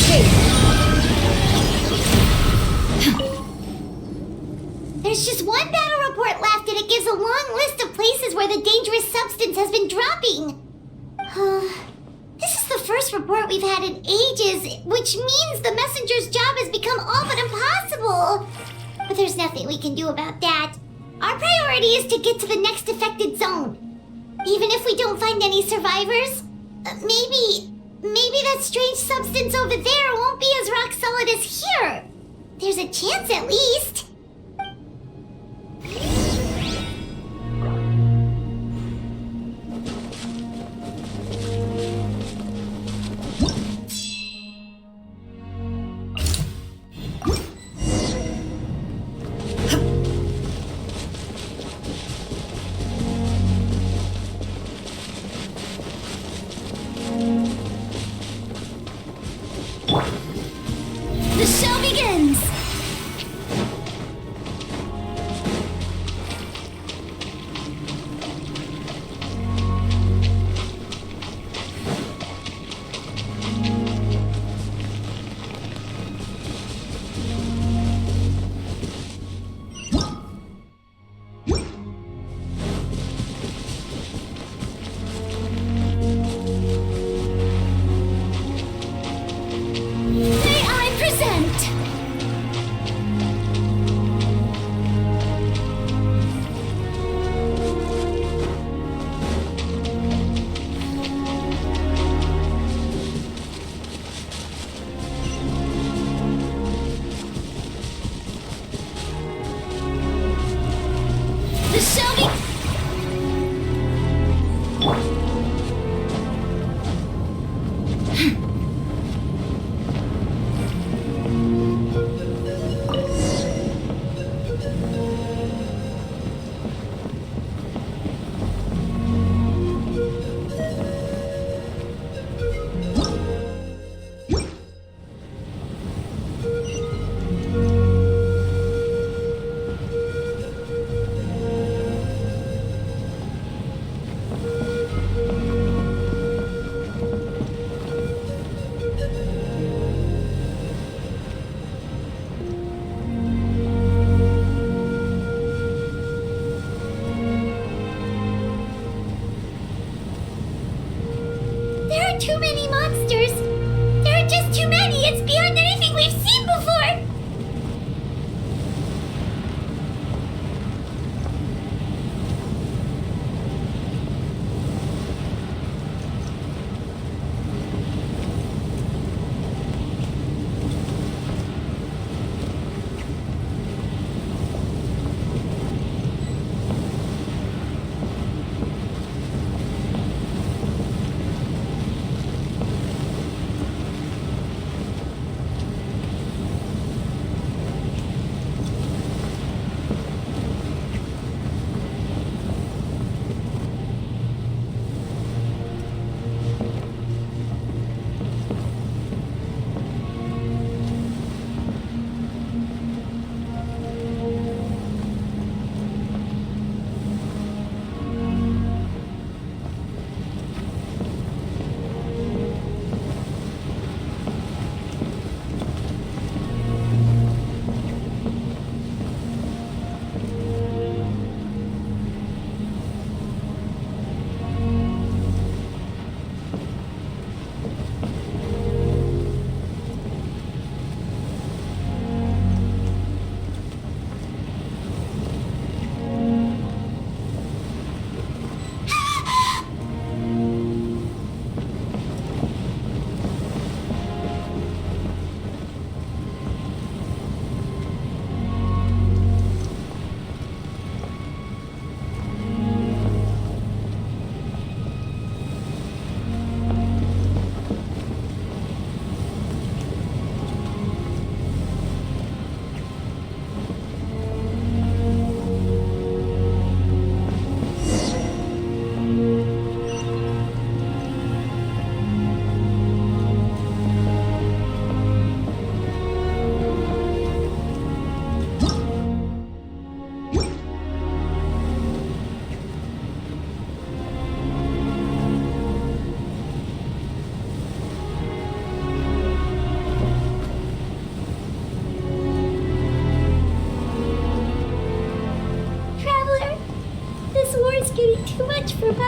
escape! There's just one battle report left, and it gives a long list of places where the dangerous substance has been dropping. This is the first report we've had in ages, which means the messenger's job has become all but impossible. But there's nothing we can do about that. Our priority is to get to the next affected zone. Even if we don't find any survivors, maybe that strange substance over there won't be as rock solid as here. There's a chance at least. The show begins!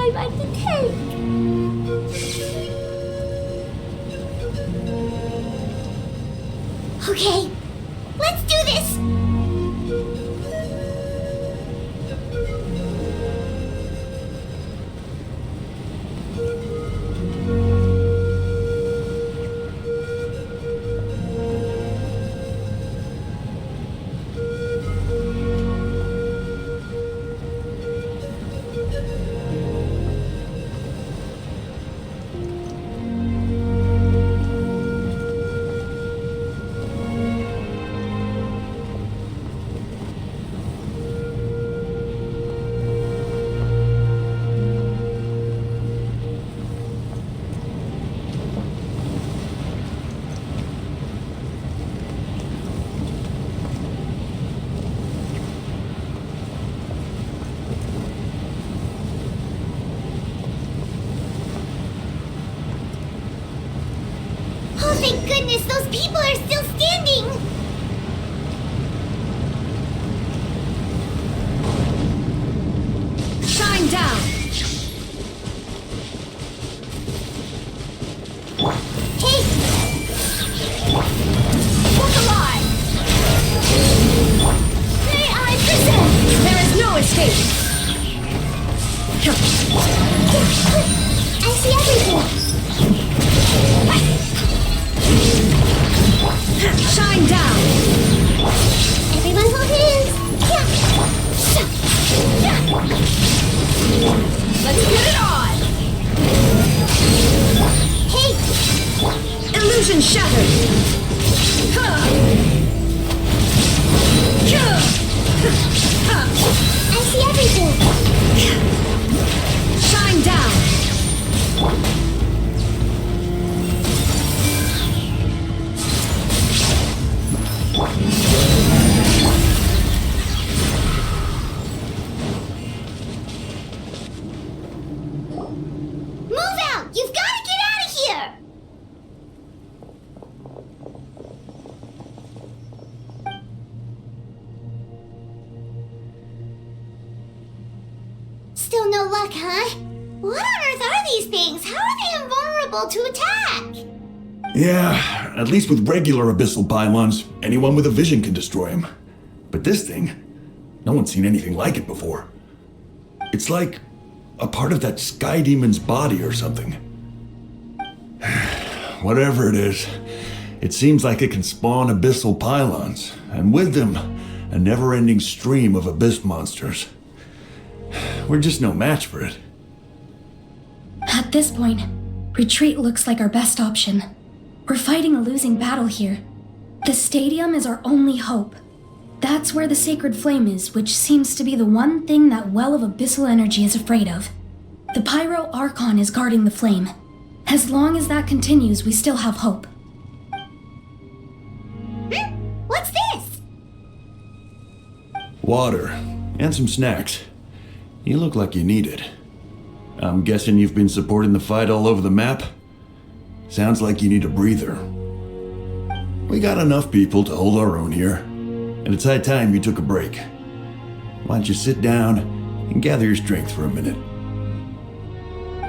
I'd like to take. Okay, let's do this! Oh, thank goodness, those people are still standing! Shine down! Hey! Look alive! May I present? There is no escape! I see everything! Shine down! Everyone hold hands! Let's get it on! Hey! Illusion shattered! I see everything! Shine down! Move out! You've got to get out of here! Still no luck, huh? What on earth are these things? How are they invulnerable to attack? Yeah, at least with regular abyssal pylons, anyone with a vision can destroy them. But this thing, no one's seen anything like it before. It's like a part of that sky demon's body or something. Whatever it is, it seems like it can spawn abyssal pylons, and with them, a never-ending stream of abyss monsters. We're just no match for it. At this point, retreat looks like our best option. We're fighting a losing battle here. The stadium is our only hope. That's where the sacred flame is, which seems to be the one thing that well of abyssal energy is afraid of. The Pyro Archon is guarding the flame. As long as that continues, we still have hope. What's this? Water, and some snacks. You look like you need it. I'm guessing you've been supporting the fight all over the map? Sounds like you need a breather. We got enough people to hold our own here, and it's high time you took a break. Why don't you sit down and gather your strength for a minute?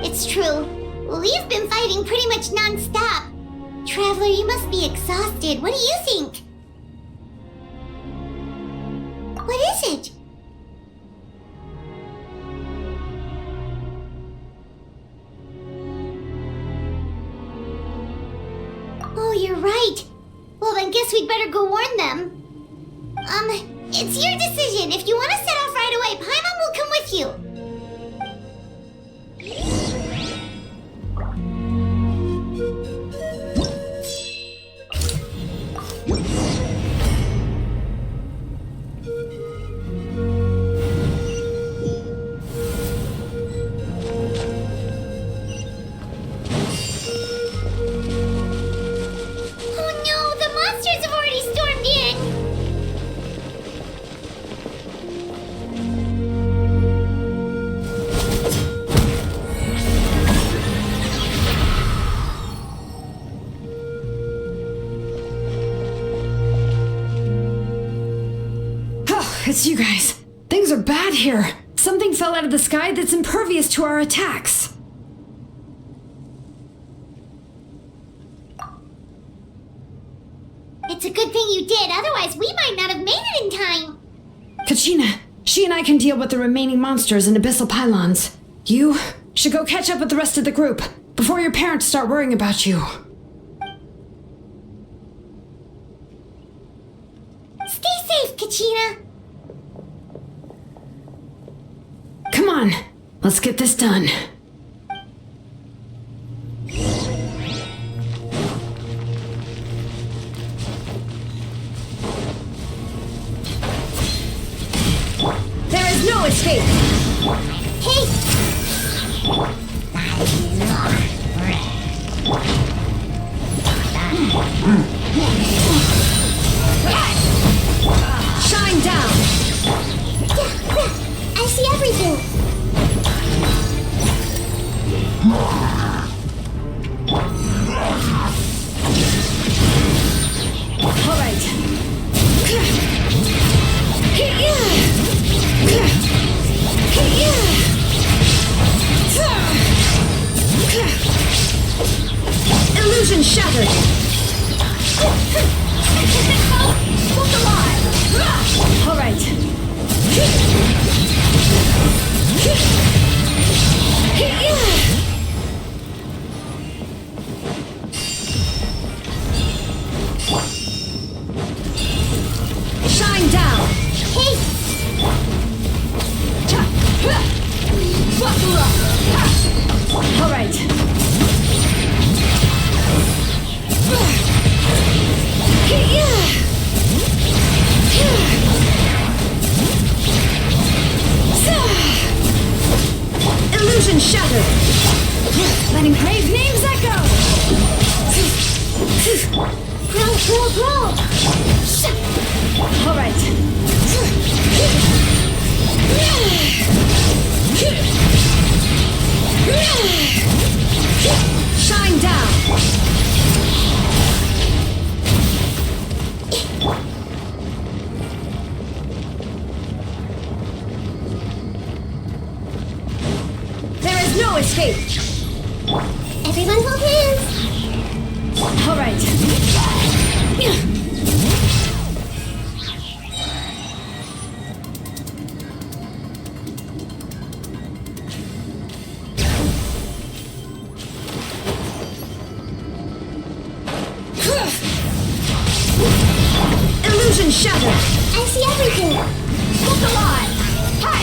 It's true. We've been fighting pretty much non-stop. Traveler, you must be exhausted. What do you think? What is it? Oh, you're right. Well, then guess we'd better go warn them. It's your decision. If you want to set off right away, Paimon will come with you. It's you guys. Things are bad here. Something fell out of the sky that's impervious to our attacks. It's a good thing you did, otherwise we might not have made it in time. Kachina, she and I can deal with the remaining monsters and abyssal pylons. You should go catch up with the rest of the group before your parents start worrying about you. Stay safe, Kachina. Come on, let's get this done. There is no escape. Hey! Shine down! I see everything. All right. Illusion shattered. Look alive. All right. Shine down. Hey! All right. Illusion shattered. Letting brave names echo. Grow. All right. Shine down. There is no escape. Everyone hold hands. All right. Illusion shattered. I see everything. Look alive. Hi.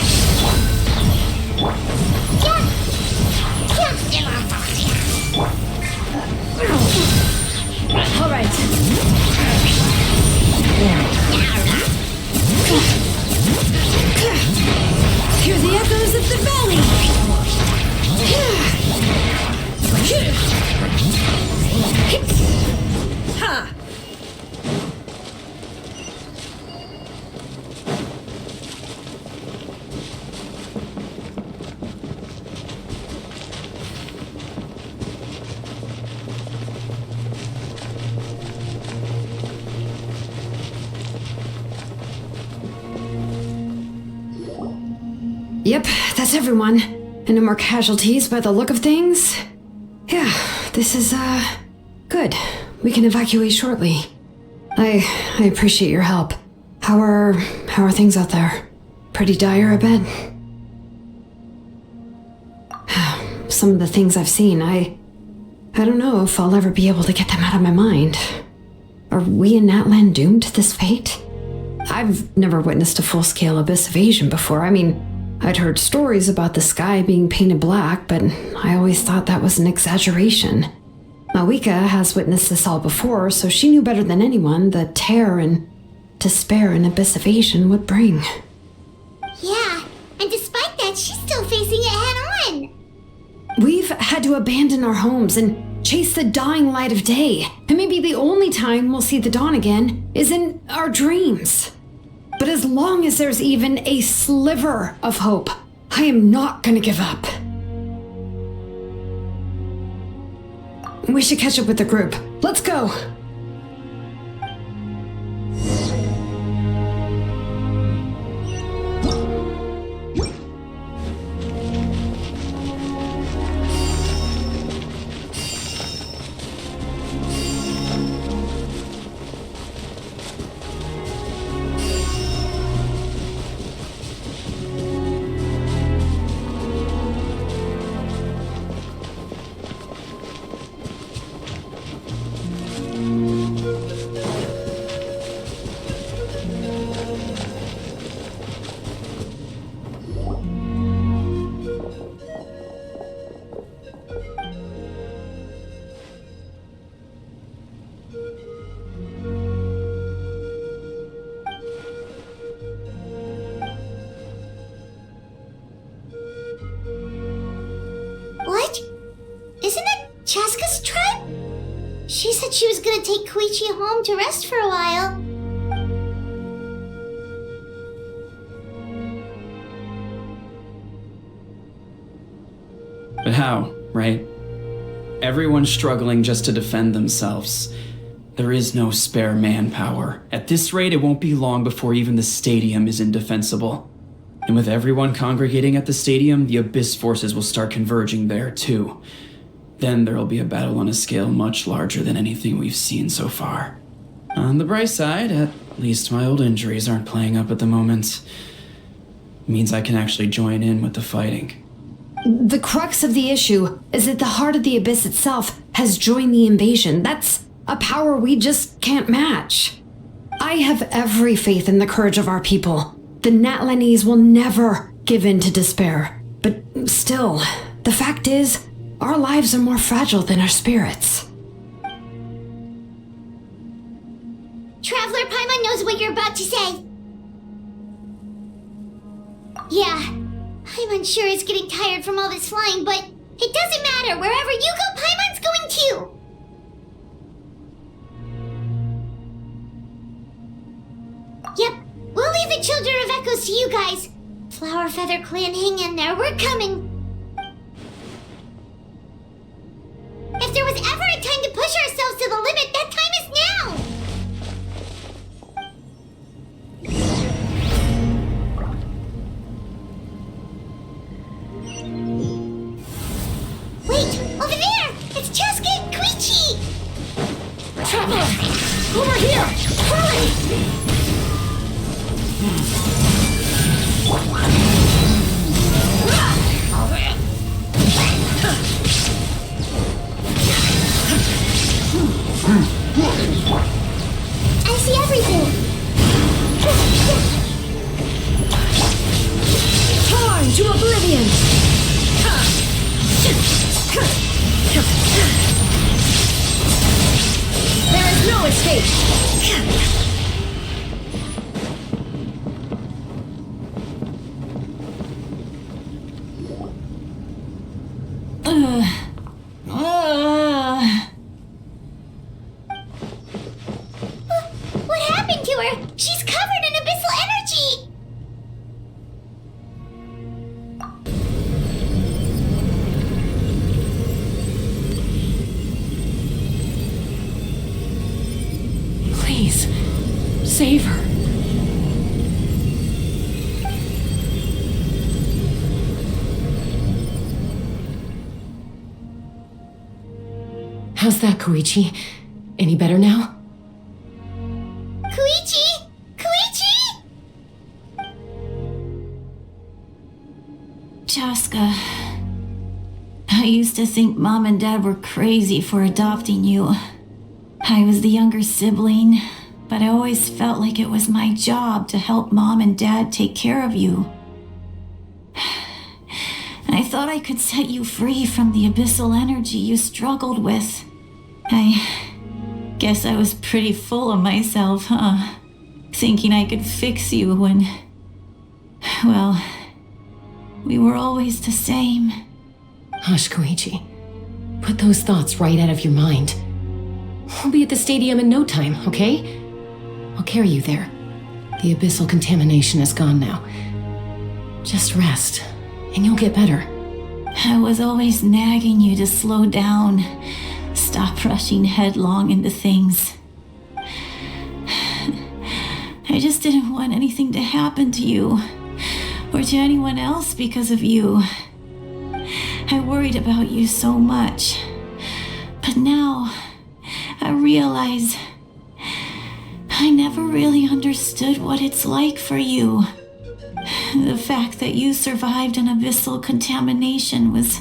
All right. Hear the echoes of the valley. Ha! Yep, that's everyone. And no more casualties by the look of things. Yeah, this is, good. We can evacuate shortly. I appreciate your help. How are things out there? Pretty dire, I bet. Some of the things I've seen, I don't know if I'll ever be able to get them out of my mind. Are we in Natlan doomed to this fate? I've never witnessed a full-scale abyss invasion before. I mean, I'd heard stories about the sky being painted black, but I always thought that was an exaggeration. Mawika has witnessed this all before, so she knew better than anyone the terror and despair an abyss invasion would bring. Yeah, and despite that, she's still facing it head-on. We've had to abandon our homes and chase the dying light of day, and maybe the only time we'll see the dawn again is in our dreams. But as long as there's even a sliver of hope, I am not gonna give up. We should catch up with the group. Let's go! gonna take Koichi home to rest for a while. But how, right? Everyone's struggling just to defend themselves. There is no spare manpower. At this rate, it won't be long before even the stadium is indefensible. And with everyone congregating at the stadium, the Abyss forces will start converging there too. Then there'll be a battle on a scale much larger than anything we've seen so far. On the bright side, at least my old injuries aren't playing up at the moment. Means I can actually join in with the fighting. The crux of the issue is that the heart of the Abyss itself has joined the invasion. That's a power we just can't match. I have every faith in the courage of our people. The Natlanese will never give in to despair. But still, the fact is, our lives are more fragile than our spirits. Traveler Paimon knows what you're about to say. Yeah, Paimon sure is getting tired from all this flying, but it doesn't matter. Wherever you go, Paimon's going too. Yep, we'll leave the Children of Echoes to you guys. Flower Feather Clan, hang in there. We're coming. If there was ever a time to push ourselves to the limit, that time is now! Wait! Over there! It's Cheska and Koichi! Traveler! Over here! Hurry! I see everything! Torn to oblivion! There is no escape! What happened to her? She's covered in abyssal energy! Please, save her. How's that, Koichi? Any better now? Koichi! Koichi! Cheska, I used to think Mom and Dad were crazy for adopting you. I was the younger sibling, but I always felt like it was my job to help Mom and Dad take care of you. I thought I could set you free from the abyssal energy you struggled with. I guess I was pretty full of myself, huh? Thinking I could fix you when, well, we were always the same. Hush, Koichi. Put those thoughts right out of your mind. We'll be at the stadium in no time, okay? I'll carry you there. The abyssal contamination is gone now. Just rest, and you'll get better. I was always nagging you to slow down. Stop rushing headlong into things. I just didn't want anything to happen to you, or to anyone else because of you. I worried about you so much. But now, I realize I never really understood what it's like for you. The fact that you survived an abyssal contamination was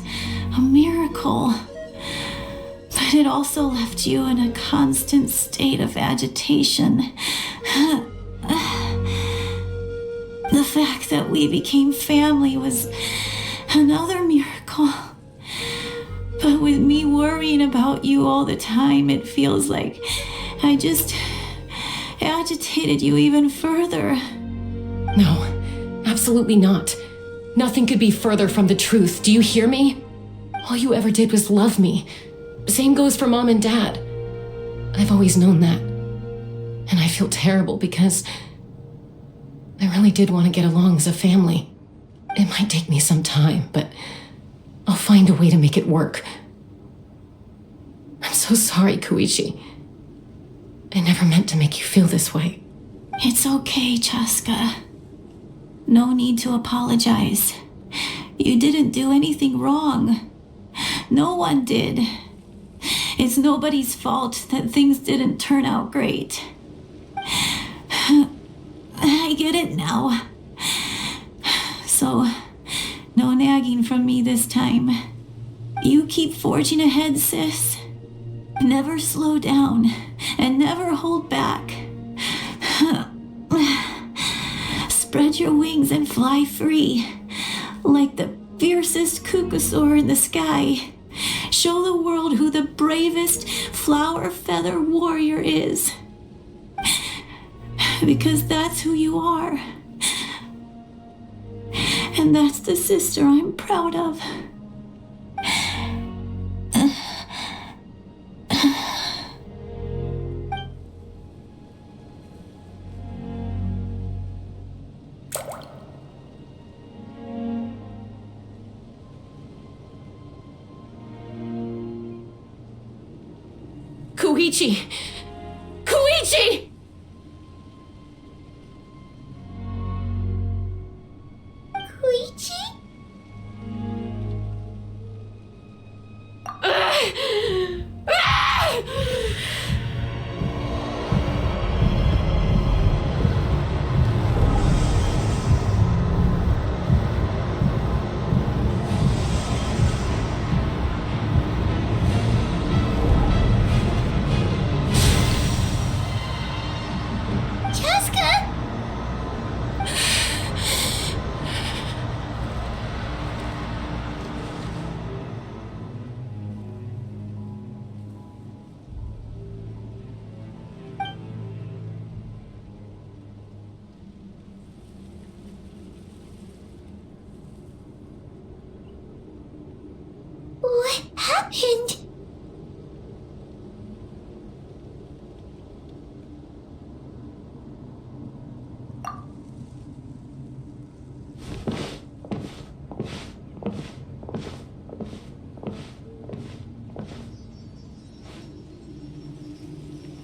a miracle. But it also left you in a constant state of agitation. The fact that we became family was another miracle. But with me worrying about you all the time, it feels like I just agitated you even further. No, absolutely not. Nothing could be further from the truth. Do you hear me? All you ever did was love me. Same goes for Mom and Dad. I've always known that. And I feel terrible because I really did want to get along as a family. It might take me some time, but I'll find a way to make it work. I'm so sorry, Koichi. I never meant to make you feel this way. It's okay, Chaska. No need to apologize. You didn't do anything wrong. No one did. It's nobody's fault that things didn't turn out great. I get it now. So, no nagging from me this time. You keep forging ahead, sis. Never slow down, and never hold back. Spread your wings and fly free, like the fiercest kukusaur in the sky. Show the world who the bravest flower feather warrior is. Because that's who you are. And that's the sister I'm proud of. Koichi! Koichi! Koichi? What happened?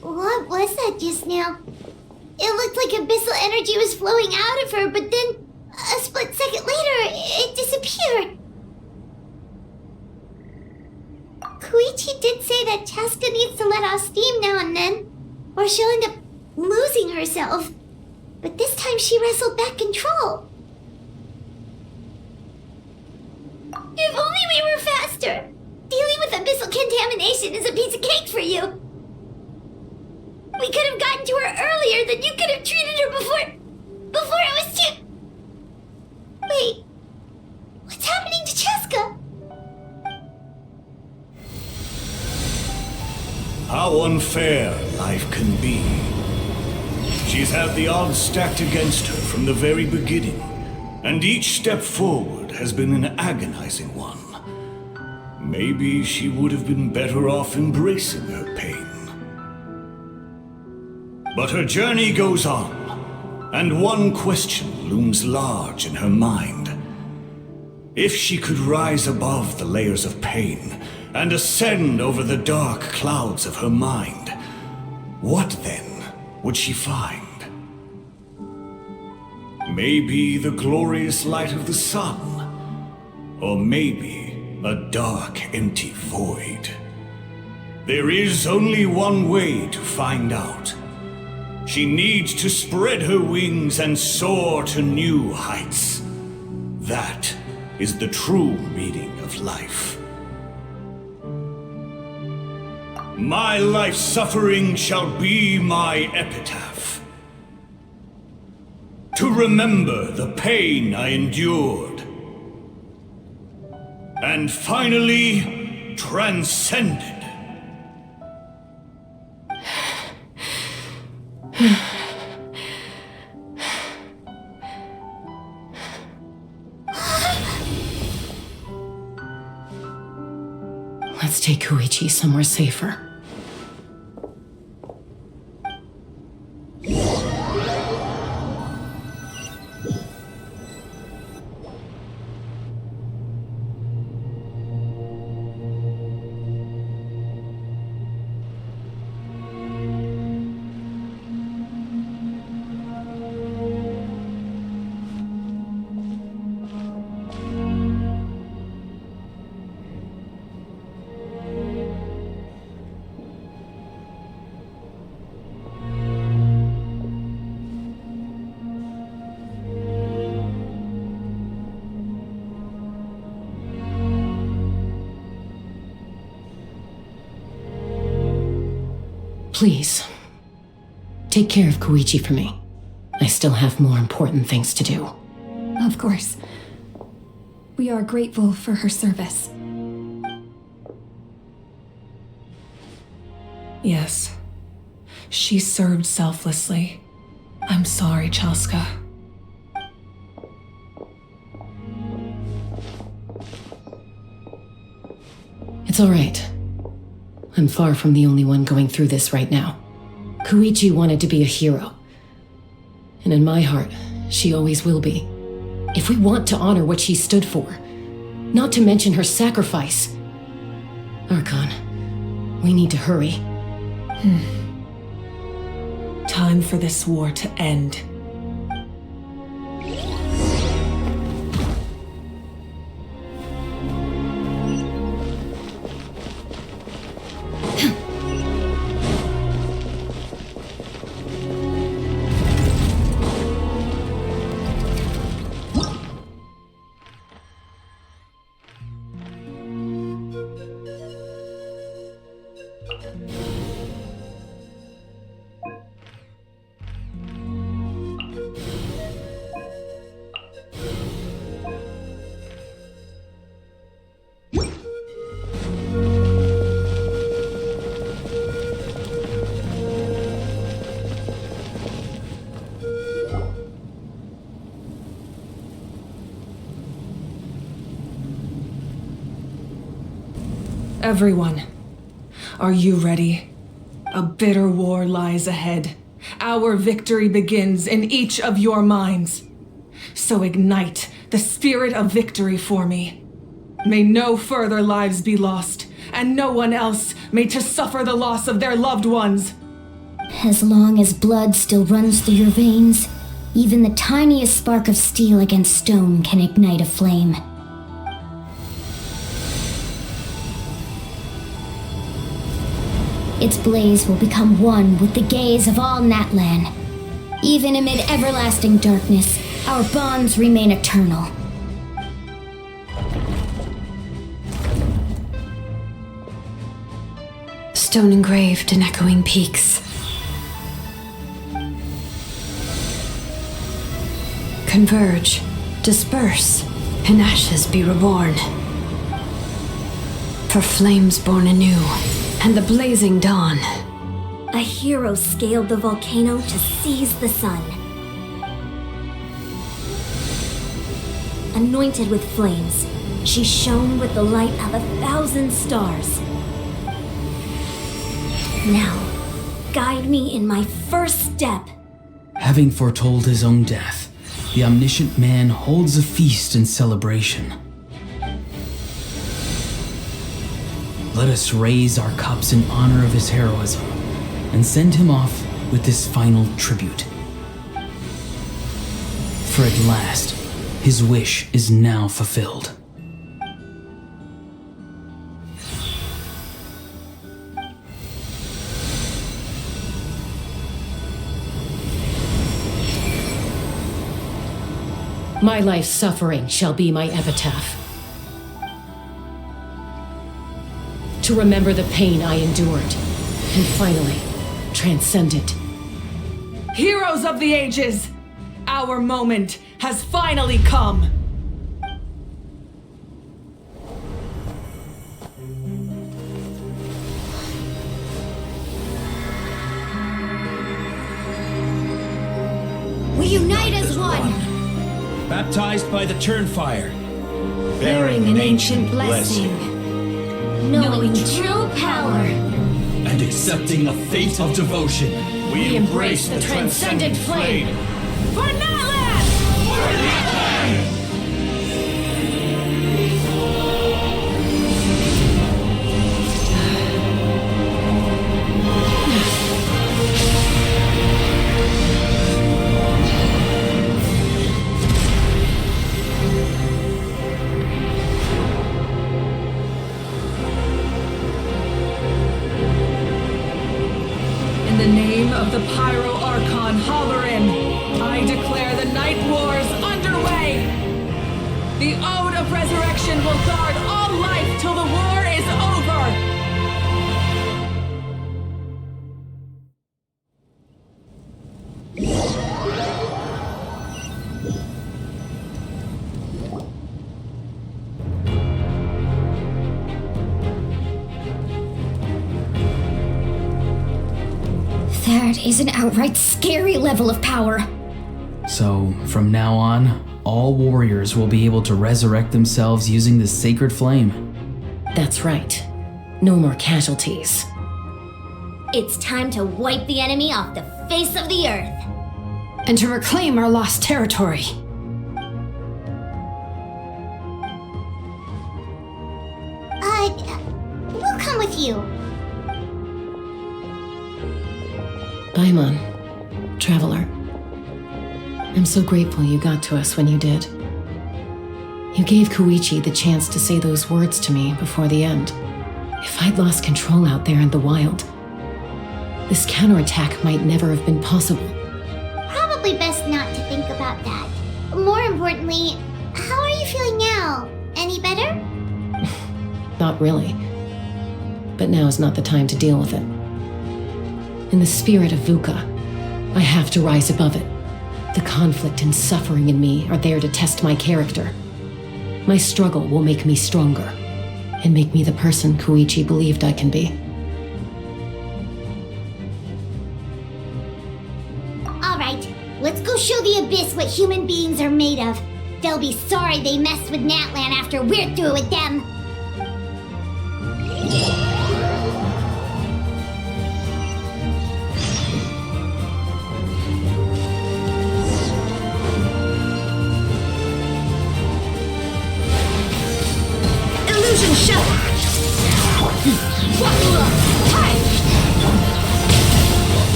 What was that just now? It looked like abyssal energy was flowing out of her, but then a split second later, it disappeared. Koichi did say that Chaska needs to let off steam now and then, or she'll end up losing herself. But this time she wrestled back control. If only we were faster! Dealing with abyssal contamination is a piece of cake for you. We could have gotten to her earlier, then you could have treated her before it was too... Wait, what's happening to Chaska? How unfair life can be. She's had the odds stacked against her from the very beginning, and each step forward has been an agonizing one. Maybe she would have been better off embracing her pain. But her journey goes on, and one question looms large in her mind. If she could rise above the layers of pain and ascend over the dark clouds of her mind, what then would she find? Maybe the glorious light of the sun, or maybe a dark, empty void. There is only one way to find out. She needs to spread her wings and soar to new heights. That is the true meaning of life. My life's suffering shall be my epitaph. To remember the pain I endured. And finally, transcended. Let's take Koichi somewhere safer. Please, take care of Koichi for me. I still have more important things to do. Of course. We are grateful for her service. Yes. She served selflessly. I'm sorry, Chalska. It's all right. I'm far from the only one going through this right now. Koichi wanted to be a hero. And in my heart, she always will be. If we want to honor what she stood for, not to mention her sacrifice. Archon, we need to hurry. Time for this war to end. Everyone, are you ready? A bitter war lies ahead. Our victory begins in each of your minds. So ignite the spirit of victory for me. May no further lives be lost, and no one else may to suffer the loss of their loved ones. As long as blood still runs through your veins, even the tiniest spark of steel against stone can ignite a flame. Its blaze will become one with the gaze of all Natlan. Even amid everlasting darkness, our bonds remain eternal. Stone engraved in echoing peaks. Converge, disperse, in ashes be reborn. For flames born anew, and the blazing dawn. A hero scaled the volcano to seize the sun. Anointed with flames, she shone with the light of 1,000 stars. Now, guide me in my first step. Having foretold his own death, the omniscient man holds a feast in celebration. Let us raise our cups in honor of his heroism and send him off with this final tribute. For at last, his wish is now fulfilled. My life's suffering shall be my epitaph. To remember the pain I endured, and finally, transcend it. Heroes of the ages! Our moment has finally come! We unite as one! Baptized by the Turnfire. Bearing an ancient blessing. Knowing true power. And accepting a fate of devotion. We embrace the transcendent flame. For Natlan! For Natlan! In the name of the Pyro Archon Halloran, I declare the Night Wars underway! The Ode of Resurrection will guard all life till the war is over! That is an outright scary level of power. So, from now on, all warriors will be able to resurrect themselves using this sacred flame. That's right. No more casualties. It's time to wipe the enemy off the face of the earth. And to reclaim our lost territory. We'll come with you. Paimon, Traveler. I'm so grateful you got to us when you did. You gave Koichi the chance to say those words to me before the end. If I'd lost control out there in the wild, this counterattack might never have been possible. Probably best not to think about that. More importantly, how are you feeling now? Any better? Not really. But now is not the time to deal with it. In the spirit of VUCA, I have to rise above it. The conflict and suffering in me are there to test my character. My struggle will make me stronger, and make me the person Koichi believed I can be. Alright, let's go show the Abyss what human beings are made of. They'll be sorry they messed with Natlan after we're through with them. Illusion shell!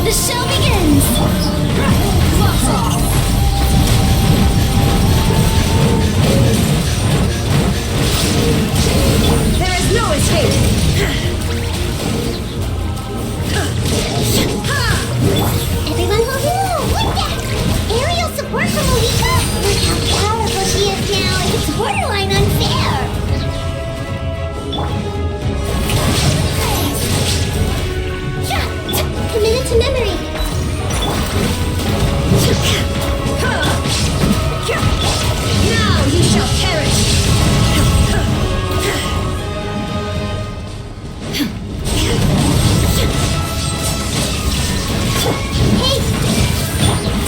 The show begins! There is no escape! Everyone hold low! Look that! Aerial support from Malika? Look how powerful she is now! It's borderline unfair! Committed to memory! Now he shall perish! Hey!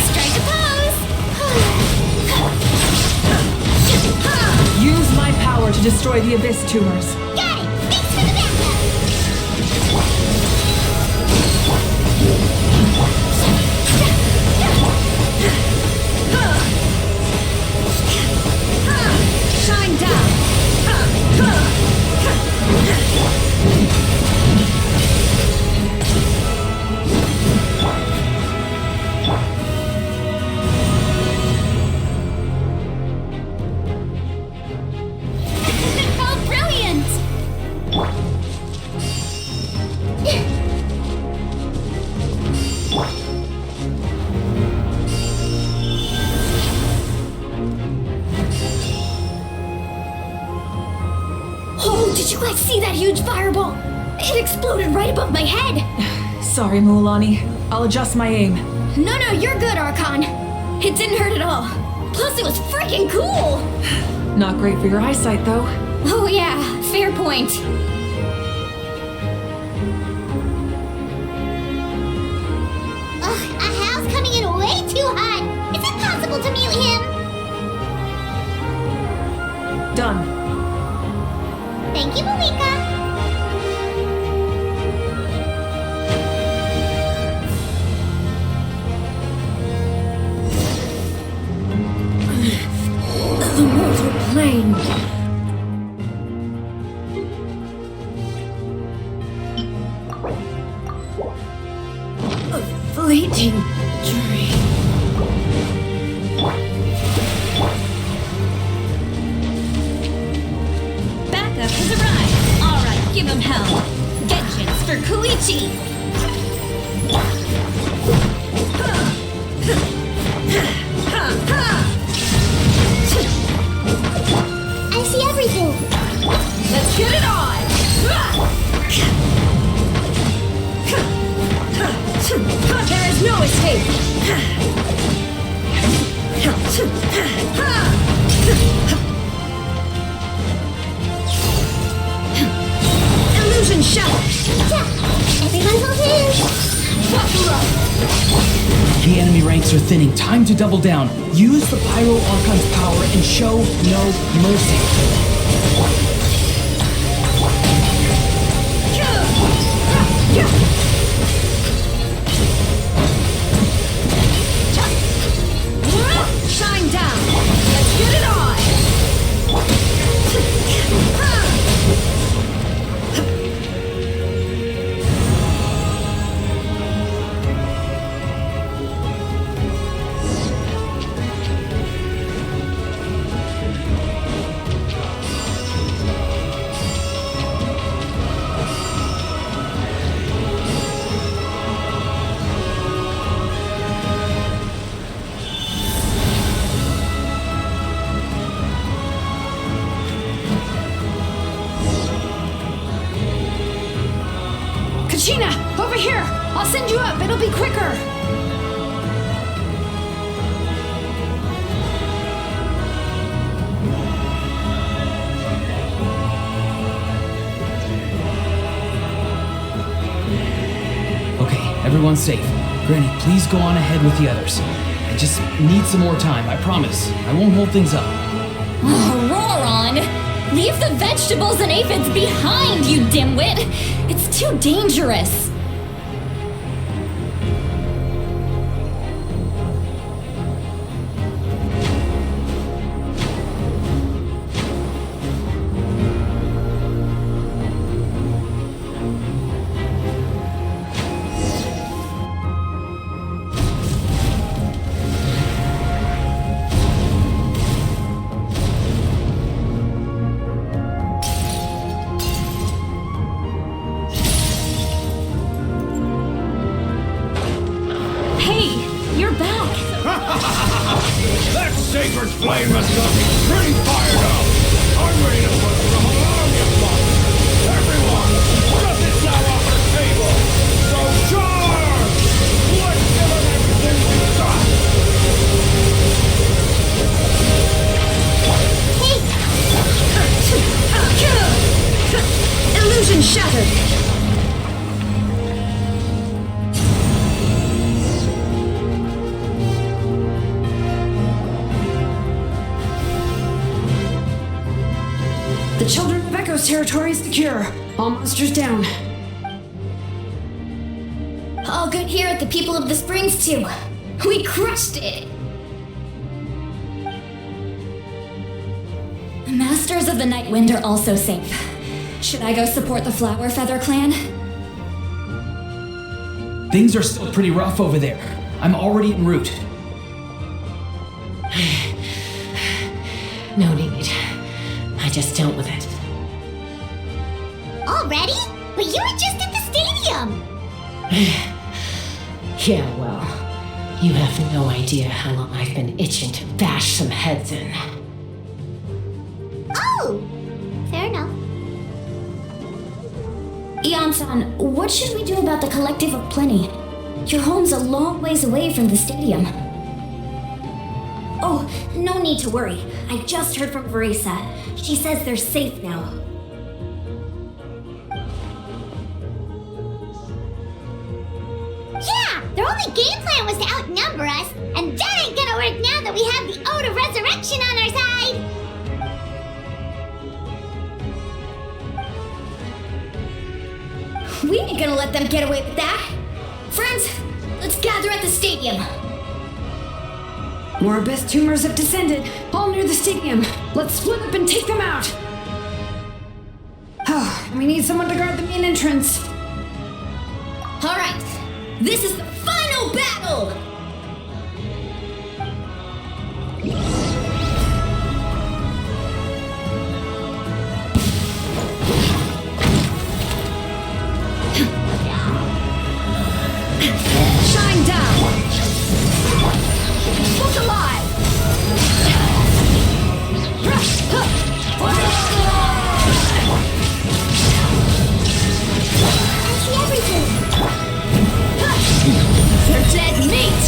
Strike a pose! Use my power to destroy the Abyss tumors. Got it! Thanks for the backup! Shine down! How brilliant! Oh, did you guys see that huge fireball? It exploded right above my head! Sorry, Mualani. I'll adjust my aim. No, you're good, Archon. It didn't hurt at all. Plus, it was freaking cool! Not great for your eyesight, though. Oh yeah, fair point. Ugh, Ahal's coming in way too hot! Is it possible to mute him? Done. Thank you, Malika! The mortal plane. A fleeting dream. Backup has arrived. All right, give him hell. Genshin's for Koichi. I see everything! Let's get it on! There is no escape! The enemy ranks are thinning. Time to double down. Use the Pyro Archon's power and show no mercy. Shine down! Let's get it on! Kachina, over here! I'll send you up, it'll be quicker! Okay, everyone's safe. Granny, please go on ahead with the others. I just need some more time, I promise. I won't hold things up. Auroron! Leave the vegetables and aphids behind, you dimwit! It's too dangerous! That sacred flame must have me pretty fired up! I'm ready to put the whole army of monsters! Everyone, justice now off the table! So charge! Let's give them everything we've got! Illusion shattered! The Children of Echo's territory is secure. All monsters down. All good here at the People of the Springs, too. We crushed it! The Masters of the Night Wind are also safe. Should I go support the Flower Feather clan? Things are still pretty rough over there. I'm already en route. No need. I just dealt with it. Already? But you were just at the stadium! Yeah, well, you have no idea how long I've been itching to bash some heads in. Oh! Fair enough. Ian-san, what should we do about the Collective of Plenty? Your home's a long ways away from the stadium. Oh, no need to worry. I just heard from Verisa. She says they're safe now. Yeah! Their only game plan was to outnumber us, and that ain't gonna work now that we have the Ode of Resurrection on our side! We ain't gonna let them get away with that! Friends, let's gather at the stadium! More Abyss tumors have descended, all near the stadium. Let's split up and take them out. Oh, we need someone to guard the main entrance. Alright, this is the final battle! Shine down! Look alive! I see everything! They're dead meat!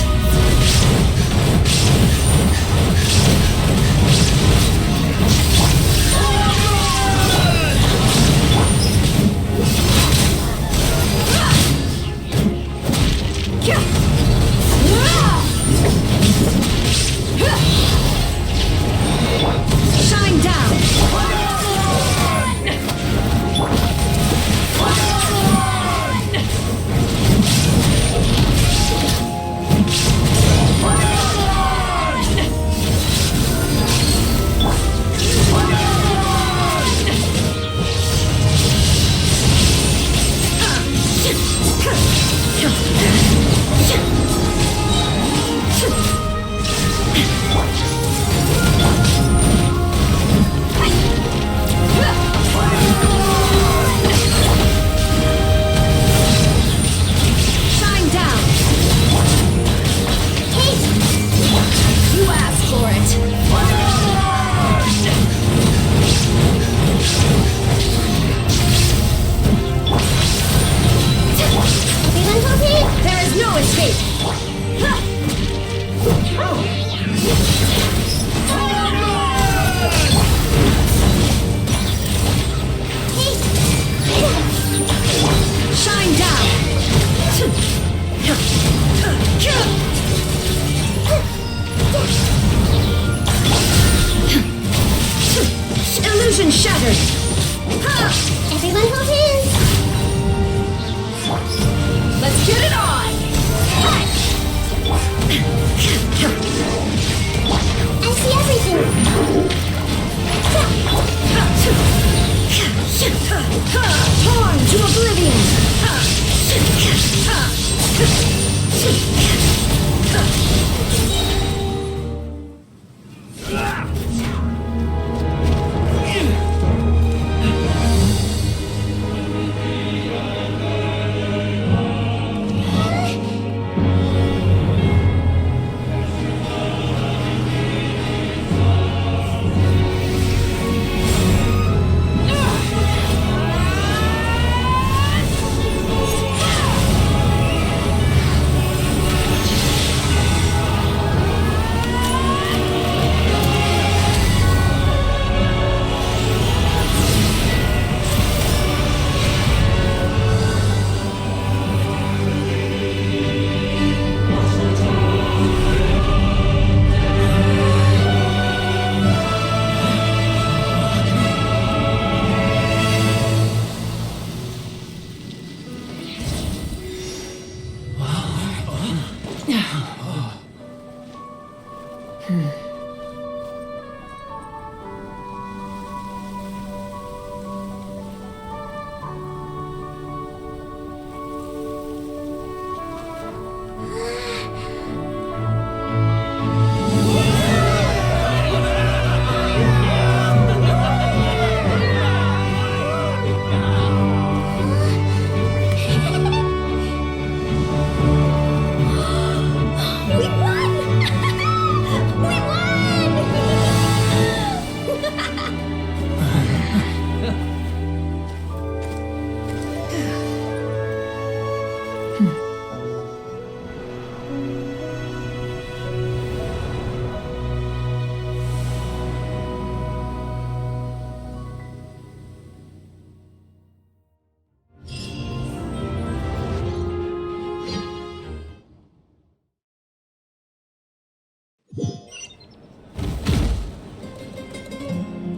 is shattered! Everyone hold hands! Let's get it on! I see everything! Torn to oblivion!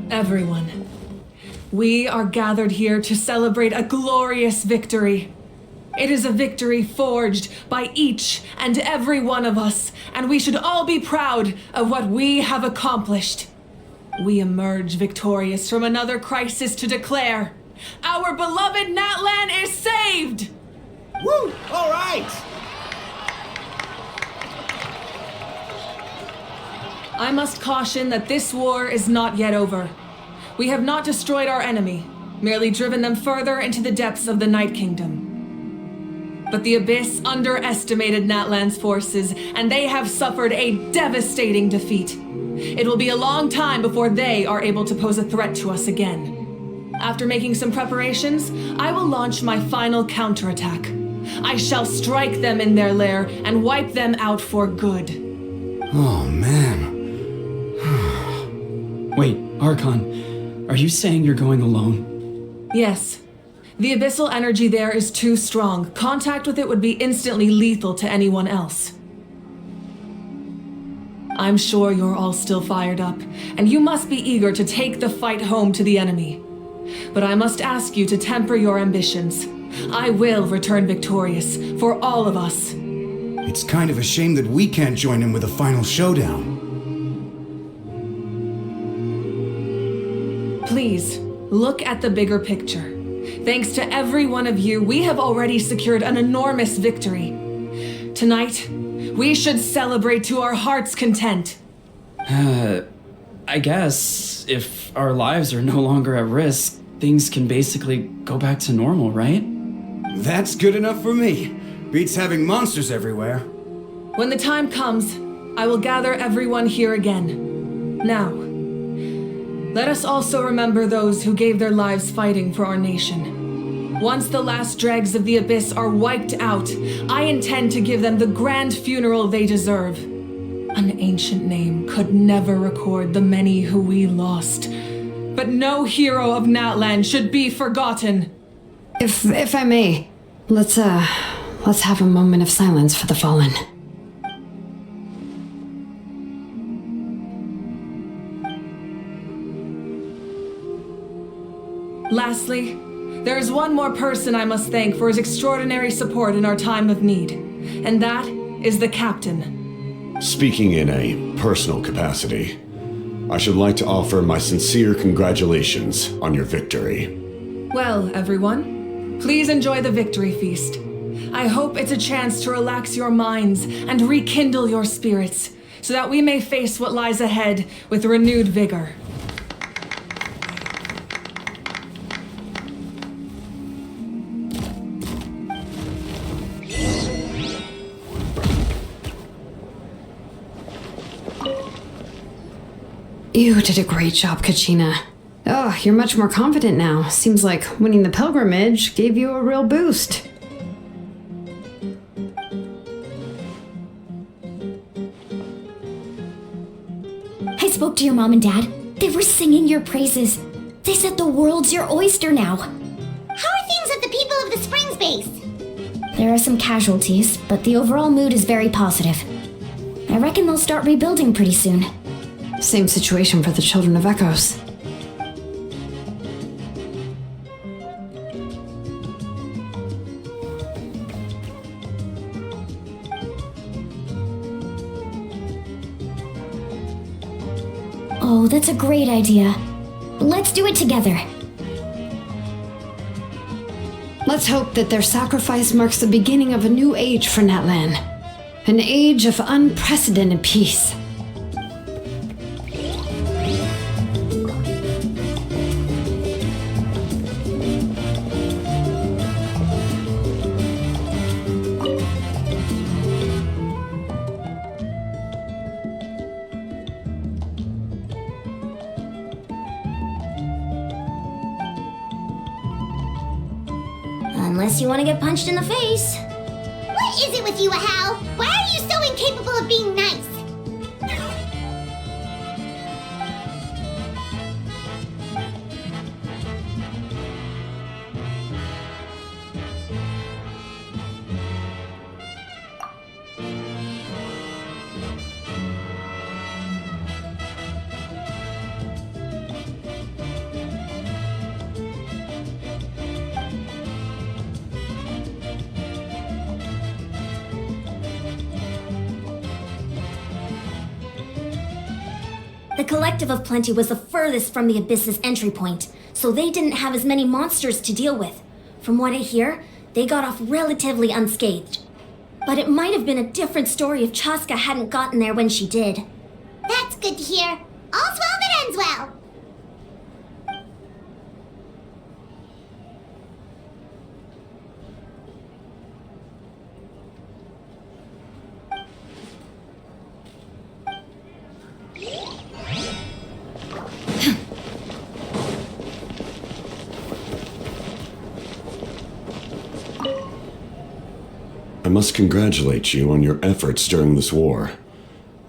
Everyone, we are gathered here to celebrate a glorious victory. It is a victory forged by each and every one of us, and we should all be proud of what we have accomplished. We emerge victorious from another crisis to declare, our beloved Natlan is saved! Woo! All right! I must caution that this war is not yet over. We have not destroyed our enemy, merely driven them further into the depths of the Night Kingdom. But the Abyss underestimated Natlan's forces, and they have suffered a devastating defeat. It will be a long time before they are able to pose a threat to us again. After making some preparations, I will launch my final counterattack. I shall strike them in their lair and wipe them out for good. Oh, man. Wait, Archon, are you saying you're going alone? Yes. The abyssal energy there is too strong. Contact with it would be instantly lethal to anyone else. I'm sure you're all still fired up, and you must be eager to take the fight home to the enemy. But I must ask you to temper your ambitions. I will return victorious for all of us. It's kind of a shame that we can't join in with a final showdown. Please, look at the bigger picture. Thanks to every one of you, we have already secured an enormous victory. Tonight, we should celebrate to our heart's content. I guess if our lives are no longer at risk, things can basically go back to normal, right? That's good enough for me. Beats having monsters everywhere. When the time comes, I will gather everyone here again. Now, let us also remember those who gave their lives fighting for our nation. Once the last dregs of the Abyss are wiped out, I intend to give them the grand funeral they deserve. An ancient name could never record the many who we lost. But no hero of Natlan should be forgotten. If I may, let's have a moment of silence for the fallen. Lastly, there is one more person I must thank for his extraordinary support in our time of need, and that is the Captain. Speaking in a personal capacity, I should like to offer my sincere congratulations on your victory. Well, everyone, please enjoy the victory feast. I hope it's a chance to relax your minds and rekindle your spirits, so that we may face what lies ahead with renewed vigor. You did a great job, Kachina. Oh, you're much more confident now. Seems like winning the pilgrimage gave you a real boost. I spoke to your mom and dad. They were singing your praises. They said the world's your oyster now. How are things at the People of the Springs base? There are some casualties, but the overall mood is very positive. I reckon they'll start rebuilding pretty soon. Same situation for the Children of Echoes. Oh, that's a great idea. Let's do it together. Let's hope that their sacrifice marks the beginning of a new age for Natlan. An age of unprecedented peace. Unless you want to get punched in the face. What is it with you, Hal? Why are you so incapable of being nice? The Collective of Plenty was the furthest from the Abyss's entry point, so they didn't have as many monsters to deal with. From what I hear, they got off relatively unscathed. But it might have been a different story if Chaska hadn't gotten there when she did. That's good to hear. All's well that ends well. I must congratulate you on your efforts during this war.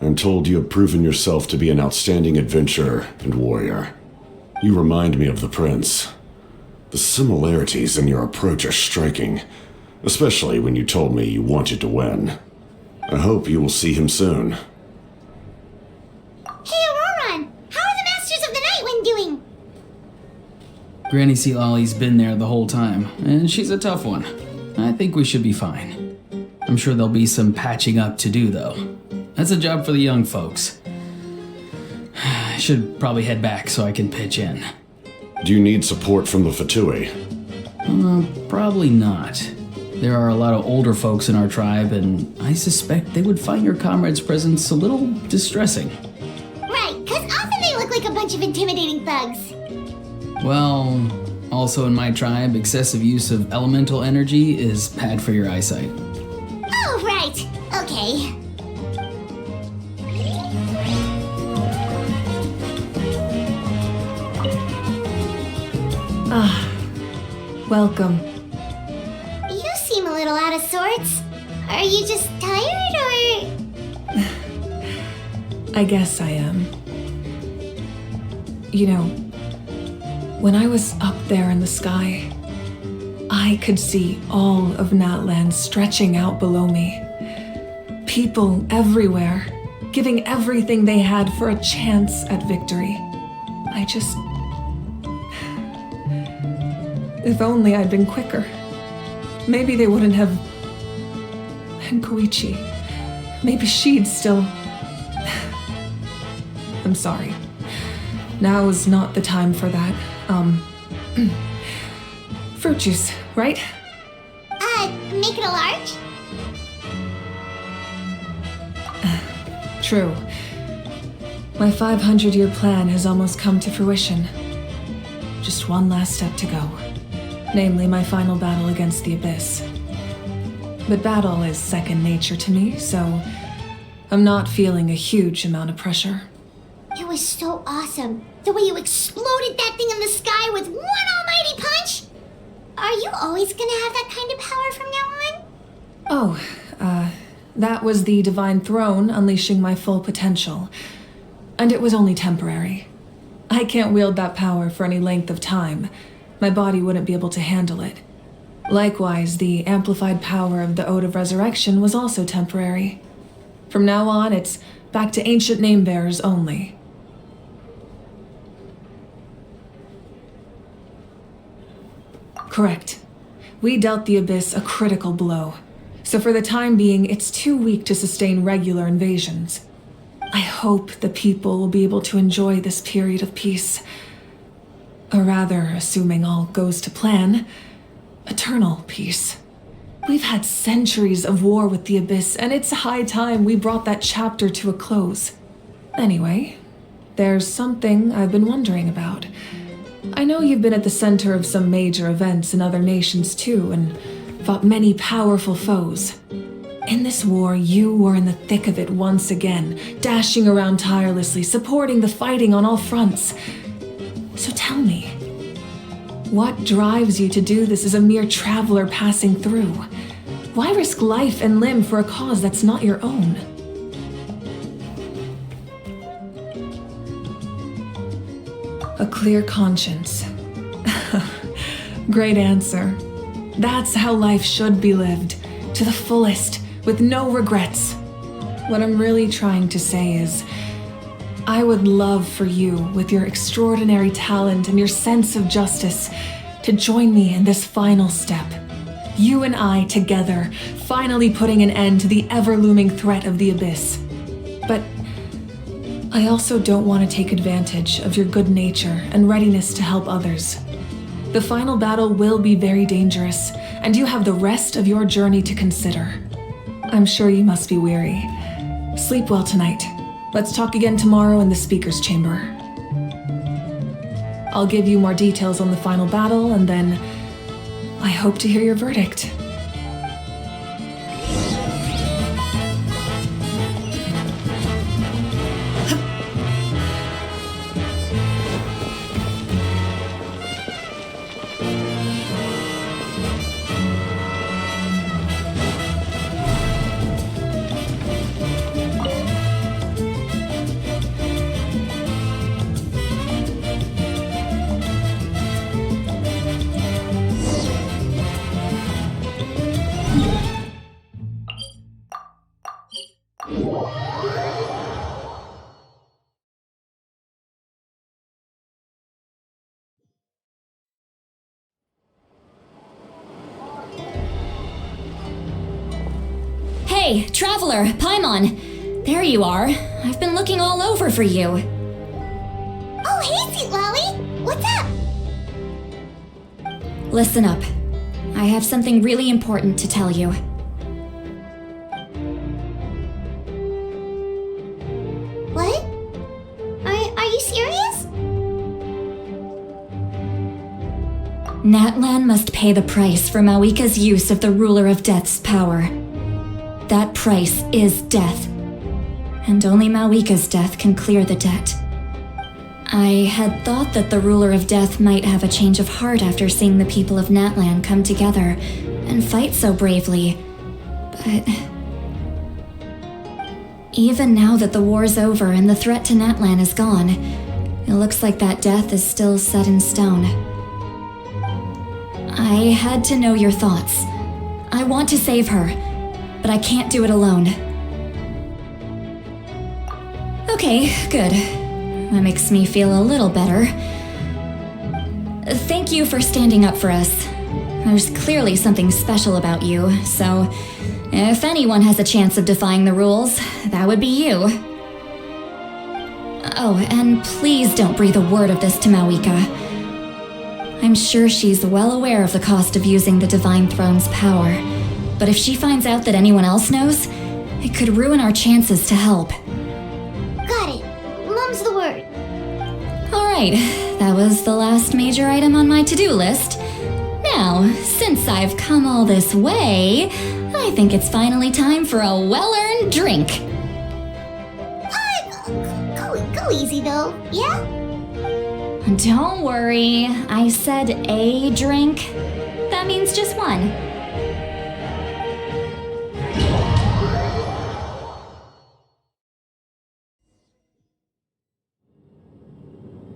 I'm told you have proven yourself to be an outstanding adventurer and warrior. You remind me of the Prince. The similarities in your approach are striking, especially when you told me you wanted to win. I hope you will see him soon. Hey, Auroron! How are the Masters of the Night Wind doing? Granny Sealolly's been there the whole time, and she's a tough one. I think we should be fine. I'm sure there'll be some patching up to do, though. That's a job for the young folks. I should probably head back so I can pitch in. Do you need support from the Fatui? Probably not. There are a lot of older folks in our tribe, and I suspect they would find your comrade's presence a little distressing. Right, because often they look like a bunch of intimidating thugs. Well, also in my tribe, excessive use of elemental energy is bad for your eyesight. Oh, right. Okay. Ah, welcome. You seem a little out of sorts. Are you just tired, or...? I guess I am. You know, when I was up there in the sky, I could see all of Natlan stretching out below me. People everywhere, giving everything they had for a chance at victory. If only I'd been quicker. Maybe they wouldn't have... And Koichi. Maybe she'd still... I'm sorry. Now is not the time for that. Fruit juice, right? Make it a large? True. My 500-year plan has almost come to fruition. Just one last step to go. Namely, my final battle against the Abyss. But battle is second nature to me, so I'm not feeling a huge amount of pressure. It was so awesome. The way you exploded that thing in the sky with one almighty punch. Are you always gonna have that kind of power from now on? Oh, that was the Divine Throne unleashing my full potential. And it was only temporary. I can't wield that power for any length of time. My body wouldn't be able to handle it. Likewise, the amplified power of the Ode of Resurrection was also temporary. From now on, it's back to ancient name-bearers only. Correct. We dealt the Abyss a critical blow. So for the time being, it's too weak to sustain regular invasions. I hope the people will be able to enjoy this period of peace. Or rather, assuming all goes to plan, eternal peace. We've had centuries of war with the Abyss, and it's high time we brought that chapter to a close. Anyway, there's something I've been wondering about. I know you've been at the center of some major events in other nations too, and fought many powerful foes. In this war, you were in the thick of it once again, dashing around tirelessly, supporting the fighting on all fronts. So tell me, what drives you to do this as a mere traveler passing through? Why risk life and limb for a cause that's not your own? A clear conscience. Great answer. That's how life should be lived, to the fullest, with no regrets. What I'm really trying to say is, I would love for you, with your extraordinary talent and your sense of justice, to join me in this final step. You and I together, finally putting an end to the ever-looming threat of the Abyss. But I also don't want to take advantage of your good nature and readiness to help others. The final battle will be very dangerous, and you have the rest of your journey to consider. I'm sure you must be weary. Sleep well tonight. Let's talk again tomorrow in the speaker's chamber. I'll give you more details on the final battle, and then I hope to hear your verdict. Hey, Traveler, Paimon! There you are. I've been looking all over for you. Oh, hey, Sweet Lolly! What's up? Listen up. I have something really important to tell you. What? Are you serious? Natlan must pay the price for Mawika's use of the Ruler of Death's power. That price is death. And only Mawika's death can clear the debt. I had thought that the Ruler of Death might have a change of heart after seeing the people of Natlan come together and fight so bravely, but even now that the war's over and the threat to Natlan is gone, it looks like that death is still set in stone. I had to know your thoughts. I want to save her, but I can't do it alone. Okay, good. That makes me feel a little better. Thank you for standing up for us. There's clearly something special about you, so if anyone has a chance of defying the rules, that would be you. Oh, and please don't breathe a word of this to Mawika. I'm sure she's well aware of the cost of using the Divine Throne's power, but if she finds out that anyone else knows, it could ruin our chances to help. Got it. Mum's the word. Alright, that was the last major item on my to-do list. Now, since I've come all this way, I think it's finally time for a well-earned drink. Go easy though, yeah? Don't worry, I said a drink. That means just one.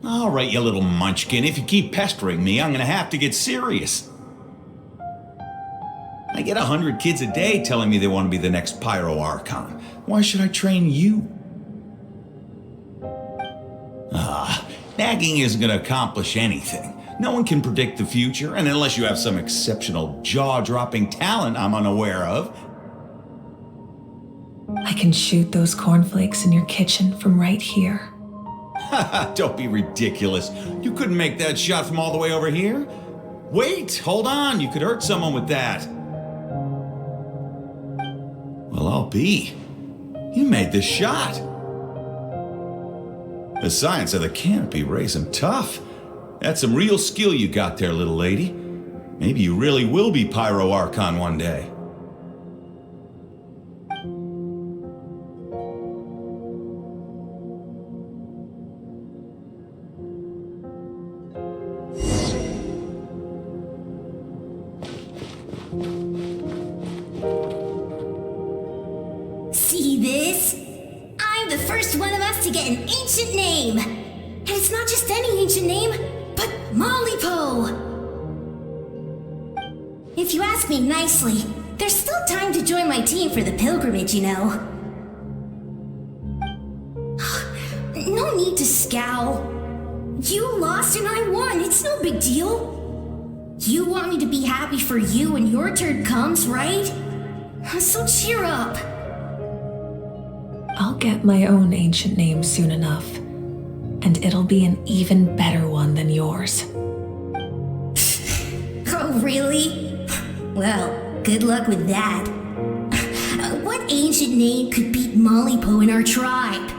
All right, you little munchkin, if you keep pestering me, I'm gonna have to get serious. I get 100 kids a day telling me they want to be the next Pyro Archon. Why should I train you? Nagging isn't gonna accomplish anything. No one can predict the future, and unless you have some exceptional jaw-dropping talent I'm unaware of. I can shoot those cornflakes in your kitchen from right here. Don't be ridiculous. You couldn't make that shot from all the way over here. Wait, hold on. You could hurt someone with that. Well, I'll be. You made this shot. The science of the canopy raised him tough. That's some real skill you got there, little lady. Maybe you really will be Pyro Archon one day. See this? I'm the first one of us to get an ancient name. And it's not just any ancient name, but Malipo. If you ask me nicely, there's still time to join my team for the pilgrimage, you know. No need to scowl. You lost and I won, it's no big deal. You want me to be happy for you when your turn comes, right? So cheer up. I'll get my own ancient name soon enough, and it'll be an even better one than yours. Oh, really? Well, good luck with that. What ancient name could beat Malipo in our tribe?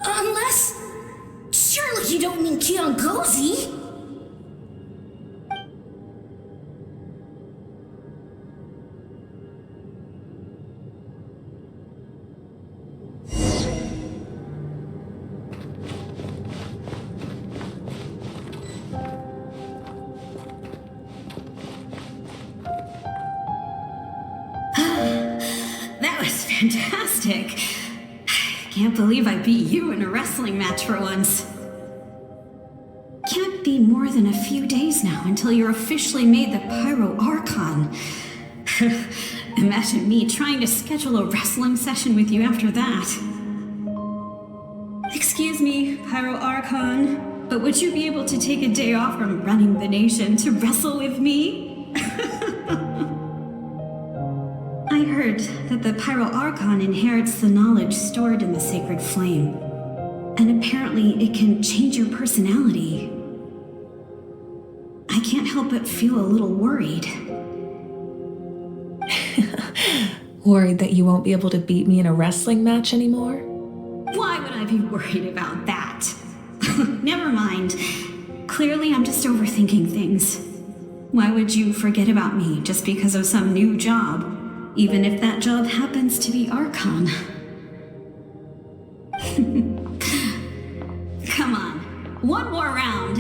Unless... surely you don't mean Kiangozi? That was fantastic. Can't believe I beat you in a wrestling match for once. Can't be more than a few days now until you're officially made the Pyro Archon. Imagine me trying to schedule a wrestling session with you after that. Excuse me, Pyro Archon, but would you be able to take a day off from running the nation to wrestle with me? I heard that the Pyro Archon inherits the knowledge stored in the sacred flame, and apparently it can change your personality. I can't help but feel a little worried. Worried that you won't be able to beat me in a wrestling match anymore? Why would I be worried about that? Never mind. Clearly, I'm just overthinking things. Why would you forget about me just because of some new job? Even if that job happens to be Archon. Come on, one more round.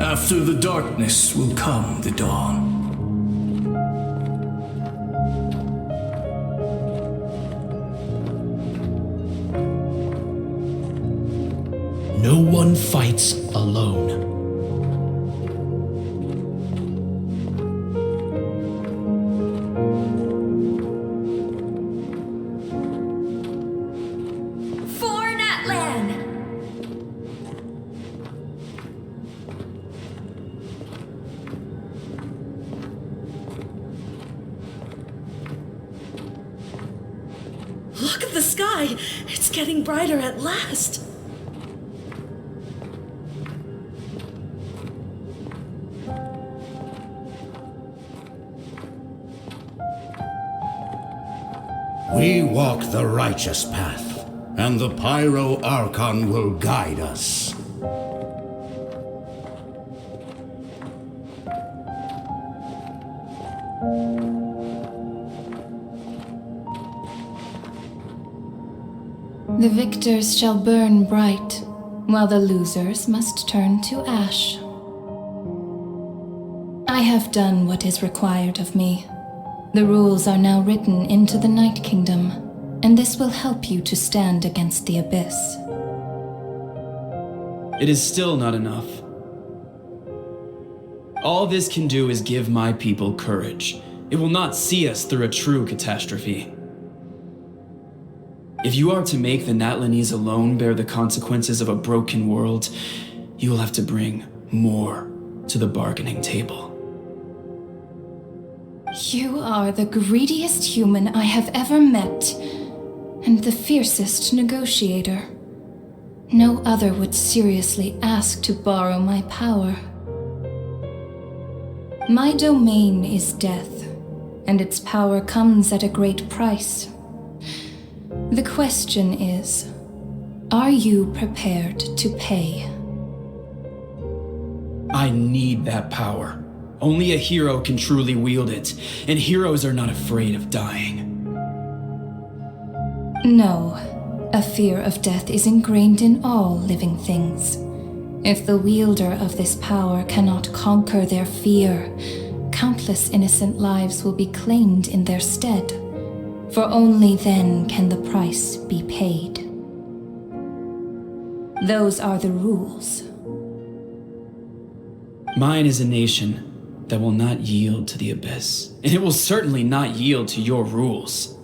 After the darkness will come the dawn. No one fights alone. For Natlan! Look at the sky! It's getting brighter at last! We walk the righteous path, and the Pyro Archon will guide us. The victors shall burn bright, while the losers must turn to ash. I have done what is required of me. The rules are now written into the Night Kingdom, and this will help you to stand against the Abyss. It is still not enough. All this can do is give my people courage. It will not see us through a true catastrophe. If you are to make the Natlanese alone bear the consequences of a broken world, you will have to bring more to the bargaining table. You are the greediest human I have ever met, and the fiercest negotiator. No other would seriously ask to borrow my power. My domain is death, and its power comes at a great price. The question is, are you prepared to pay? I need that power. Only a hero can truly wield it, and heroes are not afraid of dying. No, a fear of death is ingrained in all living things. If the wielder of this power cannot conquer their fear, countless innocent lives will be claimed in their stead, for only then can the price be paid. Those are the rules. Mine is a nation that will not yield to the Abyss, and it will certainly not yield to your rules.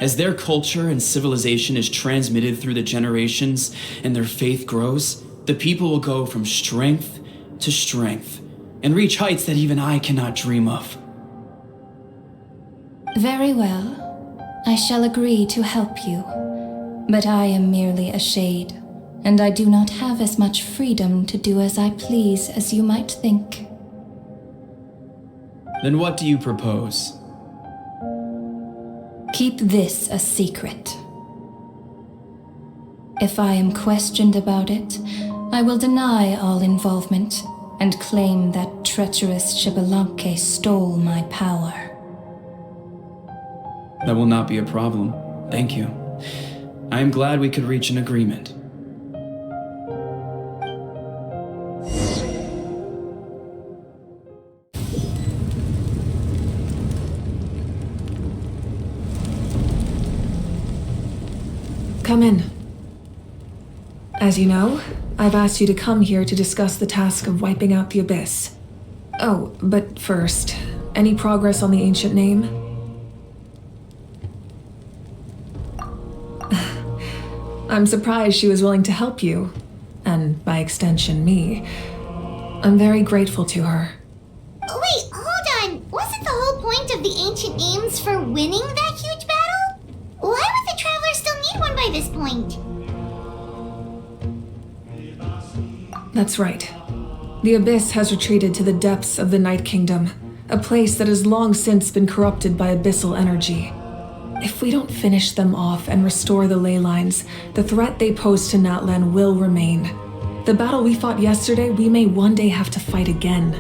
As their culture and civilization is transmitted through the generations and their faith grows, the people will go from strength to strength and reach heights that even I cannot dream of. Very well. I shall agree to help you. But I am merely a shade, and I do not have as much freedom to do as I please as you might think. Then what do you propose? Keep this a secret. If I am questioned about it, I will deny all involvement and claim that treacherous Xbalanque stole my power. That will not be a problem. Thank you. I am glad we could reach an agreement. Come in. As you know, I've asked you to come here to discuss the task of wiping out the Abyss. Oh, but first, any progress on the ancient name? I'm surprised she was willing to help you, and by extension, me. I'm very grateful to her. Wait, hold on. Wasn't the whole point of the ancient names for winning that huge battle? Why would the Travelers still need one by this point? That's right. The Abyss has retreated to the depths of the Night Kingdom, a place that has long since been corrupted by abyssal energy. If we don't finish them off and restore the ley lines, the threat they pose to Natlan will remain. The battle we fought yesterday, we may one day have to fight again.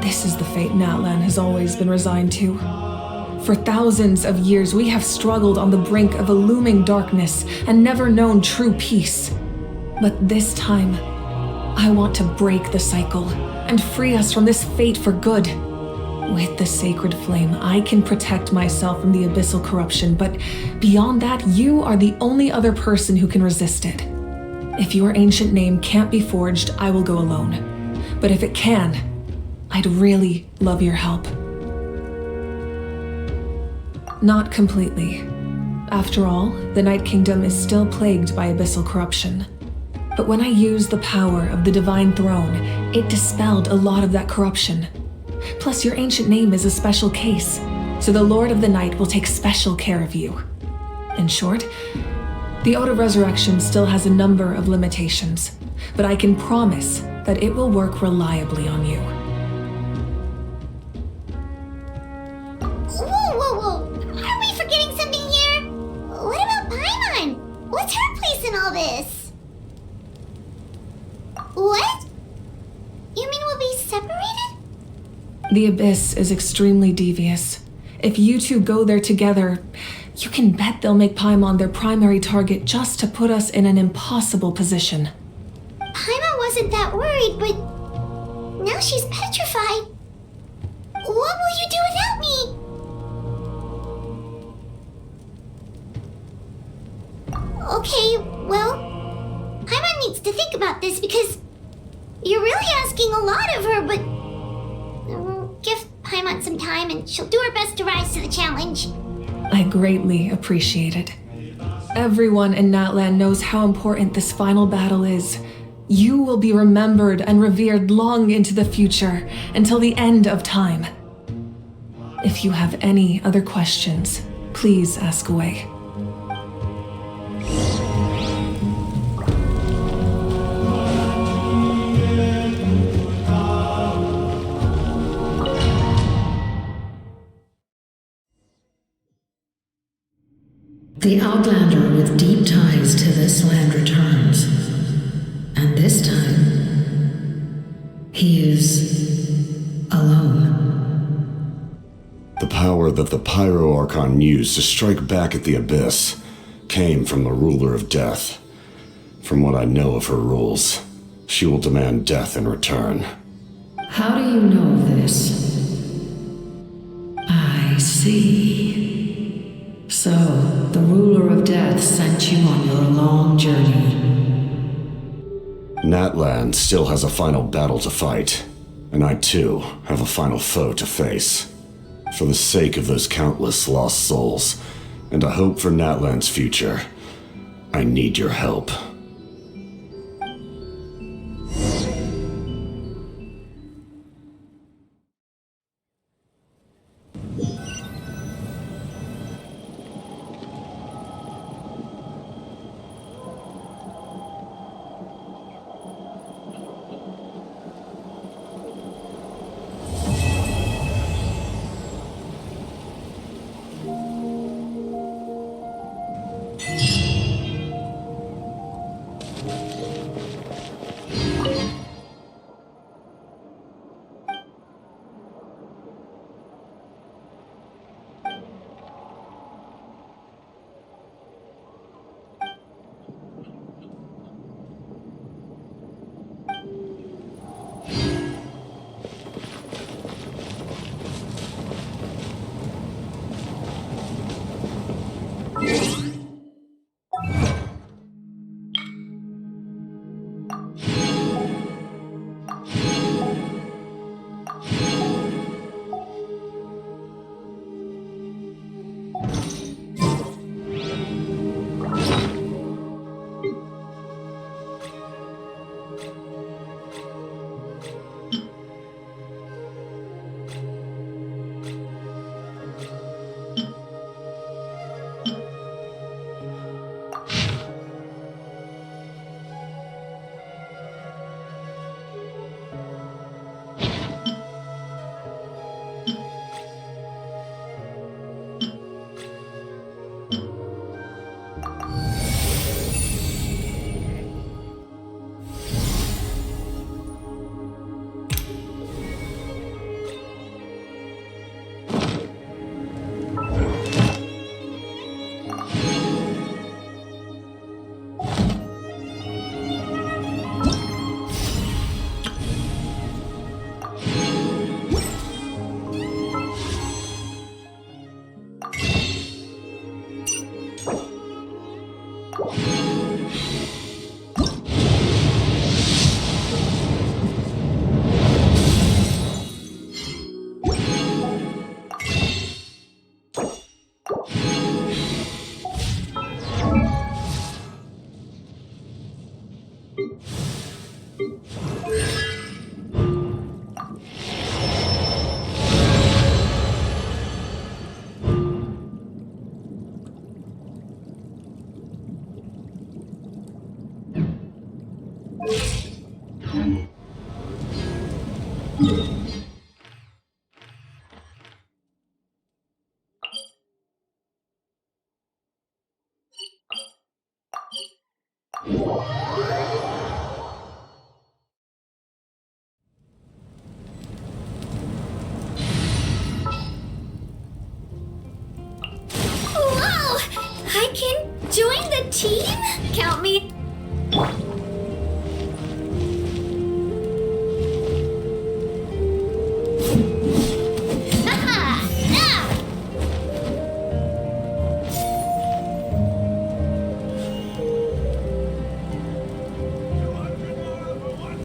This is the fate Natlan has always been resigned to. For thousands of years, we have struggled on the brink of a looming darkness and never known true peace. But this time, I want to break the cycle and free us from this fate for good. With the sacred flame, I can protect myself from the abyssal corruption, but beyond that, you are the only other person who can resist it. If your ancient name can't be forged, I will go alone. But if it can, I'd really love your help. Not completely. After all, the Night Kingdom is still plagued by abyssal corruption. But when I used the power of the Divine Throne, it dispelled a lot of that corruption. Plus, your ancient name is a special case, so the Lord of the Night will take special care of you. In short, the Ode of Resurrection still has a number of limitations, but I can promise that it will work reliably on you. Whoa! Are we forgetting something here? What about Paimon? What's her place in all this? What? You mean we'll be separated? The Abyss is extremely devious. If you two go there together, you can bet they'll make Paimon their primary target just to put us in an impossible position. Paimon wasn't that worried, but now she's petrified. What will you do without me? Okay, well, Paimon needs to think about this because you're really asking a lot of her, but give Paimon some time and she'll do her best to rise to the challenge. I greatly appreciate it. Everyone in Natlan knows how important this final battle is. You will be remembered and revered long into the future, until the end of time. If you have any other questions, please ask away. The Outlander with deep ties to this land returns. And this time, he is alone. The power that the Pyro Archon used to strike back at the Abyss came from the Ruler of Death. From what I know of her rules, she will demand death in return. How do you know this? I see. So, the Ruler of Death sent you on your long journey. Natlan still has a final battle to fight, and I too have a final foe to face. For the sake of those countless lost souls, and a hope for Natlan's future, I need your help. Whoa! I can join the team? Count me.